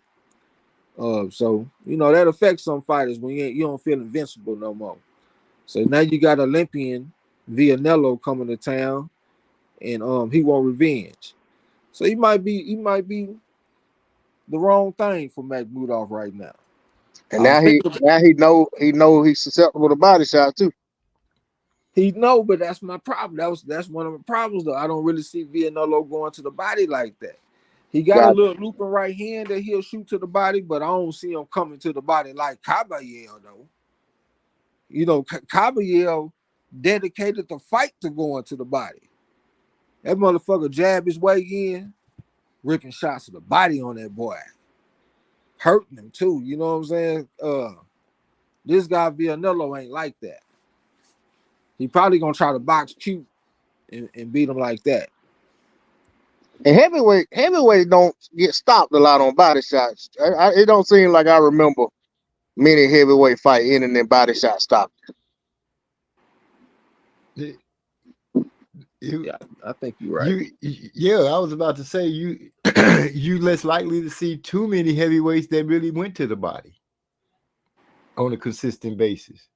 So that affects some fighters when you don't feel invincible no more. So now you got Olympian Villanello coming to town, and he want revenge. So he might be the wrong thing for Makhmudov right now. And I was thinking he know he's susceptible to body shot too. he know, but that's my problem. That's one of my problems though. I don't really see Villanello going to the body like that. He got a Got little looping right hand that he'll shoot to the body, but I don't see him coming to the body like Caballero though. Caballero dedicated the fight to going to the body. That motherfucker jab his way in, ripping shots to the body on that boy, hurting him too. You know what I'm saying? This guy Villanello ain't like that. He probably gonna try to box cute and beat him like that. And heavyweight don't get stopped a lot on body shots. It don't seem like I remember many heavyweight fight ending in body shot stopped. Yeah, I think you're right. I was about to say you less likely to see too many heavyweights that really went to the body on a consistent basis.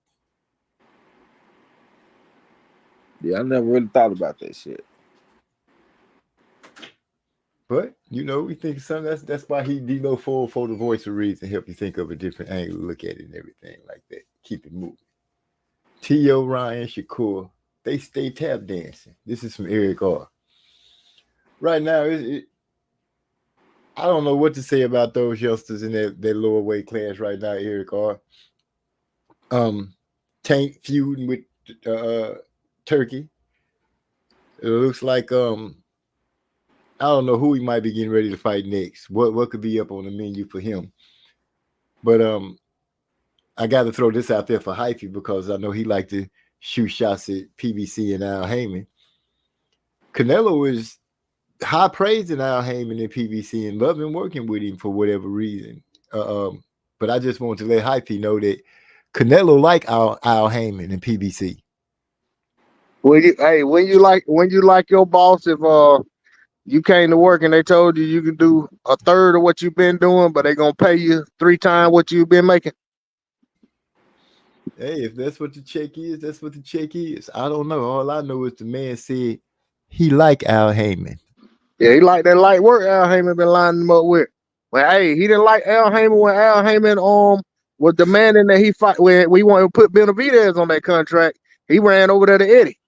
Yeah, I never really thought about that shit. But we think something that's why he D-Lo for the voice of reason, help you think of a different angle, look at it and everything like that. Keep it moving. T.O. Ryan Shakur, they stay tap dancing. This is from Eric R. Right now, I don't know what to say about those youngsters in that lower weight class right now, Eric R. Tank feuding with Turkey. It looks like I don't know who he might be getting ready to fight next. What could be up on the menu for him? But I got to throw this out there for Hyphy because I know he like to shoot shots at PBC and Al Heyman. Canelo is high praising Al Heyman and PBC and loving working with him for whatever reason. But I just want to let Hyphy know that Canelo like Al Heyman and PBC. When you like your boss, if you came to work and they told you can do a third of what you've been doing, but they're gonna pay you 3 times what you've been making. Hey, if that's what the check is, that's what the check is. I don't know. All I know is the man said he like Al Heyman. Yeah, he like that light work Al Heyman been lining him up with. Well, hey, he didn't like Al Heyman when Al Heyman was demanding that he fight when we wanted to put Benavidez on that contract. He ran over there to Eddie.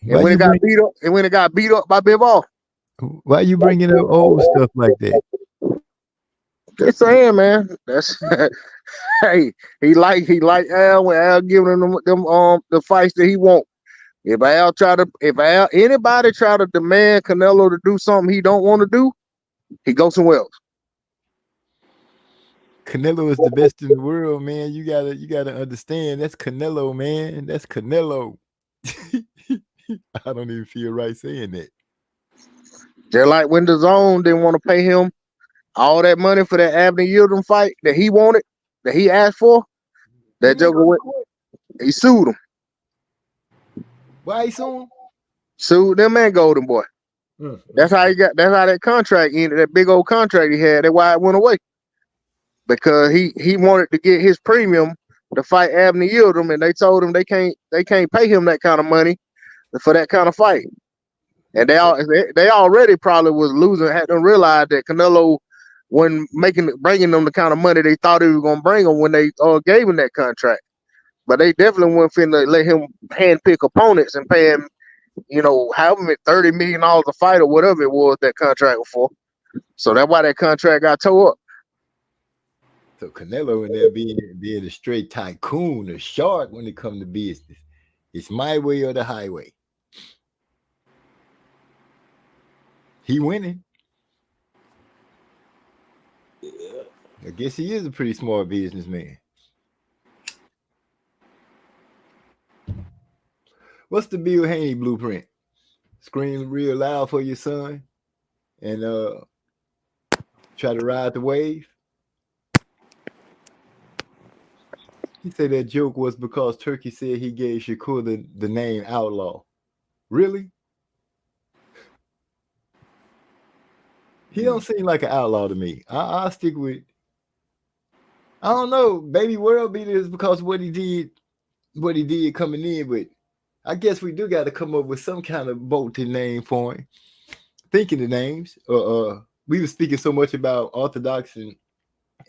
And when it got beat up by Bivol. Why you bringing up old stuff like that? Just saying, man. That's hey, he like Al when Al giving him them the fights that he want. If anybody try to demand Canelo to do something he don't want to do, he goes somewhere else. Canelo is the best in the world, man. You gotta understand. That's Canelo, man. That's Canelo. I don't even feel right saying that. Just like when the Zone didn't want to pay him all that money for that Abner Yildirim fight that he wanted, that he asked for, that Joker went, he sued him. Why he sued him? Sued them and Golden Boy. That's how that contract ended, that big old contract he had. That's why it went away. Because he wanted to get his premium to fight Abner Yildirim, and they told him they can't pay him that kind of money for that kind of fight. And they already probably was losing, had to realize that Canelo wasn't bringing them the kind of money they thought he was gonna bring them when they gave him that contract. But they definitely weren't finna let him handpick opponents and pay him, however many $30 million a fight or whatever it was that contract was for. So that's why that contract got tore up. So Canelo in there being a straight tycoon, a shark when it comes to business. It's my way or the highway. He winning. Yeah. I guess he is a pretty smart businessman. What's the Bill Haney blueprint? Scream real loud for your son. and try to ride the wave. He said that joke was because Turkey said he gave Shakur the name Outlaw. Really? He don't seem like an outlaw to me. I'll stick with. I don't know. Baby World Beater is because what he did coming in, but I guess we do got to come up with some kind of bolted name for him. Thinking the names. We were speaking so much about orthodox and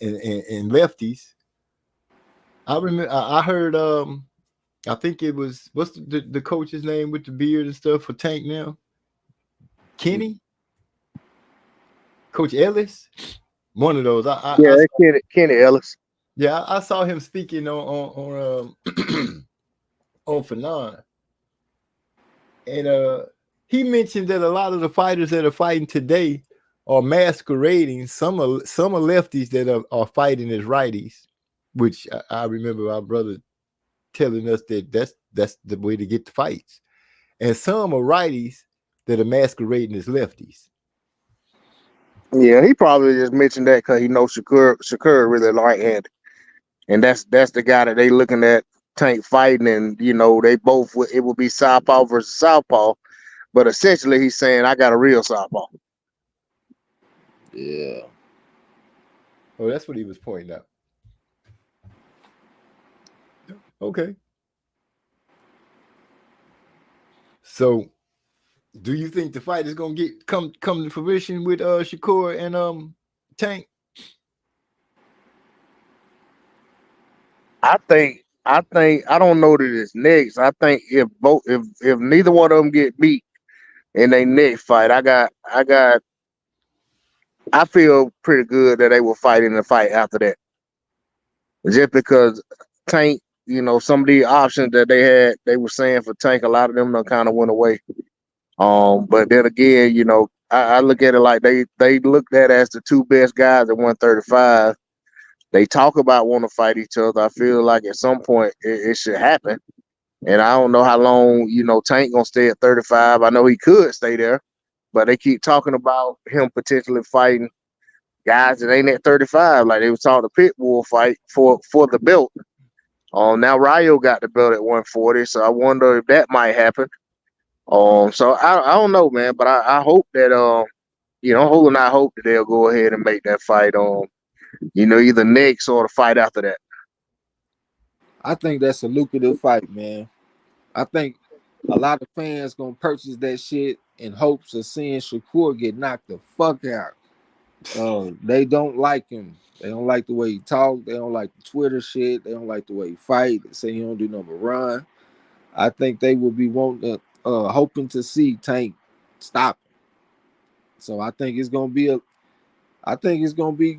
lefties. I remember I heard I think it was what's the coach's name with the beard and stuff for Tank now? Kenny? Coach Ellis? One of those. Yeah, Kenny Ellis. Yeah, I saw him speaking on on Fanon. And he mentioned that a lot of the fighters that are fighting today are masquerading. Some are lefties that are fighting as righties, which I remember our brother telling us that that's the way to get the fights. And some are righties that are masquerading as lefties. Yeah, he probably just mentioned that because he knows Shakur really right-handed, and that's the guy that they looking at Tank fighting, and they both it would be southpaw versus southpaw, but essentially he's saying I got a real southpaw. Yeah. Oh, that's what he was pointing out. Okay. So, do you think the fight is gonna come to fruition with Shakur and Tank? I don't know that it's next. I think if neither one of them get beat in their next fight, I feel pretty good that they will fight in the fight after that. Just because Tank, some of the options that they were saying for Tank, a lot of them kind of went away. But then again, I look at it like they looked at as the two best guys at 135. They talk about wanting to fight each other. I feel like at some point it should happen. And I don't know how long, Tank gonna stay at 35. I know he could stay there, but they keep talking about him potentially fighting guys that ain't at 35. Like they was talking the Pitbull fight for the belt. Now Rayo got the belt at 140, so I wonder if that might happen. So I don't know, man, but I hope that Hole and I hope that they'll go ahead and make that fight either next or the fight after that. I think that's a lucrative fight, man. I think a lot of fans gonna purchase that shit in hopes of seeing Shakur get knocked the fuck out. They don't like him. They don't like the way he talk. They don't like the Twitter shit. They don't like the way he fight. They say he don't do nothing but run. I think they will be wanting to, hoping to see Tank stop him. So I think it's gonna be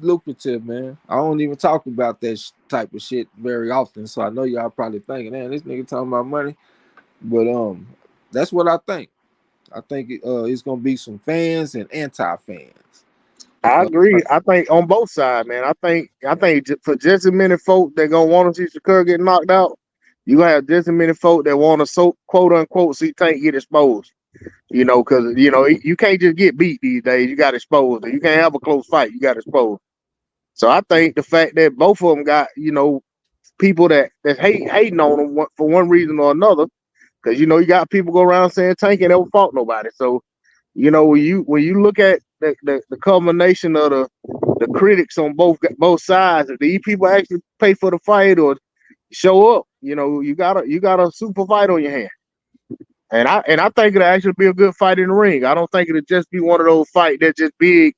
lucrative, man. I don't even talk about that type of shit very often, so I know y'all probably thinking, man, this nigga talking about money. But that's what I think. I think it's gonna be some fans and anti-fans. I agree. I think on both sides, man. I think for just as many folk that gonna want to see Shakur get knocked out, you gonna have just as many folk that want to quote unquote see Tank get exposed. Because you can't just get beat these days. You got exposed. You can't have a close fight. You got exposed. So I think the fact that both of them got people that hating on them for one reason or another, because you got people go around saying Tank ain't ever fought nobody. So when you look at the culmination of the critics on both sides, if these people actually pay for the fight or show up, you got a super fight on your hand. And I think it'll actually be a good fight in the ring. I don't think it'll just be one of those fights that's just big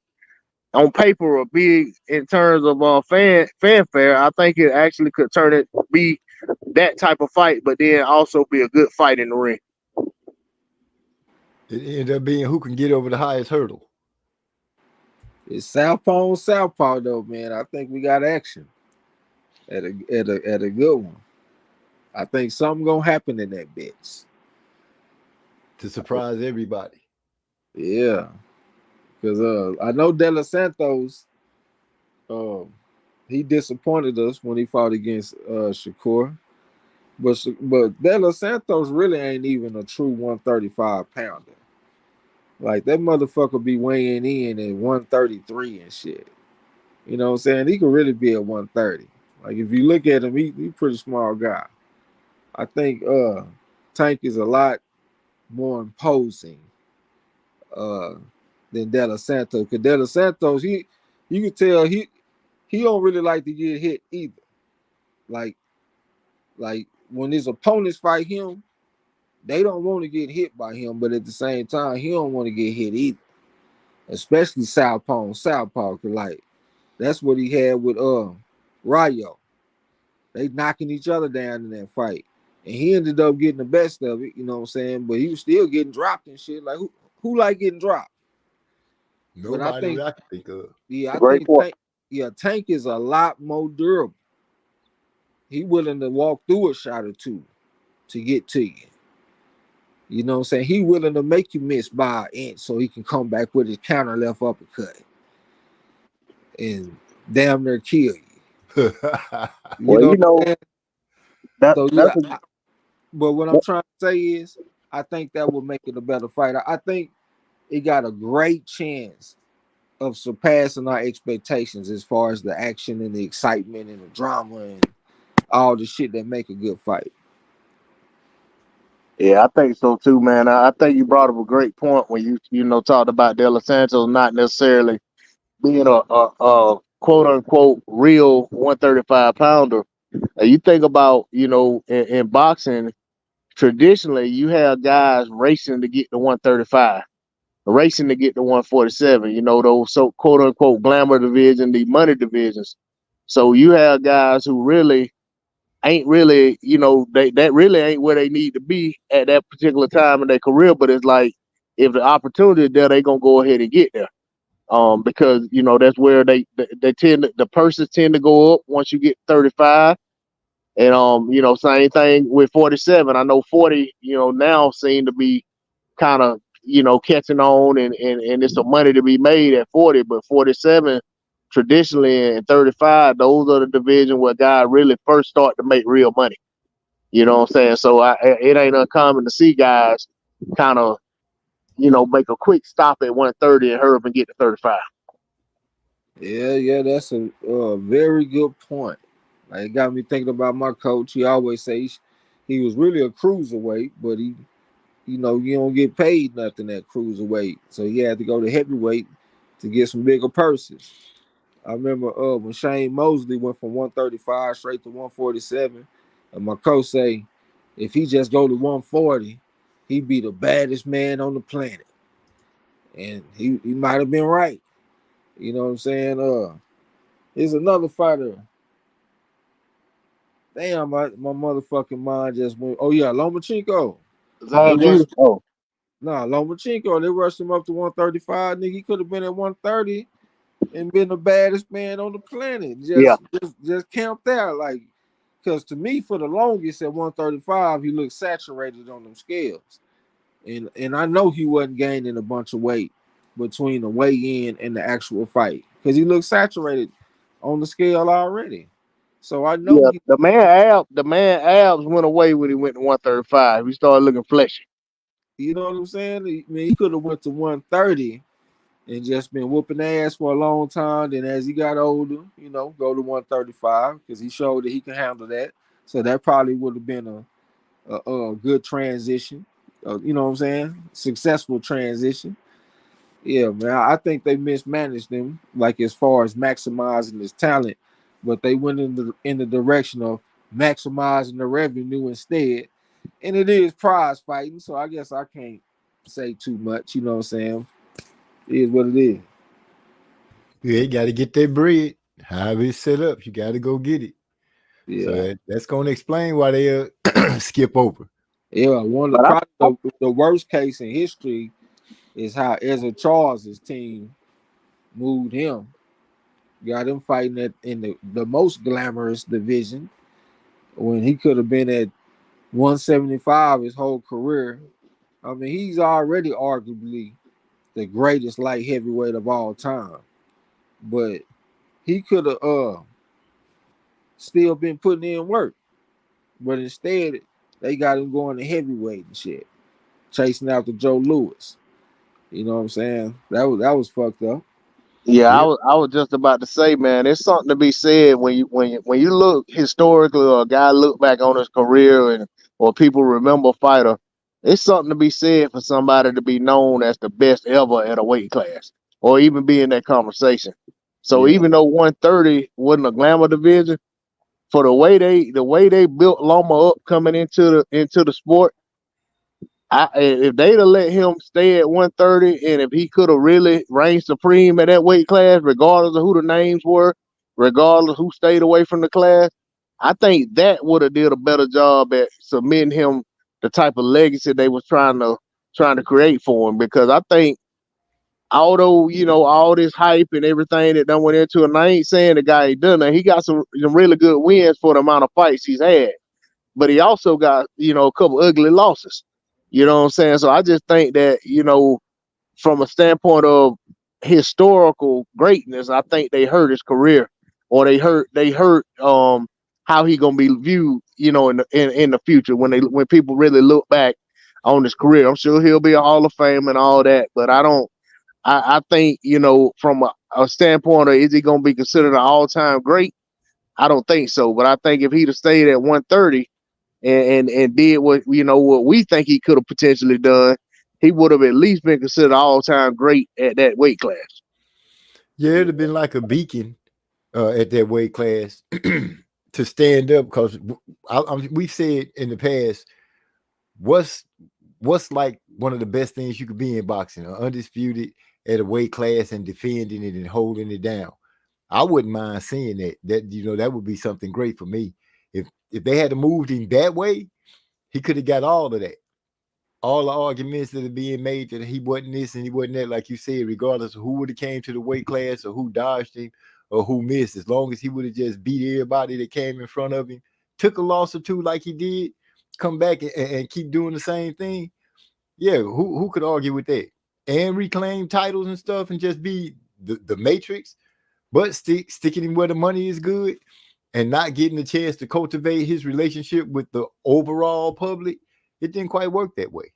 on paper or big in terms of fanfare. I think it actually could be that type of fight, but then also be a good fight in the ring. It ended up being who can get over the highest hurdle. It's southpaw on southpaw though, man. I think we got action at a good one. I think something gonna happen in that bitch To surprise everybody. Yeah, because I know De Los Santos, he disappointed us when he fought against Shakur, but De Los Santos really ain't even a true 135 pounder. Like that motherfucker be weighing in at 133 and shit. You know what I'm saying? He could really be at 130. Like if you look at him, he pretty small guy. I think Tank is a lot more imposing uh than De La Santos. Cause De La Santos, you can tell he don't really like to get hit either. Like like when his opponents fight him, they don't want to get hit by him, but at the same time, he don't want to get hit either. Especially Southpaw and Southpaw. Cause like that's what he had with Rayo. They knocking each other down in that fight. And he ended up getting the best of it, you know what I'm saying? But he was still getting dropped and shit. Like who like getting dropped? But I Nobody think, that I can think of. yeah, I Great think point. Tank is a lot more durable. He willing to walk through a shot or two to get to you. You know what I'm saying? He willing to make you miss by an inch so he can come back with his counter left uppercut and damn near kill you. You Well, know you what I'm know saying? that So that's yeah, but what I'm a, trying to say is I think that will make it a better fight. I think it got a great chance of surpassing our expectations as far as the action and the excitement and the drama and all the shit that make a good fight. yeah, I think so too, man. I think you brought up a great point when you know talked about De La Santos not necessarily being a quote unquote real 135 pounder. You think about in boxing traditionally you have guys racing to get to 135, racing to get to 147. You know those so quote unquote glamour division, the money divisions. So you have guys who really ain't really, they that really ain't where they need to be at that particular time in their career. But it's like if the opportunity is there, they gonna go ahead and get there. Because that's where they tend the purses tend to go up once you get 35. And same thing with 47. I know 40, now seem to be kind of catching on, and it's some money to be made at 40, but 47 traditionally and 35, those are the division where guys really first start to make real money. You know what I'm saying? So it ain't uncommon to see guys kind of make a quick stop at 130 and hurry up and get to 35. Yeah, that's a very good point. Like it got me thinking about my coach. He always says he was really a cruiserweight, but you don't get paid nothing at cruiserweight, so he had to go to heavyweight to get some bigger purses. I remember when Shane Mosley went from 135 straight to 147, and my coach say if he just go to 140, he'd be the baddest man on the planet. And he might have been right. You know what I'm saying? Here's another fighter. Damn, my motherfucking mind just went. Oh yeah, Lomachenko. They Zan rushed. Judah. Oh, Lomachenko. They rushed him up to 135. Nigga, he could have been at 130 and been the baddest man on the planet. yeah, Just camped out, like, because to me, for the longest at 135, he looked saturated on them scales, and I know he wasn't gaining a bunch of weight between the weigh-in and the actual fight because he looked saturated on the scale already. So I know yeah. he, The man abs went away when he went to 135. He started looking fleshy. you know what I'm saying. He could have went to 130 and just been whooping ass for a long time. Then as he got older, go to 135 because he showed that he can handle that. So that probably would have been a good transition. You know what I'm saying? Successful transition. Yeah, man. I think they mismanaged him, like as far as maximizing his talent, but they went in the direction of maximizing the revenue instead. And it is prize fighting, so I guess I can't say too much. You know what I'm saying? It is what it is. You got to get that bread. However it's set up, you got to go get it. So Yeah. that's going to explain why they skip over. Yeah, one of But the worst case in history is how Ezra Charles's team moved him, got him fighting in the most glamorous division when he could have been at 175 his whole career. I mean, he's already arguably the greatest light heavyweight of all time, but he could have still been putting in work. But instead, they got him going to heavyweight and shit, chasing after Joe Louis. You know what I'm saying? That was fucked up. Yeah, Yeah. I was just about to say, man, there's something to be said when you look historically, or a guy look back on his career, and or people remember a fighter. It's something to be said for somebody to be known as the best ever at a weight class, or even be in that conversation. So Yeah. even though 130 wasn't a glamour division, for the way they built Loma up coming into the sport, if they'd have let him stay at 130, and if he could have really reigned supreme at that weight class, regardless of who the names were, regardless who stayed away from the class, I think that would have did a better job at submitting him the type of legacy they was trying to create for him. Because I think, although all this hype and everything that done went into it, and I ain't saying the guy ain't done that, he got some really good wins for the amount of fights he's had, but he also got, a couple ugly losses. You know what I'm saying? So I just think that, from a standpoint of historical greatness, I think they hurt his career, or they hurt how he gonna be viewed, in the future when people really look back on his career. I'm sure he'll be a Hall of Fame and all that, but I think, from a standpoint of, is he gonna be considered an all time great? I don't think so. But I think if he'd have stayed at 130 and did what we think he could have potentially done, he would have at least been considered all time great at that weight class. Yeah, it'd have been like a beacon at that weight class to stand up, because we've said in the past, what's like one of the best things you could be in boxing, undisputed at a weight class and defending it and holding it down. I wouldn't mind seeing that. That would be something great for me. If they had moved him that way, he could have got all of that. All the arguments that are being made that he wasn't this and he wasn't that, like you said, regardless of who would have came to the weight class or who dodged him or who missed, as long as he would have just beat everybody that came in front of him, took a loss or two like he did, come back and keep doing the same thing. Yeah, who could argue with that? And reclaim titles and stuff and just be the Matrix, but sticking him where the money is good and not getting a chance to cultivate his relationship with the overall public. It didn't quite work that way.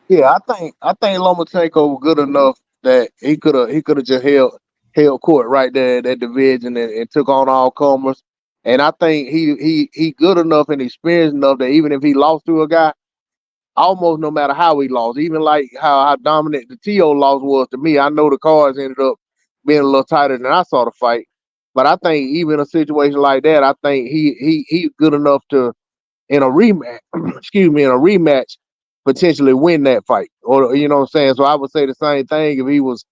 Yeah, I think Lomachenko was good enough that he could have just held court right there in that division, and took on all comers. And I think he good enough and experienced enough that even if he lost to a guy, almost no matter how he lost, even like how dominant the T.O. loss was to me, I know the cards ended up being a little tighter than I saw the fight. But I think even a situation like that, I think he's good enough to, in a rematch, in a rematch, potentially win that fight. Or you know what I'm saying? So I would say the same thing if he was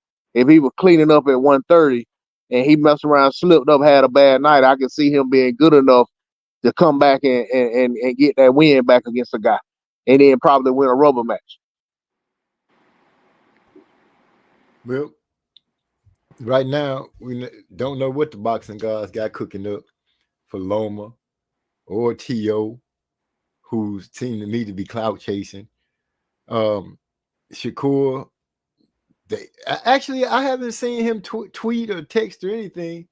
cleaning up at 130 and he messed around, slipped up, had a bad night. I could see him being good enough to come back and get that win back against a guy, and then probably win a rubber match. Well, right now we don't know what the boxing guys got cooking up for Loma or T.O., who seem to me to be clout chasing. Shakur, I haven't seen him tweet or text or anything.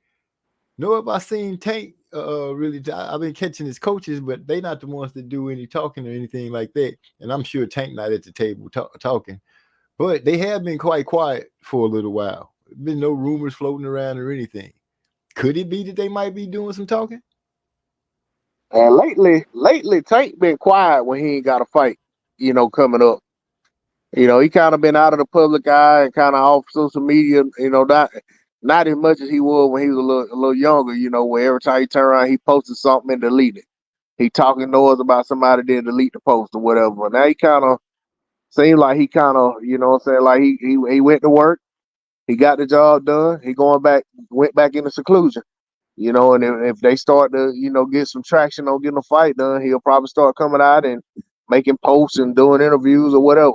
Nor have I seen Tank really. I've been catching his coaches, but they not the ones that do any talking or anything like that. And I'm sure Tank not at the table talking. But they have been quite quiet for a little while. There's been no rumors floating around or anything. Could it be that they might be doing some talking? And lately, Tank been quiet when he ain't got a fight, coming up. He kind of been out of the public eye and kind of off social media. Not as much as he was when he was a little younger. Where every time he turned around, he posted something and deleted it. He talking noise about somebody, then delete the post or whatever. But now he kind of seemed like he kind of, what I'm saying, like he went to work, he got the job done, he went back into seclusion. And if they start to, get some traction on getting a fight done, he'll probably start coming out and making posts and doing interviews or whatever.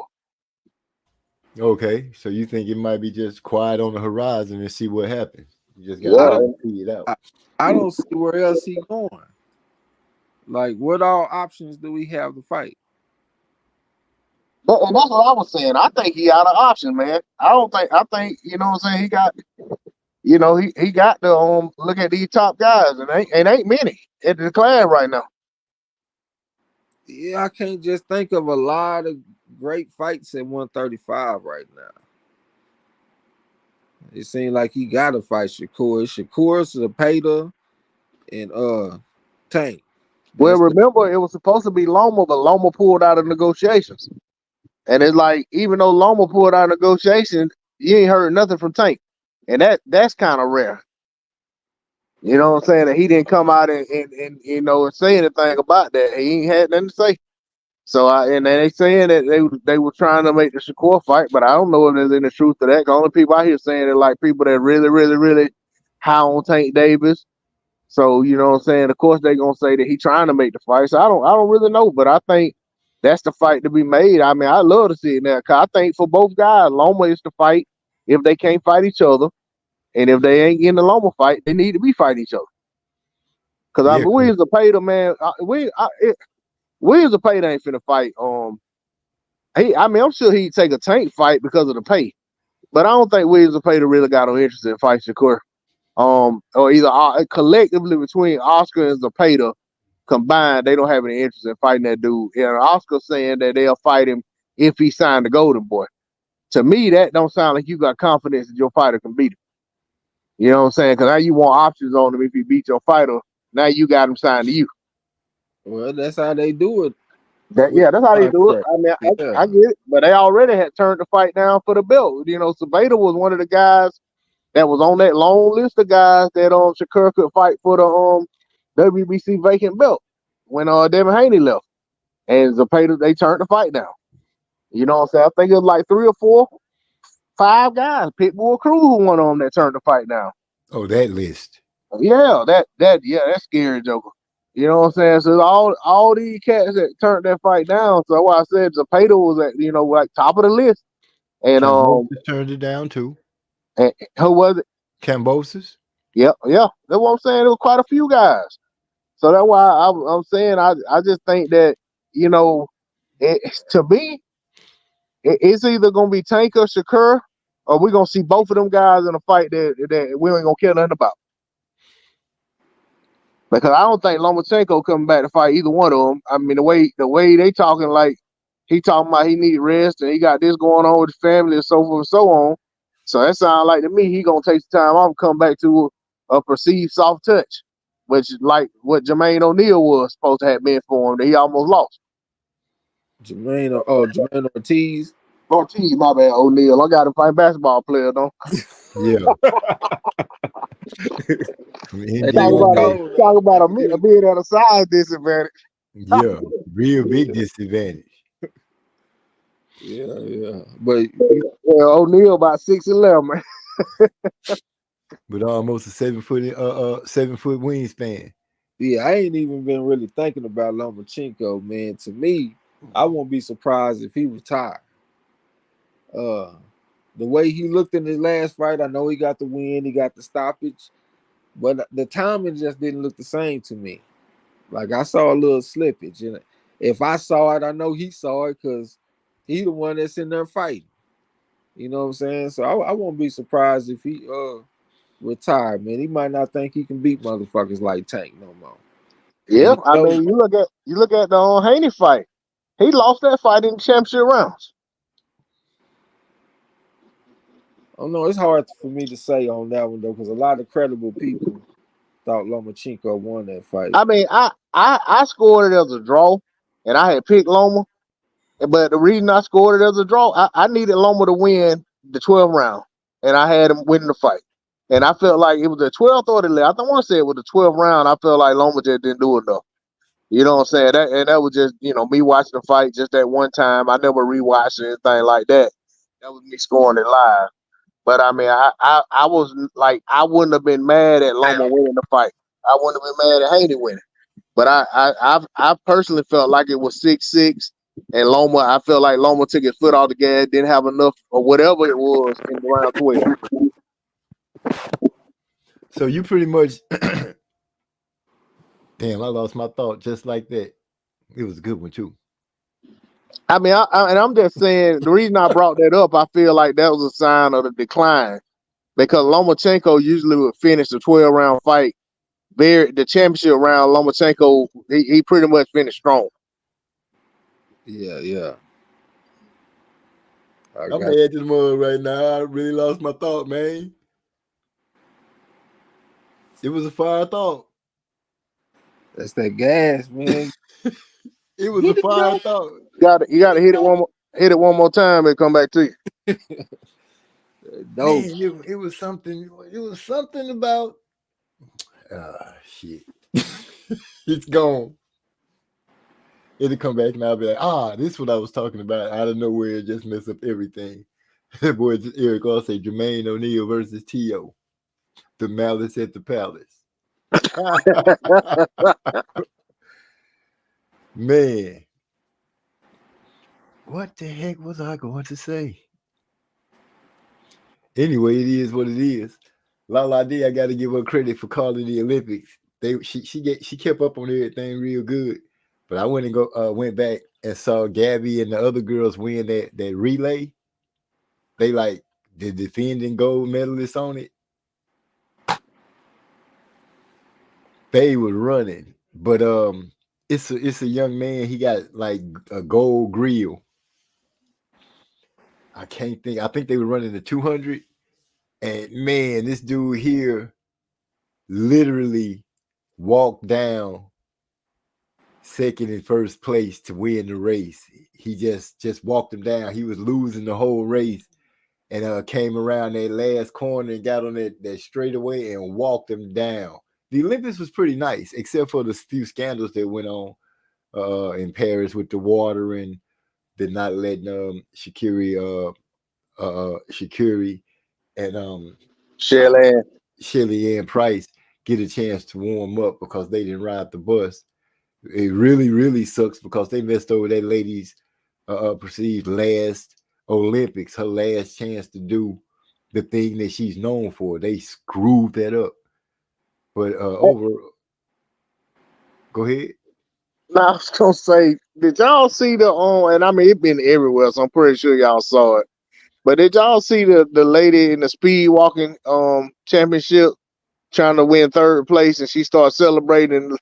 Okay, so you think it might be just quiet on the horizon and see what happens? You just Yeah, gotta see it out. I don't see where else he going. Like, what all options do we have to fight? and that's what I was saying. I think he out of options, man. I think, what I'm saying, he got, he got to look at these top guys, and ain't many at the class right now. Yeah, I can't just think of a lot of great fights at 135 right now. It seems like he got to fight Shakur. Shakur, Zepeda, and Tank. Well, That's the remember, it was supposed to be Loma, but Loma pulled out of negotiations. And it's like, even though Loma pulled out of negotiations, you ain't heard nothing from Tank. And that's kind of rare. You know what I'm saying? That he didn't come out and and say anything about that. He ain't had nothing to say. So and then they saying that they were trying to make the Shakur fight, but I don't know if there's any truth to that. The only people out here saying it like people that really, really, really high on Tank Davis. So you know what I'm saying? Of course they gonna say that he trying to make the fight. So I don't really know, but I think that's the fight to be made. I mean, I love to see it now. Cause I think for both guys, Loma is the fight if they can't fight each other. And if they ain't in the Loma fight, they need to be fighting each other. Cause I Yeah, mean, Williams Zepeda, man, Williams Zepeda ain't finna fight. I mean, I'm sure he'd take a Tank fight because of the pay, but I don't think Williams Zepeda really got no interest in fighting Shakur. Or either collectively between Oscar and Zepeda combined, they don't have any interest in fighting that dude. And Oscar saying that they'll fight him if he signed the Golden Boy. To me, that don't sound like you got confidence that your fighter can beat him. You know what I'm saying? Because now you want options on him if he beats your fighter. Now you got him signed to you. well, that's how they do it. That's how they do it. I mean, Yeah. I get it, but they already had turned the fight down for the belt. You know, Zepeda was one of the guys that was on that long list of guys that Shakur could fight for the WBC vacant belt when Devin Haney left. And Zepeda, they turned the fight down. You know what I'm saying? I think it was like 3 or 4, 5 guys, Pitbull Crew who went on that turned the fight down. Oh, that list. Yeah, that's scary, Joker. You know what I'm saying? So all these cats that turned that fight down. So why I said Zepeda was at like top of the list. And Cambosis turned it down too. and who was it? Cambosis. Yeah. That's what I'm saying. There was quite a few guys. So that's why I'm saying I just think that to me it's either gonna be Tank or Shakur, or we're gonna see both of them guys in a fight that we ain't gonna care nothing about. Because I don't think Lomachenko coming back to fight either one of them. I mean, the way they talking, like he talking about he need rest and he got this going on with his family and so forth and so on. So that sounds like to me he gonna take some time off and come back to a perceived soft touch, which is like what Jermaine O'Neal was supposed to have been for him that he almost lost. Jermaine Ortiz. Ortiz, my bad, O'Neal. I got to fight basketball player though. Yeah. Talk about a being at a size disadvantage. Yeah, real big disadvantage. Yeah. But O'Neal about 6'11", man. With almost a 7 foot wingspan. yeah, I ain't even been really thinking about Lomachenko, man. To me, I won't be surprised if he retired. The way he looked in his last fight, I know he got the win, he got the stoppage, but the timing just didn't look the same to me. Like I saw a little slippage, and if I saw it, I know he saw it because he the one that's in there fighting. You know what I'm saying? So I won't be surprised if he retired, man. He might not think he can beat motherfuckers like Tank no more. Yeah, I mean, you look at the Haney fight. He lost that fight in the championship rounds. I don't know. It's hard for me to say on that one though, because a lot of credible people thought Lomachenko won that fight. I mean, I scored it as a draw, and I had picked Loma. But the reason I scored it as a draw, I needed Loma to win the 12th round, and I had him winning the fight. And I felt like it was the 12th or the 11th. I don't want to say it was the 12th round. I felt like Loma just didn't do enough. You know what I'm saying? That was just, me watching the fight just that one time. I never rewatched anything like that. That was me scoring it live. But I mean, I was like, I wouldn't have been mad at Loma winning the fight. I wouldn't have been mad at Haney winning. But I personally felt like it was 6-6, and Loma. I felt like Loma took his foot off the gas, didn't have enough or whatever it was in round 12. So you pretty much, damn, I lost my thought just like that. It was a good one too. I mean, I'm just saying the reason I brought that up, I feel like that was a sign of the decline because Lomachenko usually would finish the 12-round fight. The championship round, Lomachenko, he pretty much finished strong. Yeah. I'm mad to the mug right now. I really lost my thought, man. It was a fire thought. That's that gas, man. It was a fire thought. You gotta hit it one more time and come back to you. Dope. Man, it was something. It was something about. Shit. It's gone. It'll come back and I'll be like, this is what I was talking about. Out of nowhere, it just mess up everything. That boy Eric also say Jermaine O'Neal versus T.O. The Malice at the Palace. Man. What the heck was I going to say? Anyway, it is what it is. Lala D, I got to give her credit for calling the Olympics. She kept up on everything real good. But I went back and saw Gabby and the other girls win that relay. They like the defending gold medalists on it. They were running, but it's a young man. He got like a gold grill. I can't think. I think they were running the 200, and man, this dude here literally walked down second and first place to win the race. He just walked him down. He was losing the whole race, and came around that last corner and got on that straightaway and walked him down. The Olympics was pretty nice, except for the few scandals that went on in Paris with the water and the not letting Sha'Carri and Shelly Ann Price get a chance to warm up because they didn't ride the bus. It really, really sucks because they messed over that lady's perceived last Olympics, her last chance to do the thing that she's known for. They screwed that up. But go ahead. No, I was gonna say, did y'all see and I mean it's been everywhere, so I'm pretty sure y'all saw it. But did y'all see the lady in the speed walking championship trying to win third place, and she started celebrating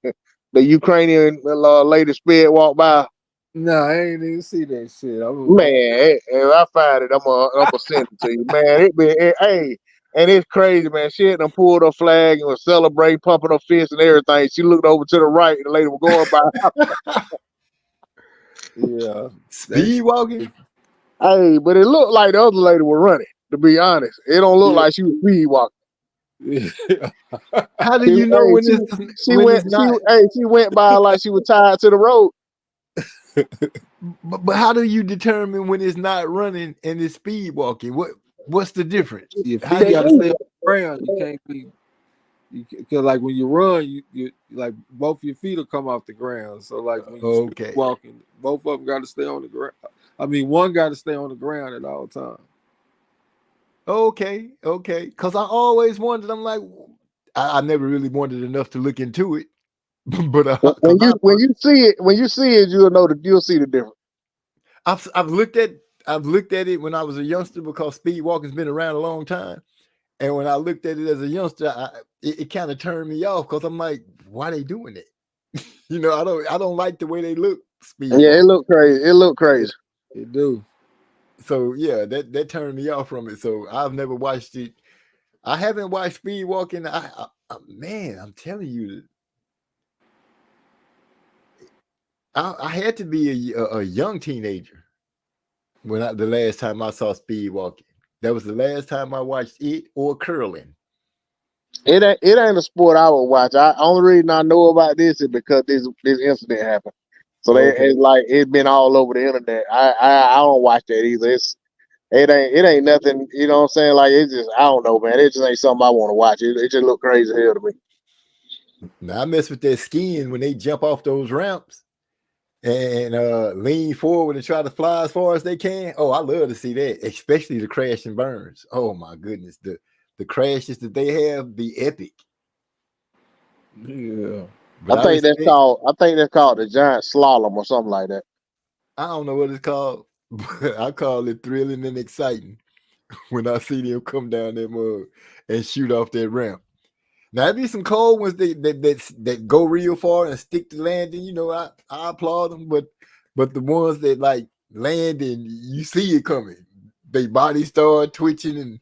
the Ukrainian lady speed walk by? No, I ain't even see that shit. Man, if I find it, I'm gonna send it to you, man. Hey, and it's crazy, man. She had done pulled her flag and was celebrating, pumping her fist and everything. She looked over to the right, and the lady was going by. Yeah, speed walking. Hey, but it looked like the other lady was running. To be honest, it don't look like she was speed walking. How do you know when she went by like she was tied to the road. But how do you determine when it's not running and it's speed walking? What's the difference? Your feet gotta stay on the ground. You can't be because like when you run, you like both your feet will come off the ground. So like when you walking, both of them got to stay on the ground. I mean, one got to stay on the ground at all times. Okay. Because I always wondered. I'm like, I never really wanted enough to look into it. But when you see it, you'll see the difference. I've looked at it when I was a youngster because speed walking's been around a long time. And when I looked at it as a youngster, it kind of turned me off because I'm like, why they doing it? I don't like the way they look. Speed walking. It look crazy. It look crazy. It do. So yeah, that turned me off from it. So I've never watched it. I haven't watched speed walking. Man, I'm telling you, I had to be a young teenager when the last time I saw speed walking. That was the last time I watched it or curling. It ain't a sport I would watch. Only reason I know about this is because this incident happened. So it's been all over the internet. I don't watch that either. It ain't nothing. You know what I'm saying? Like it's just I don't know, man. It just ain't something I want to watch. It just look crazy hell to me. Now I mess with that skiing when they jump off those ramps and lean forward and try to fly as far as they can. Oh, I love to see that, especially the crash and burns. Oh my goodness, the crashes that they have be epic. Yeah, I think that's called the giant slalom or something like that. I don't know what it's called, but I call it thrilling and exciting when I see them come down that mug and shoot off that ramp. Now there be some cold ones that go real far and stick to landing. I applaud them, but the ones that like land and you see it coming, Their body start twitching and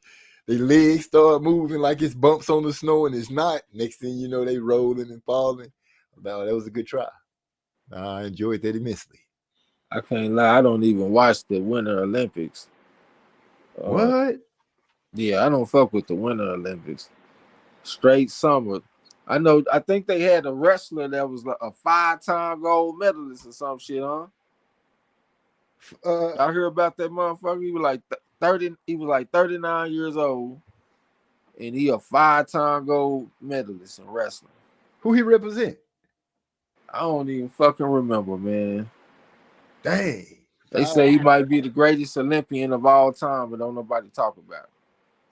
their legs start moving like it's bumps on the snow, and it's not. Next thing you know, they rolling and falling. No, that was a good try. I enjoyed that immensely. I can't lie. I don't even watch the Winter Olympics. What? Yeah, I don't fuck with the Winter Olympics. Straight summer. I know. I think they had a wrestler that was like a 5-time gold medalist or some shit, huh? I heard about that motherfucker. He was like 30. He was like 39 years old, and he a 5-time gold medalist in wrestling. Who he represent? I don't even fucking remember, man. Dang. They say he might be the greatest Olympian of all time, but don't nobody talk about it.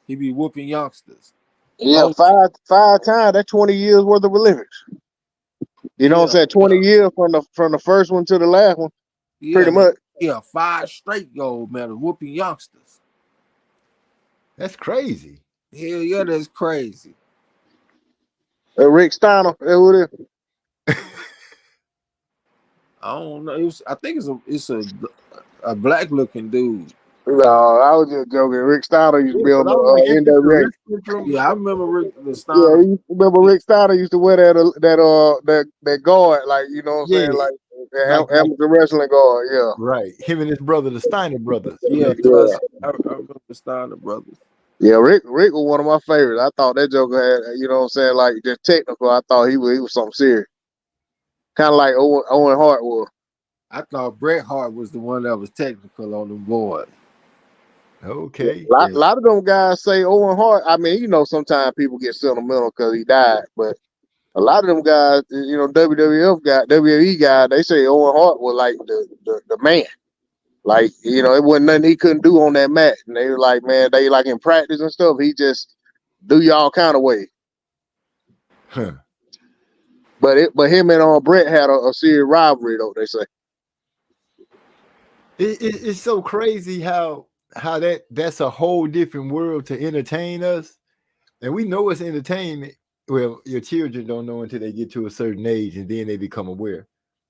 He be whooping youngsters. Yeah, five times. That's 20 years worth of Olympics. You know what I'm saying? 20 years from the first one to the last one. Pretty much. Yeah, 5 straight gold medals whooping youngsters. That's crazy. Hell yeah, that's crazy. Rick Steiner, who it is? I don't know. I think it's a black looking dude. No, I was just joking. Rick Steiner used to be on the NWA. Yeah, I remember Rick Steiner. Yeah, you remember Rick Steiner used to wear that guard, like, you know what I'm saying, like amateur wrestling guard. Yeah, right. Him and his brother, the Steiner brothers. Yeah, I remember the Steiner brothers. Yeah, Rick was one of my favorites. I thought that joker had, you know what I'm saying, like just technical. I thought he was something serious, kind of like Owen Hart was. I thought Bret Hart was the one that was technical on the board. Okay. A lot of them guys say Owen Hart. I mean, you know, sometimes people get sentimental because he died, but a lot of them guys, you know, WWE guys, they say Owen Hart was like the man. Like, you know, it wasn't nothing he couldn't do on that mat. And they were like, man, they like in practice and stuff, he just do y'all kind of way. Huh. But him and Bret had a serious rivalry, though, they say. It's so crazy how that's a whole different world to entertain us. And we know it's entertainment. Well, your children don't know until they get to a certain age, and then they become aware.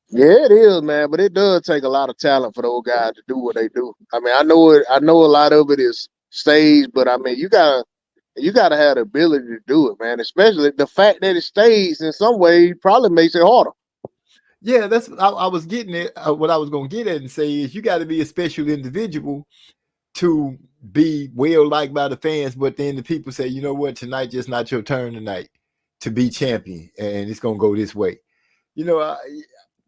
Yeah, it is, man. But it does take a lot of talent for those guys to do what they do. I mean, I know a lot of it is staged, but I mean, you gotta have the ability to do it, man. Especially the fact that it's staged in some way probably makes it harder. Yeah, that's I was getting it. What I was going to get at and say is you got to be a special individual to be well liked by the fans. But then the people say, you know what, tonight just not your turn tonight to be champion, and it's going to go this way. You know,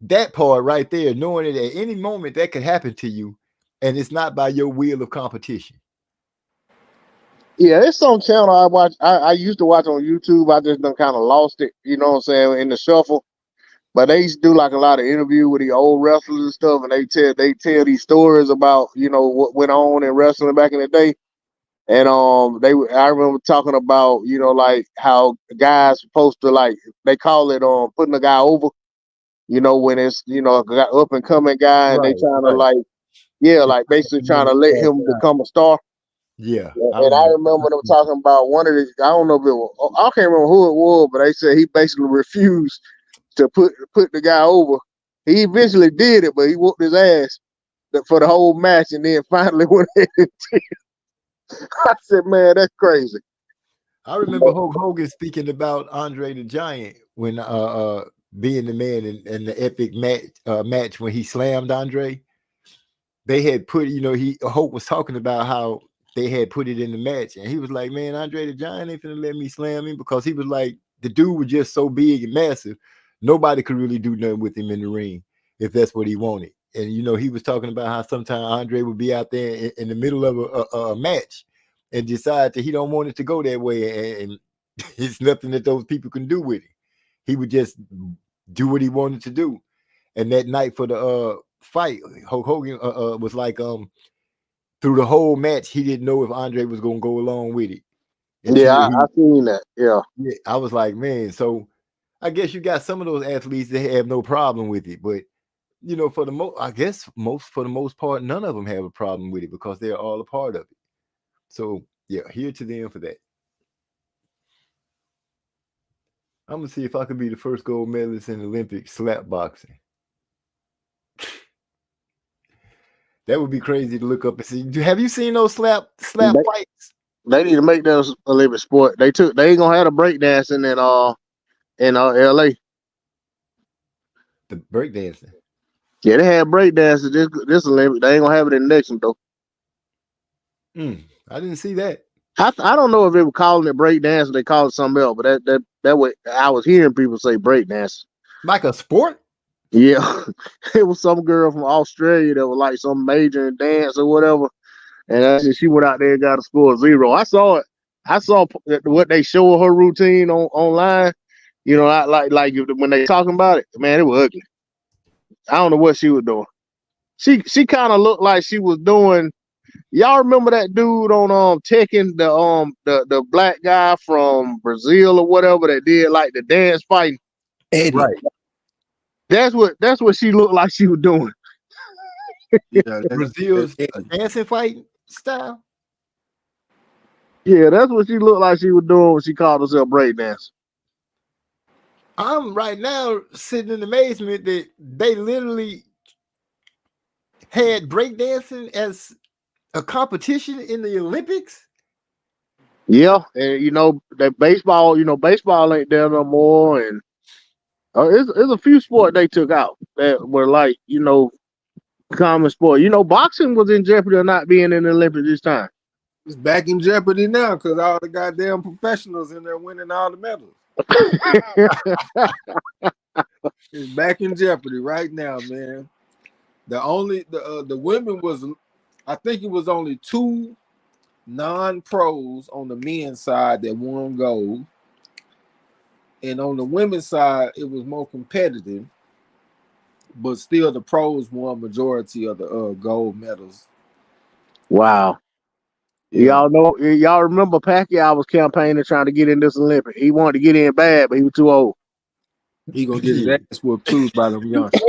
that part right there, knowing that at any moment that could happen to you, and it's not by your will of competition. Yeah, it's some channel I watch. I used to watch on YouTube. I just done kind of lost it, you know what I'm saying, in the shuffle. But they used to do like a lot of interview with the old wrestlers and stuff, and they tell these stories about, you know, what went on in wrestling back in the day. And I remember talking about, you know, like how guys supposed to, like, they call it putting a guy over, you know, when it's, you know, a up and coming guy, and they trying to like basically trying to let him become a star. Yeah. And I remember them talking about one of the, I don't know if it was, I can't remember who it was, but they said he basically refused to put the guy over. He eventually did it, but he whooped his ass for the whole match, and then finally went ahead and did it. I said, man, that's crazy. I remember Hulk Hogan speaking about Andre the Giant when being the man in the epic match when he slammed Andre. They had put, you know, Hulk was talking about how they had put it in the match, and he was like, man, Andre the Giant ain't finna let me slam him, because he was like, the dude was just so big and massive, nobody could really do nothing with him in the ring if that's what he wanted. And, you know, he was talking about how sometimes Andre would be out there in the middle of a match and decide that he don't want it to go that way, and it's nothing that those people can do with it. He would just do what he wanted to do. And that night for the fight, Hulk Hogan was like, through the whole match, he didn't know if Andre was going to go along with it. Yeah, I seen that. Yeah, I was like, man, so I guess you got some of those athletes that have no problem with it, but you know, for the most part, none of them have a problem with it because they're all a part of it. So yeah, here to them for that. I'm gonna see if I could be the first gold medalist in Olympic slap boxing. That would be crazy to look up and see. Have you seen those slap They, fights? they need to make that a Olympic sport. They ain't gonna have the breakdancing in LA. The breakdancing. Yeah, they had breakdancing this Olympic. They ain't gonna have it in the next one though. I didn't see that. I don't know if they were calling it breakdance or they call it something else, but that way I was hearing people say breakdance. Like a sport? Yeah, it was some girl from Australia that was like some major in dance or whatever, and she went out there and got a score of 0. I saw it. I saw what they show her routine online. You know, like when they talking about it, man, it was ugly. I don't know what she was doing. She kind of looked like she was doing. Y'all remember that dude on Tekken, the black guy from Brazil or whatever that did like the dance fighting? Eddie. Right. That's what she looked like she was doing. Yeah, Brazil's that's dancing fight style. Yeah, that's what she looked like she was doing when she called herself breakdance. I'm right now sitting in amazement that they literally had breakdancing as a competition in the Olympics. Yeah, and that baseball, baseball ain't there no more, and it's a few sports they took out that were like, common sport. Boxing was in jeopardy of not being in the Olympics this time. it's back in jeopardy now because all the goddamn professionals in there winning all the medals. It's back in jeopardy right now, man. The women was, I think it was only 2 non-pros on the men's side that won gold, and on the women's side it was more competitive, but still the pros won majority of the gold medals. Wow. Yeah, Y'all remember Pacquiao was campaigning trying to get in this Olympic. He wanted to get in bad, but he was too old. he gonna get his ass whooped too by them youngsters.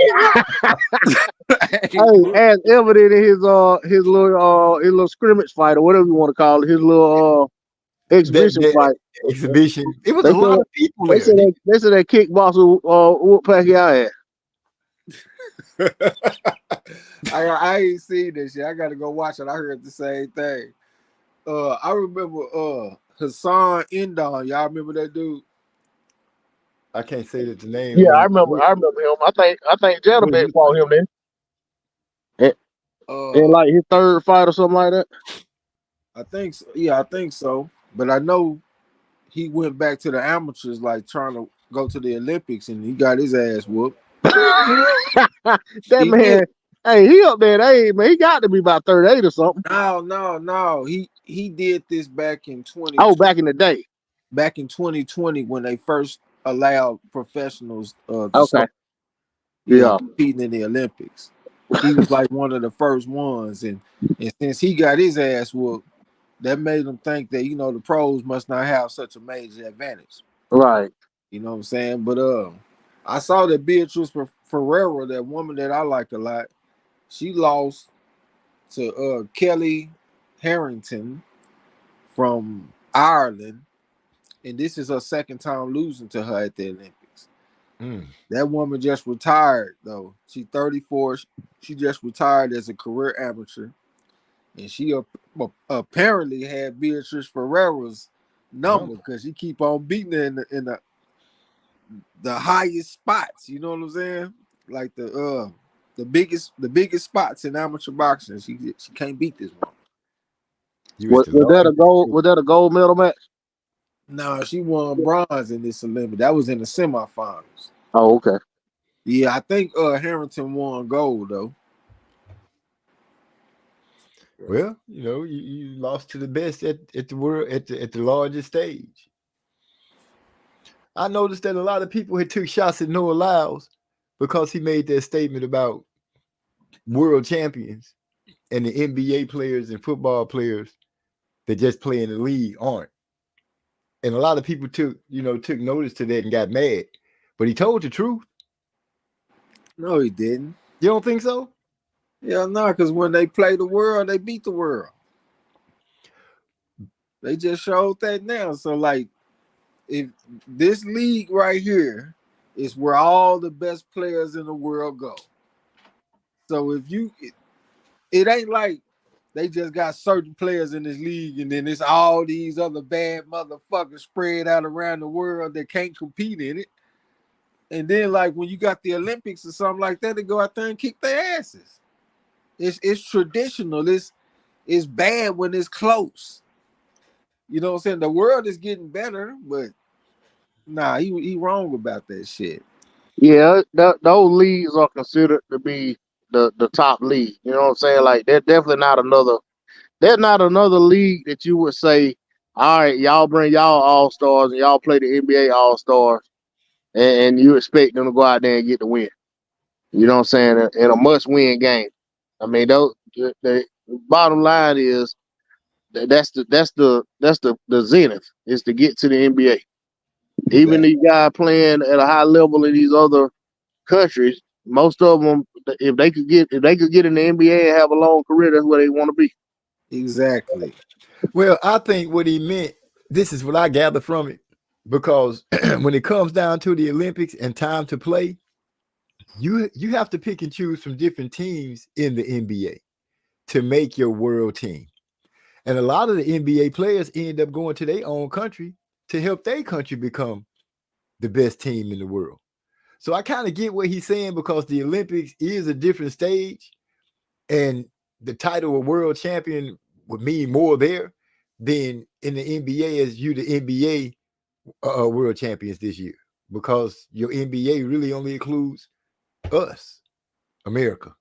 Hey, as evident in his little scrimmage fight or whatever you want to call it, his little exhibition that fight. exhibition. It was They a lot said of people they there. said that kickboxer whooped Pacquiao had. I ain't seen this shit. I gotta go watch it. I heard the same thing. I remember Hassan Indon. Y'all remember that dude? I can't say that the name. Yeah, I remember him. I think Janabek fought him then. In like his third fight or something like that. I think so. Yeah, I think so. But I know he went back to the amateurs, like trying to go to the Olympics, and he got his ass whooped. That He man, did. hey, he up there at age, man. He got to be about 38 or something. No. He did this back in 2020. Oh, back in the day. Back in 2020 when they first allowed professionals to Okay. start Yeah. competing in the Olympics. He was like one of the first ones, and since he got his ass whooped, that made them think that the pros must not have such a major advantage. Right. You know what I'm saying? But I saw that Beatrice Ferreira, that woman that I like a lot, she lost to Kelly Harrington from Ireland, and this is her second time losing to her at the Olympics. That woman just retired though. She's 34. She just retired as a career amateur, and she apparently had Beatrice Ferreira's number because she keep on beating her in the highest spots. You know what I'm saying? Like the biggest spots in amateur boxing. She can't beat this one. Was that a gold medal match? No, she won bronze in this Olympic. That was in the semifinals. Oh, okay. Yeah, I think Harrington won gold though. Well, you lost to the best at the world at the largest stage. I noticed that a lot of people had took shots at Noah Lyles because he made that statement about world champions and the NBA players and football players that just play in the league aren't. And a lot of people took notice to that and got mad. But he told the truth. No, he didn't. You don't think so? Yeah, no, because when they play the world, they beat the world. They just showed that now. So, like, if this league right here is where all the best players in the world go. So if it ain't like they just got certain players in this league, and then it's all these other bad motherfuckers spread out around the world that can't compete in it. And then, like when you got the Olympics or something like that, they go out there and kick their asses. It's traditional. It's bad when it's close. You know what I'm saying? The world is getting better, but nah, he wrong about that shit. Yeah, those leagues are considered to be the top league. You know what I'm saying? Like they're definitely not another. They're not another league that you would say, all right, y'all bring y'all all stars and y'all play the NBA all stars, and you expect them to go out there and get the win. You know what I'm saying? In a must win game. I mean, the bottom line is that's the zenith is to get to the NBA. Even Exactly. these guys playing at a high level in these other countries, most of them, if they could get in the NBA and have a long career, that's where they want to be. Exactly. Well, I think what he meant, this is what I gather from it, because when it comes down to the Olympics and time to play, you have to pick and choose from different teams in the NBA to make your world team. And a lot of the NBA players end up going to their own country to help their country become the best team in the world. So I kind of get what he's saying, because the Olympics is a different stage, and the title of world champion would mean more there than in the NBA as you the NBA world champions this year, because your NBA really only includes us, America.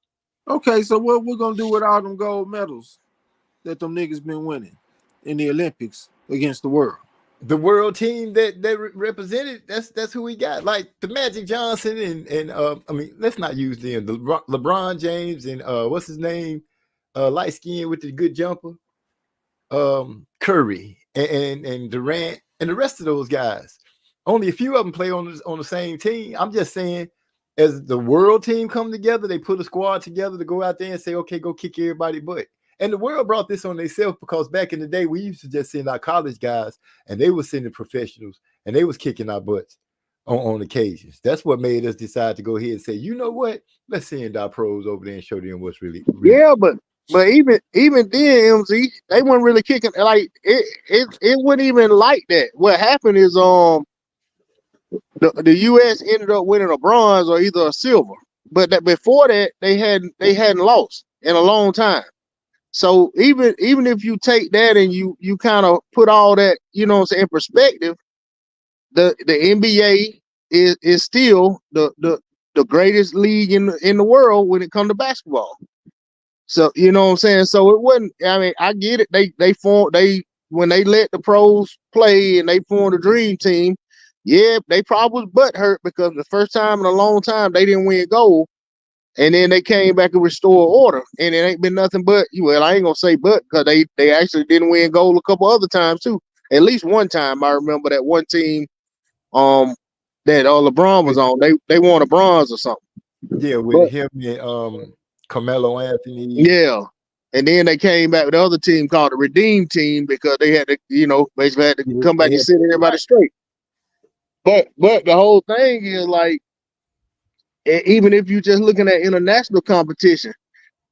Okay, so what we're gonna do with all them gold medals that them niggas been winning in the Olympics against the world? The world team that represented, that's who we got. Like the Magic Johnson and I mean, let's not use them. The LeBron James and what's his name, light skin with the good jumper, Curry and Durant and the rest of those guys. Only a few of them play on the same team. I'm just saying, as the world team come together, they put a squad together to go out there and say, okay, go kick everybody butt. And the world brought this on themselves, because back in the day, we used to just send our college guys, and they were sending professionals, and they was kicking our butts on occasions. That's what made us decide to go ahead and say, you know what? Let's send our pros over there and show them what's really. Yeah, but even then, MZ, they weren't really kicking like it wasn't even like that. What happened is the US ended up winning a bronze or either a silver. But that before that they hadn't lost in a long time. So even if you take that and you kind of put all that, you know what I'm saying, in perspective, the NBA is still the greatest league in the world when it comes to basketball. So you know what I'm saying? So it wasn't, I mean, I get it. They when they let the pros play and they formed a dream team, yeah, they probably was butt hurt because the first time in a long time they didn't win gold. And then they came back and restored order. And it ain't been nothing but, well, I ain't gonna say but, because they actually didn't win gold a couple other times too. At least one time I remember that one team that LeBron was on. They won a bronze or something. Yeah, with But him and Carmelo Anthony. yeah. And then they came back with the other team called the Redeem Team because they had to, basically had to come back and set everybody straight. But the whole thing is like, even if you're just looking at international competition,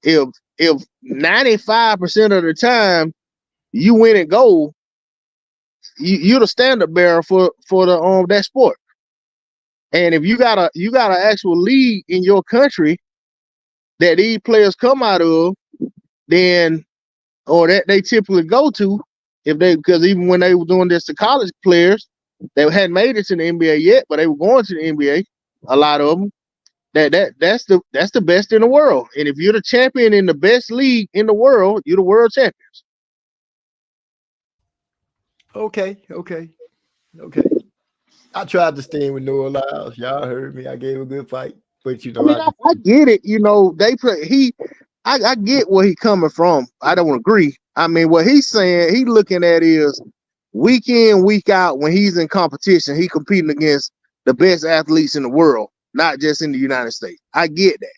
if 95% of the time you win at gold, you're the standard bearer for the that sport. And if you got an actual league in your country that these players come out of, then or that they typically go to, because even when they were doing this to college players, they hadn't made it to the NBA yet, but they were going to the NBA. A lot of them. That's the best in the world. And if you're the champion in the best league in the world, you're the world champions. Okay. I tried to stand with Noah Lyles. Y'all heard me. I gave a good fight, but I mean, I get it. They play. I get where he coming from. I don't agree. I mean, what he's saying, he looking at is week in, week out. When he's in competition, he competing against the best athletes in the world, not just in the United States. I get that,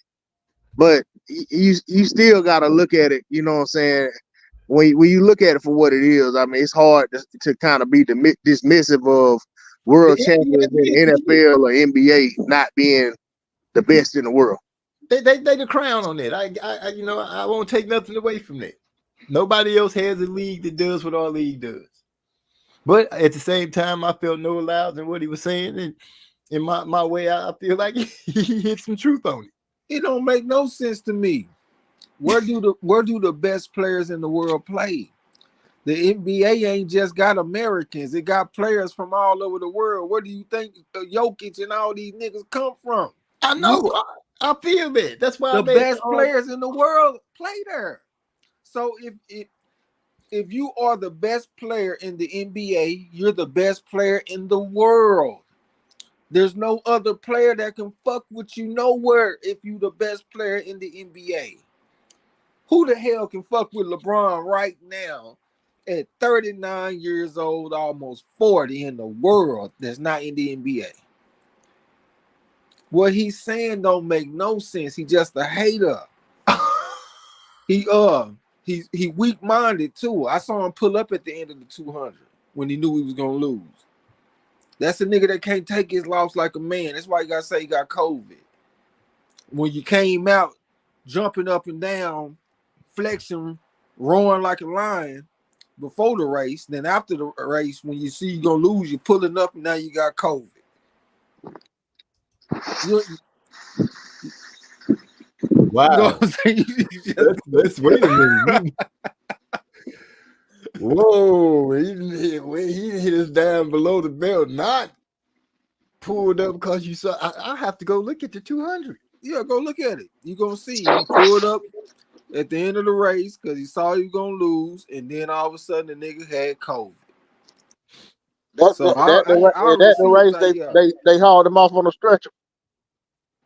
but you still got to look at it. You know what I'm saying? When you look at it for what it is, I mean, it's hard to kind of be dismissive of world champions in NFL or NBA not being the best in the world. They the crown on that. I you know, I won't take nothing away from that. Nobody else has a league that does what our league does. But at the same time, I felt no allowance in what he was saying, and in my way, I feel like he hit some truth on it. It don't make no sense to me. Where do the best players in the world play? The NBA ain't just got Americans; it got players from all over the world. Where do you think Jokic and all these niggas come from? I know. I feel that. That's why The I made best players in the world play there. So if you are the best player in the NBA, you're the best player in the world. There's no other player that can fuck with you nowhere if you the best player in the NBA. Who the hell can fuck with LeBron right now at 39 years old, almost 40 in the world that's not in the NBA? What he's saying don't make no sense. He just a hater. He weak-minded too. I saw him pull up at the end of the 200 when he knew he was gonna lose. That's a nigga that can't take his loss like a man. That's why you gotta say he got COVID. When you came out jumping up and down, flexing, roaring like a lion before the race, then after the race, when you see you're gonna lose, you're pulling up and now you got COVID. Wow. You know what I'm saying? Let's wait a minute. Whoa, he hit us down below the belt, not pulled up because you saw. I have to go look at the 200. Yeah, go look at it. You're gonna see he pulled up at the end of the race because he saw he was gonna lose, and then all of a sudden the nigga had COVID. That's So the race they hauled him off on a stretcher.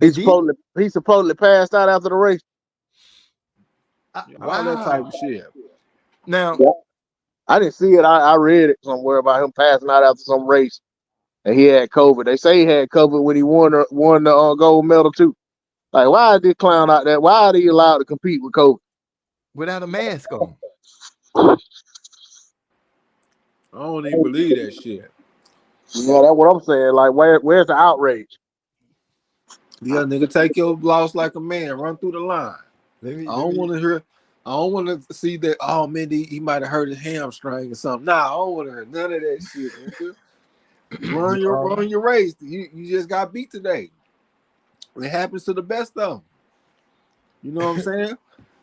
He supposedly passed out after the race. All that type of shit. Now, I didn't see it. I read it somewhere about him passing out after some race, and he had COVID. They say he had COVID when he won the gold medal too. Like, why is this clown out there? Why are they allowed to compete with COVID without a mask on? I don't even believe that shit. Yeah, that's what I'm saying. Like, where's the outrage? Yeah, nigga, take your loss like a man. Run through the line. I don't want to hear. I don't want to see that. Oh man, he might have hurt his hamstring or something. Nah, I don't want to hear none of that shit. Nigga. Run your race. You just got beat today. It happens to the best of them. You know what I'm saying?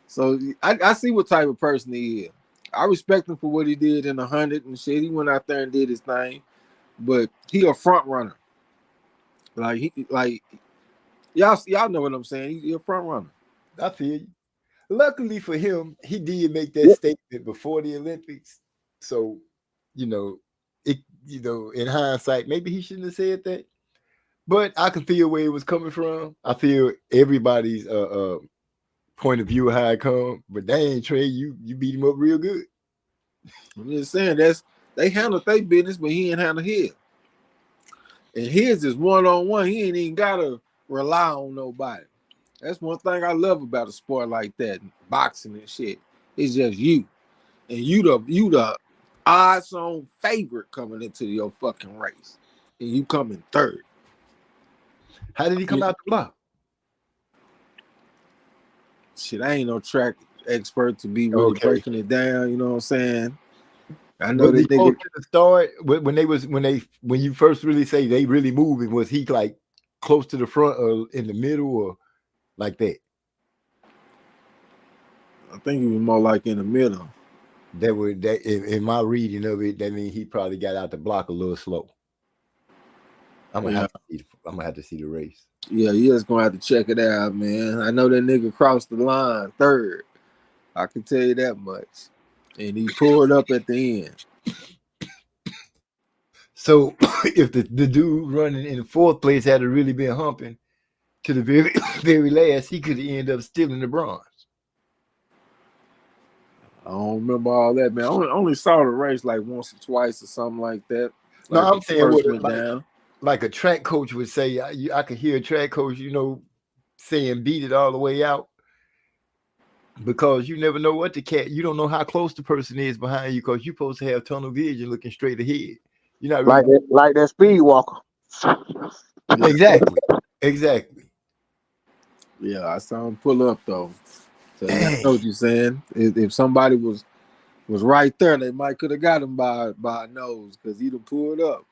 So I see what type of person he is. I respect him for what he did in 100 and shit. He went out there and did his thing, but he a front runner. Y'all know what I'm saying. He a front runner. I feel you. Luckily for him, he did make that statement before the Olympics. So, in hindsight, maybe he shouldn't have said that. But I can feel where it was coming from. I feel everybody's point of view of how it come. But dang, Trey, you beat him up real good. I'm just saying they handled their business, but he ain't handle his. And his is one-on-one. He ain't even gotta rely on nobody. That's one thing I love about a sport like that, boxing and shit. It's just you. And you the odds-on favorite coming into your fucking race. And you coming third. How did he come out the block? Shit, I ain't no track expert to be really breaking it down. You know what I'm saying? I know that nigga. At the start, when you first really say they really moving, was he like close to the front or in the middle or like that? I think he was more like in the middle. That in my reading of it, that means he probably got out the block a little slow. I'm gonna have to see the race. Yeah, you just gonna have to check it out, man. I know that nigga crossed the line third. I can tell you that much. And he pulled up at the end. So if the dude running in the fourth place had really been humping to the very very last, he could end up stealing the bronze. I don't remember all that, man. I only saw the race like once or twice or something like that. No, I'm saying down. Like a track coach would say. I could hear a track coach, saying beat it all the way out. Because you never know what you don't know how close the person is behind you, because you're supposed to have tunnel vision looking straight ahead. You're not really like that speed walker. Exactly. Yeah, I saw him pull up though. So yeah, I know what you're saying. If somebody was right there, they might could have got him by a nose because he'd have pulled up.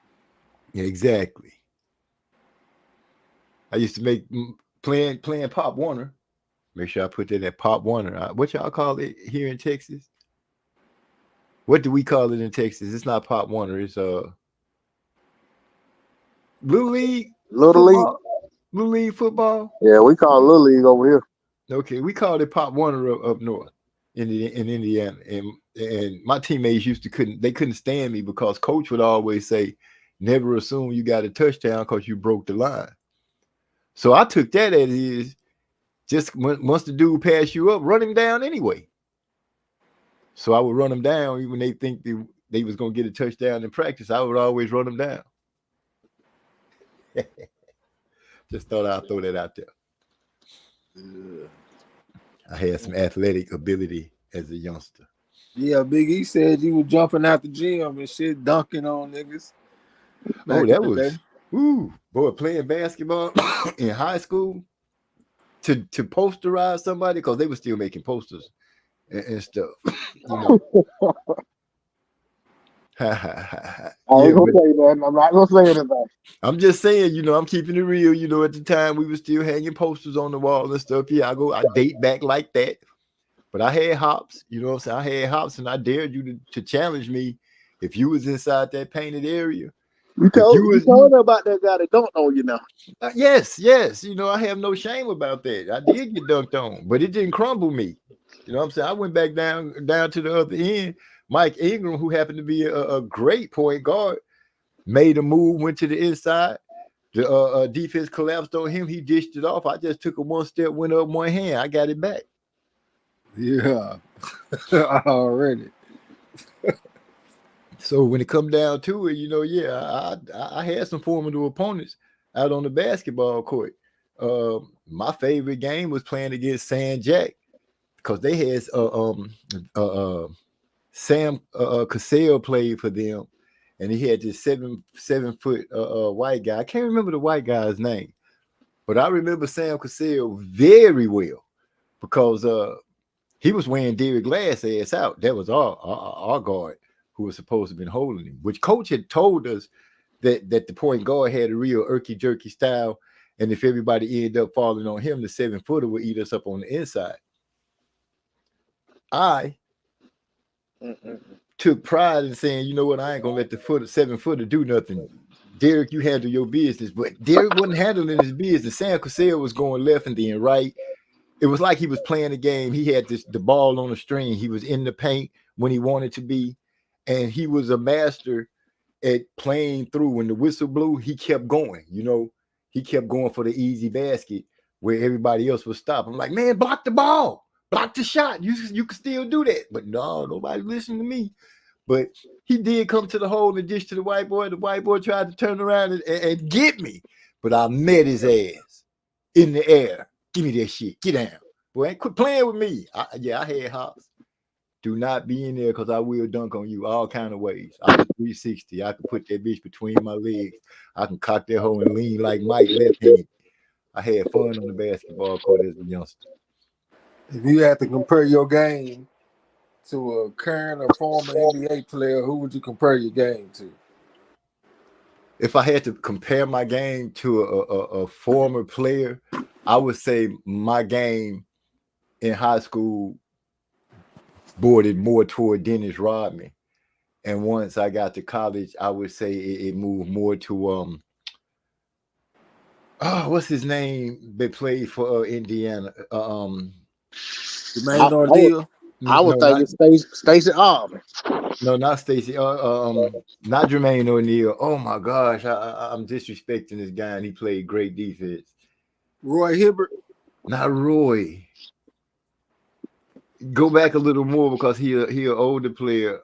Yeah, exactly. I used to make playing Pop Warner. Make sure I put that at Pop Warner. What y'all call it here in Texas? What do we call it in Texas? It's not Pop Warner. It's Little League Little League. football. Little League football. Yeah, we call it Little League over here. Okay, we called it Pop Warner up north in Indiana, and my teammates couldn't stand me because coach would always say, "Never assume you got a touchdown because you broke the line." So I took that as is. Just once the dude pass you up, run him down anyway. So I would run them down even when they think they was gonna get a touchdown in practice. I would always run them down. Just thought I'd throw that out there. Yeah. I had some athletic ability as a youngster. Yeah, Big E said you were jumping out the gym and shit, dunking on niggas. Oh, that was boy, playing basketball in high school to posterize somebody because they were still making posters and stuff. You know. I ain't gonna say that. I'm not gonna say anything. I'm just saying, you know, I'm keeping it real. You know, at the time we were still hanging posters on the wall and stuff. Yeah, I date back like that. But I had hops, you know what I'm saying? I had hops, and I dared you to challenge me if you was inside that painted area. You told her about that guy that don't know you now. Yes. You know, I have no shame about that. I did get dunked on, but it didn't crumble me. You know what I'm saying? I went back down to the other end. Mike Ingram, who happened to be a great point guard, made a move, went to the inside. The defense collapsed on him. He dished it off. I just took it one step, went up one hand. I got it back. Yeah, already. So when it come down to it, you know, yeah, I had some formidable opponents out on the basketball court. My favorite game was playing against San Jack because they had Sam Cassell played for them, and he had this 7 foot white guy. I can't remember the white guy's name, but I remember Sam Cassell very well because he was wearing Derek Glass ass out. That was our guard who was supposed to have been holding him, which coach had told us that the point guard had a real irky jerky style, and if everybody ended up falling on him, the 7 footer would eat us up on the inside. I took pride in saying, you know what, I ain't gonna let the 7 footer do nothing. Derek, you handle your business. But Derek wasn't handling his business. Sam Cassell was going left and then right. It was like he was playing a game. He had the ball on the string. He was in the paint when he wanted to be, and he was a master at playing through. When the whistle blew, he kept going. You know, he kept going for the easy basket where everybody else would stop. I'm like, man, block the ball, block the shot. You can still do that. But no, nobody listened to me. But he did come to the hole and dish to the white boy. The white boy tried to turn around and get me, but I met his ass in the air. Give me that shit. Get down. Boy, quit playing with me. I had hops. Do not be in there because I will dunk on you all kind of ways. I can 360. I can put that bitch between my legs. I can cock that hole and lean like Mike left-handed. I had fun on the basketball court as a youngster. If you had to compare your game to a current or former NBA player, who would you compare your game to? If I had to compare my game to a former player, I would say my game in high school bordered more toward Dennis Rodman. And once I got to college, I would say it moved more to what's his name that played for Indiana? Jermaine O'Neal. I was thinking Stacey Allman. No, not Stacey. Not Jermaine O'Neal. Oh my gosh, I'm disrespecting this guy, and he played great defense. Roy Hibbert. Not Roy. Go back a little more because he an older player.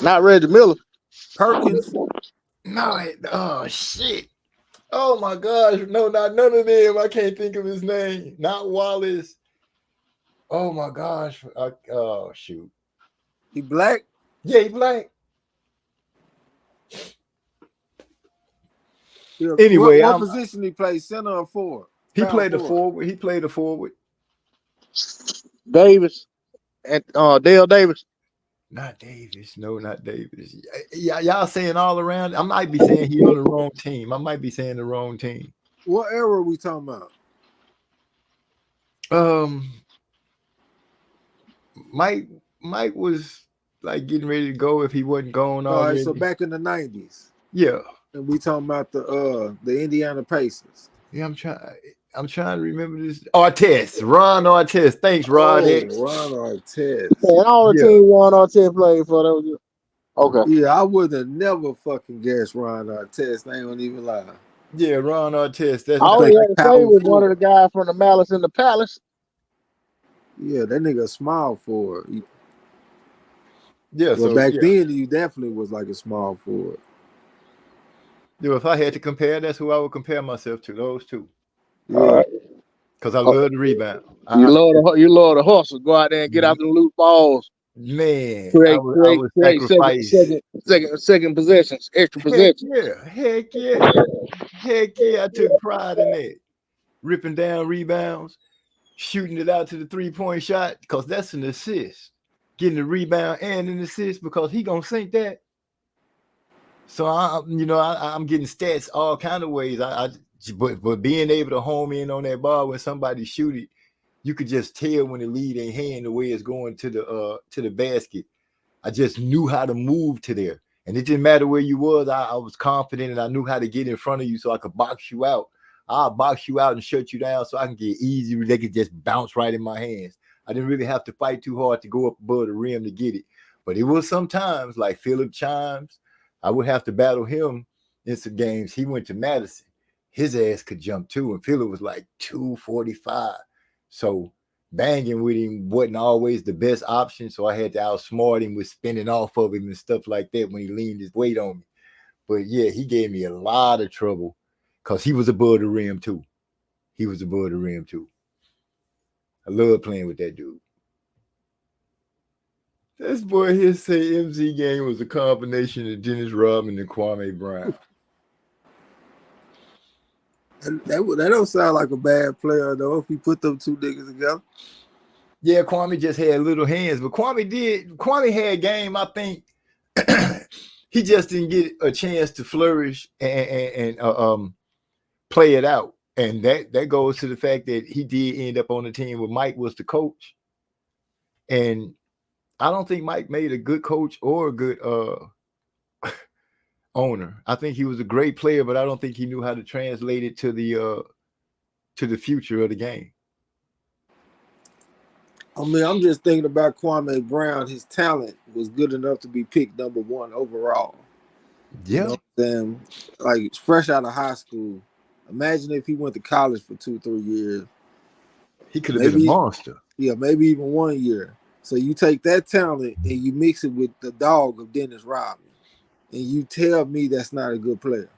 Not Reggie Miller. Perkins. No, oh shit. Oh my gosh, no, not none of them. I can't think of his name. Not Wallace. Oh my gosh. Oh shoot. He black? Yeah, he black. Yeah. Anyway, what position he play? Center or forward? He Power played the forward. forward. He played the forward. Davis and Dale Davis. Not Davis. No, not Davis. Yeah, y'all saying all around. I might be saying he on the wrong team. I might be saying the wrong team. What era are we talking about? Mike was like getting ready to go if he wasn't gone All right, already. so back in the 90s. Yeah. And we talking about the Indiana Pacers. Yeah, I'm trying to remember this. Artest. Ron Artest. Thanks, Rod. Oh, Ron Artest. And all the Yeah. teams Ron Artest played for. That was okay. Yeah, I would have never fucking guessed Ron Artest. I ain't gonna even lie. Yeah, Ron Artest. That's All think he had to power say was one of forward. the guys from the Malice in the Palace. Yeah, that nigga small forward. yeah. Well, So back yeah. then you definitely was like a small forward. Yeah, if I had to compare, that's who I would compare myself to. Those two. Yeah. Because I love the rebound. You love the hustle. Go out there and get out the loose balls. Man, Create I would sacrifice. second possessions, extra possessions. Heck yeah. I took pride in that. Ripping down rebounds, shooting it out to the 3-point shot, because that's an assist. Getting the rebound and an assist because he gonna sink that. So I'm getting stats all kind of ways. But being able to home in on that ball when somebody shoot it, you could just tell when the lead ain't hand the way it's going to the basket. I just knew how to move to there. And it didn't matter where you was. I was confident and I knew how to get in front of you so I could box you out. I'll box you out and shut you down so I can get easy. They could just bounce right in my hands. I didn't really have to fight too hard to go up above the rim to get it. But it was sometimes like Philip Chimes. I would have to battle him in some games. He went to Madison. His ass could jump too. And Philip was like 245. So banging with him wasn't always the best option. So I had to outsmart him with spinning off of him and stuff like that when he leaned his weight on me. But yeah, he gave me a lot of trouble because he was above the rim too. I love playing with that dude. This boy here say MZ game was a combination of Dennis Rodman and Kwame Brown. That don't sound like a bad player though. If he put them two niggas together. Yeah, Kwame just had little hands, but Kwame had game. I think he just didn't get a chance to flourish and play it out. And that goes to the fact that he did end up on the team where Mike was the coach. And I don't think Mike made a good coach or a good owner. I think he was a great player, but I don't think he knew how to translate it to the future of the game. I mean, I'm just thinking about Kwame Brown. His talent was good enough to be picked number 1 overall. Yeah. You know what I'm saying? Like fresh out of high school. Imagine if he went to college for 2-3 years. He could have been a monster. Yeah, maybe even 1 year. So you take that talent and you mix it with the dog of Dennis Rodman, and you tell me that's not a good player.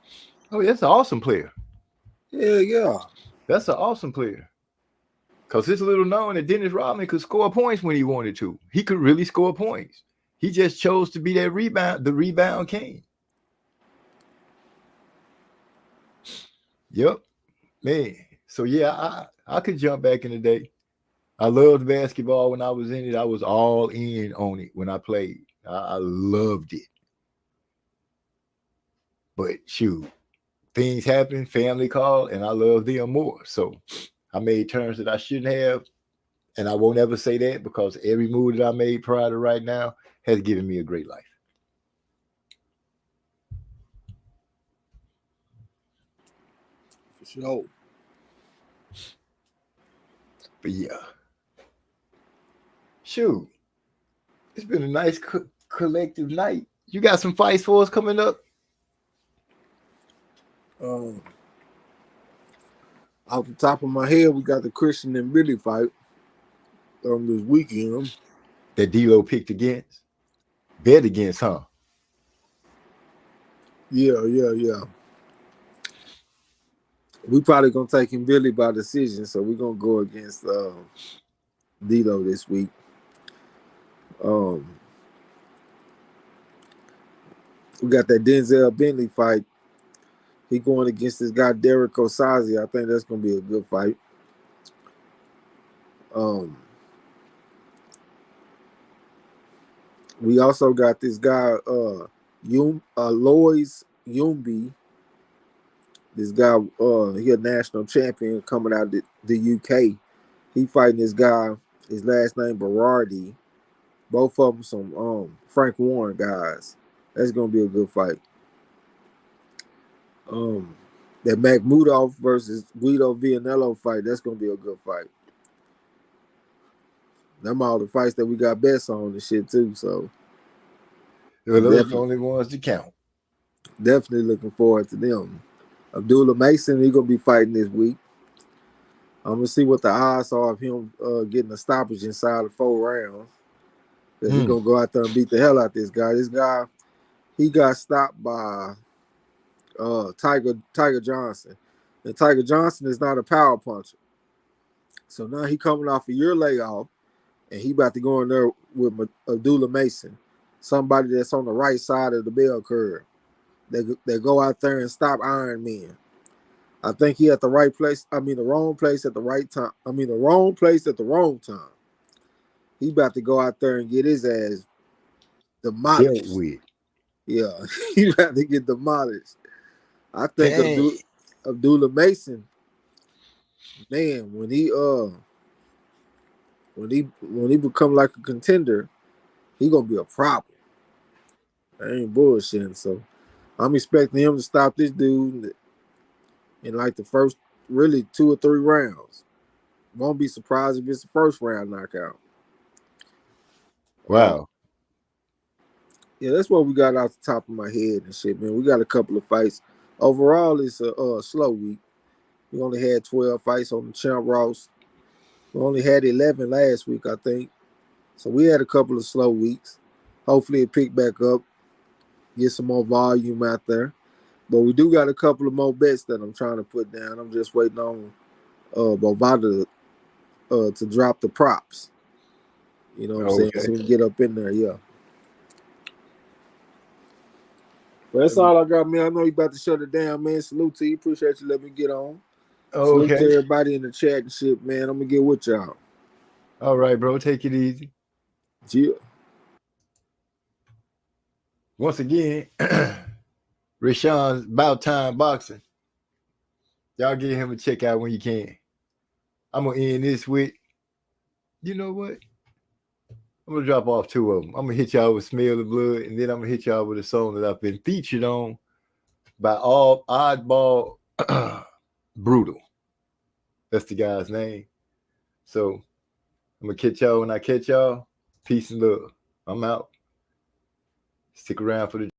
Oh, that's an awesome player. Yeah. That's an awesome player. Because it's little known that Dennis Rodman could score points when he wanted to. He could really score points. He just chose to be the rebound king. Yep. Man. So yeah, I could jump back in the day. I loved basketball when I was in it. I was all in on it when I played. I loved it. But shoot, things happen, family called, and I love them more. So I made turns that I shouldn't have. And I won't ever say that because every move that I made prior to right now has given me a great life. For sure. But yeah. Shoot. It's been a nice collective night. You got some fights for us coming up? Off the top of my head, we got the Christian and Billy fight this weekend. That D-Lo picked against? Bet against, huh? Yeah. We probably gonna take him Billy by decision, so we're gonna go against D-Lo this week. We got that Denzel Bentley fight He going against this guy Derek Osazi. I think that's gonna be a good fight. We also got this guy Lois Yumbi. This guy, he a national champion coming out of the UK. He fighting this guy. His last name Berardi. Both of them some Frank Warren guys. That's gonna be a good fight. That Makhmudov versus Guido Vianello fight. That's gonna be a good fight. Them all the fights that we got bets on and shit too. So Well, those are the only ones to count. Definitely looking forward to them. Abdullah Mason, he gonna be fighting this week. I'm gonna see what the odds are of him getting a stoppage inside of 4 rounds. Cause he's gonna go out there and beat the hell out this guy. This guy, he got stopped by Tiger Johnson. And Tiger Johnson is not a power puncher. So now he coming off a year layoff, and he about to go in there with Abdullah Mason, somebody that's on the right side of the bell curve. They go out there and stop Iron Men. I think he at the right place. I mean, the wrong place at the right time. I mean, the wrong place at the wrong time. He about to go out there and get his ass demolished. Yeah, he about to get demolished. I think Abdullah Mason, man, when he become like a contender, he gonna be a problem. I ain't bullshitting. So I'm expecting him to stop this dude in like the first really 2 or 3 rounds. Won't be surprised if it's the first round knockout. Wow. Yeah, that's what we got off the top of my head and shit, man. We got a couple of fights. Overall, it's a slow week. We only had 12 fights on the Champ Ross. We only had 11 last week, I think. So we had a couple of slow weeks. Hopefully it pick back up, get some more volume out there. But we do got a couple of more bets that I'm trying to put down. I'm just waiting on Bovada to drop the props. You know what I'm saying? So we can get up in there, yeah. But that's all I got, man. I know you about to shut it down, man. Salute to you. Appreciate you letting me get on. Salute to everybody in the chat and shit, man. I'm going to get with y'all. All right, bro. Take it easy. Yeah. Once again, Rashawn's About Time Boxing. Y'all give him a check out when you can. I'm going to end this with, you know what? I'm going to drop off 2 of them. I'm going to hit y'all with Smell the Blood, and then I'm going to hit y'all with a song that I've been featured on by Oddball Brutal. That's the guy's name. So I'm going to catch y'all when I catch y'all. Peace and love. I'm out. Stick around for the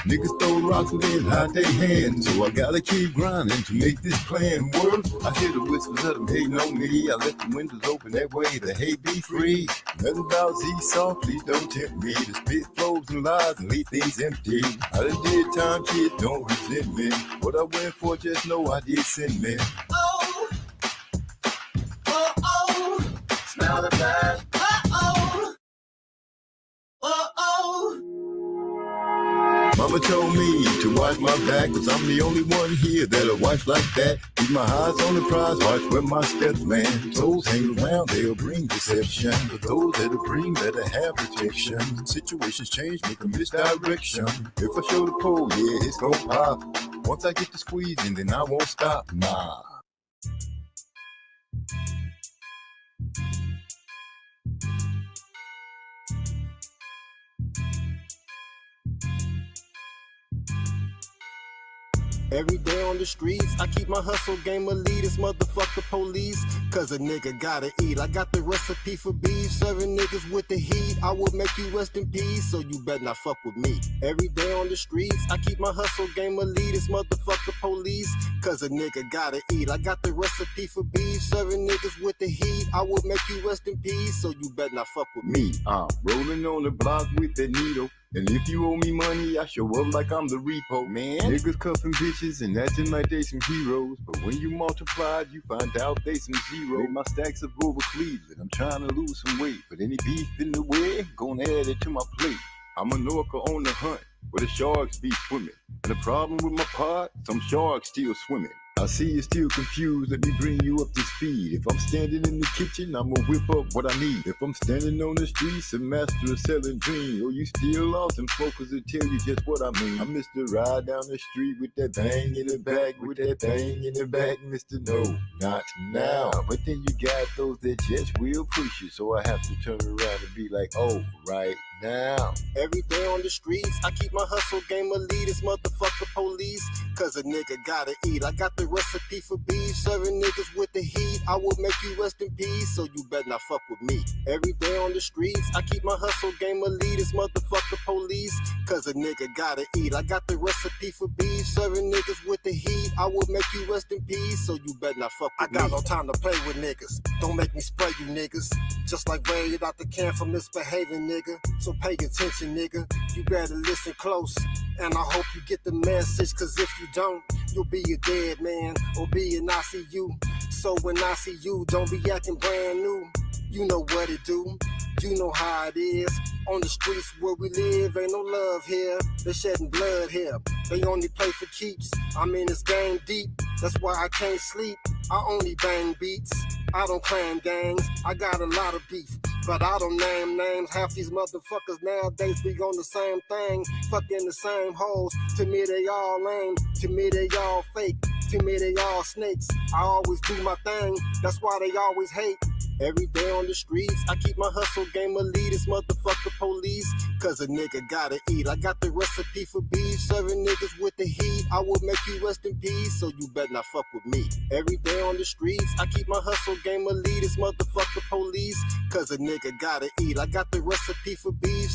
Niggas throw rocks and then hide their hands, so I gotta keep grinding to make this plan work. I hear the whispers of them hating on me. I left the windows open that way the hate be free. Nothing about Z-Soft, please don't tempt me to spit flows and lies and leave things empty. I done did time, kid, don't resent me. What I went for, just know I did sin me. Oh, oh, oh, smell the blood. Oh, oh, oh. Mama told me to watch my back, cause I'm the only one here that'll watch like that. Keep my eyes on the prize, watch where my steps land. Those hang around, they'll bring deception. But those that'll bring, better have protection. Situations change, make a misdirection. If I show the pole, yeah, it's gon' pop. Once I get the squeezing, then I won't stop, nah. Every day on the streets, I keep my hustle game elitist, motherfucker police. Cause a nigga gotta eat. I got the recipe for beef, serving niggas with the heat. I will make you rest in peace, so you better not fuck with me. Every day on the streets, I keep my hustle game elitist, motherfucker police. Cause a nigga gotta eat. I got the recipe for beef, serving niggas with the heat. I will make you rest in peace, so you better not fuck with me. I'm rolling on the block with that needle. And if you owe me money, I show up like I'm the repo, man. Niggas cuffing bitches and acting like they some heroes. But when you multiply, you find out they some zero. Made my stacks up over Cleveland. I'm trying to lose some weight. But any beef in the way, gonna add it to my plate. I'm a Norca on the hunt, where the sharks be swimming. And the problem with my pot, some sharks still swimming. I see you're still confused, let me bring you up to speed. If I'm standing in the kitchen, I'ma whip up what I need. If I'm standing on the streets, a master of selling dreams. Or you still lost, and focus will tell you just what I mean. I'm Mr. Ride down the street with that bang in the back, with that thing in the back, Mr. No, not now. But then you got those that just will push you, so I have to turn around and be like, oh, right now. Every day on the streets, I keep my hustle game elitist, motherfucker police. Cause a nigga gotta eat. I got the recipe for beef, serving niggas with the heat. I will make you rest in peace, so you better not fuck with me. Every day on the streets, I keep my hustle game elitist, motherfucker police. Cause a nigga gotta eat. I got the recipe for beef, serving niggas with the heat. I will make you rest in peace, so you better not fuck with me. I got no time to play with niggas. Don't make me spray you niggas. Just like Ray out the can for misbehaving, nigga. So pay attention, nigga. You better listen close. And I hope you get the message, cause if you don't, you'll be a dead man or be in ICU. So when I see you, don't be acting brand new. You know what it do. You know how it is. On the streets where we live, ain't no love here. They shedding blood here. They only play for keeps. I'm in this game deep. That's why I can't sleep. I only bang beats. I don't claim gangs. I got a lot of beef, but I don't name names. Half these motherfuckers nowadays be on the same thing, fucking the same hoes. To me they all lame, to me they all fake, to me they all snakes. I always do my thing, that's why they always hate. Every day on the streets, I keep my hustle game elitist, motherfucker police. Cause a nigga gotta eat. I got the recipe for beef, serving niggas with the heat. I will make you rest in peace, so you better not fuck with me. Every day on the streets, I keep my hustle game elitist, motherfucker police. Cause a nigga gotta eat. I got the recipe for beef.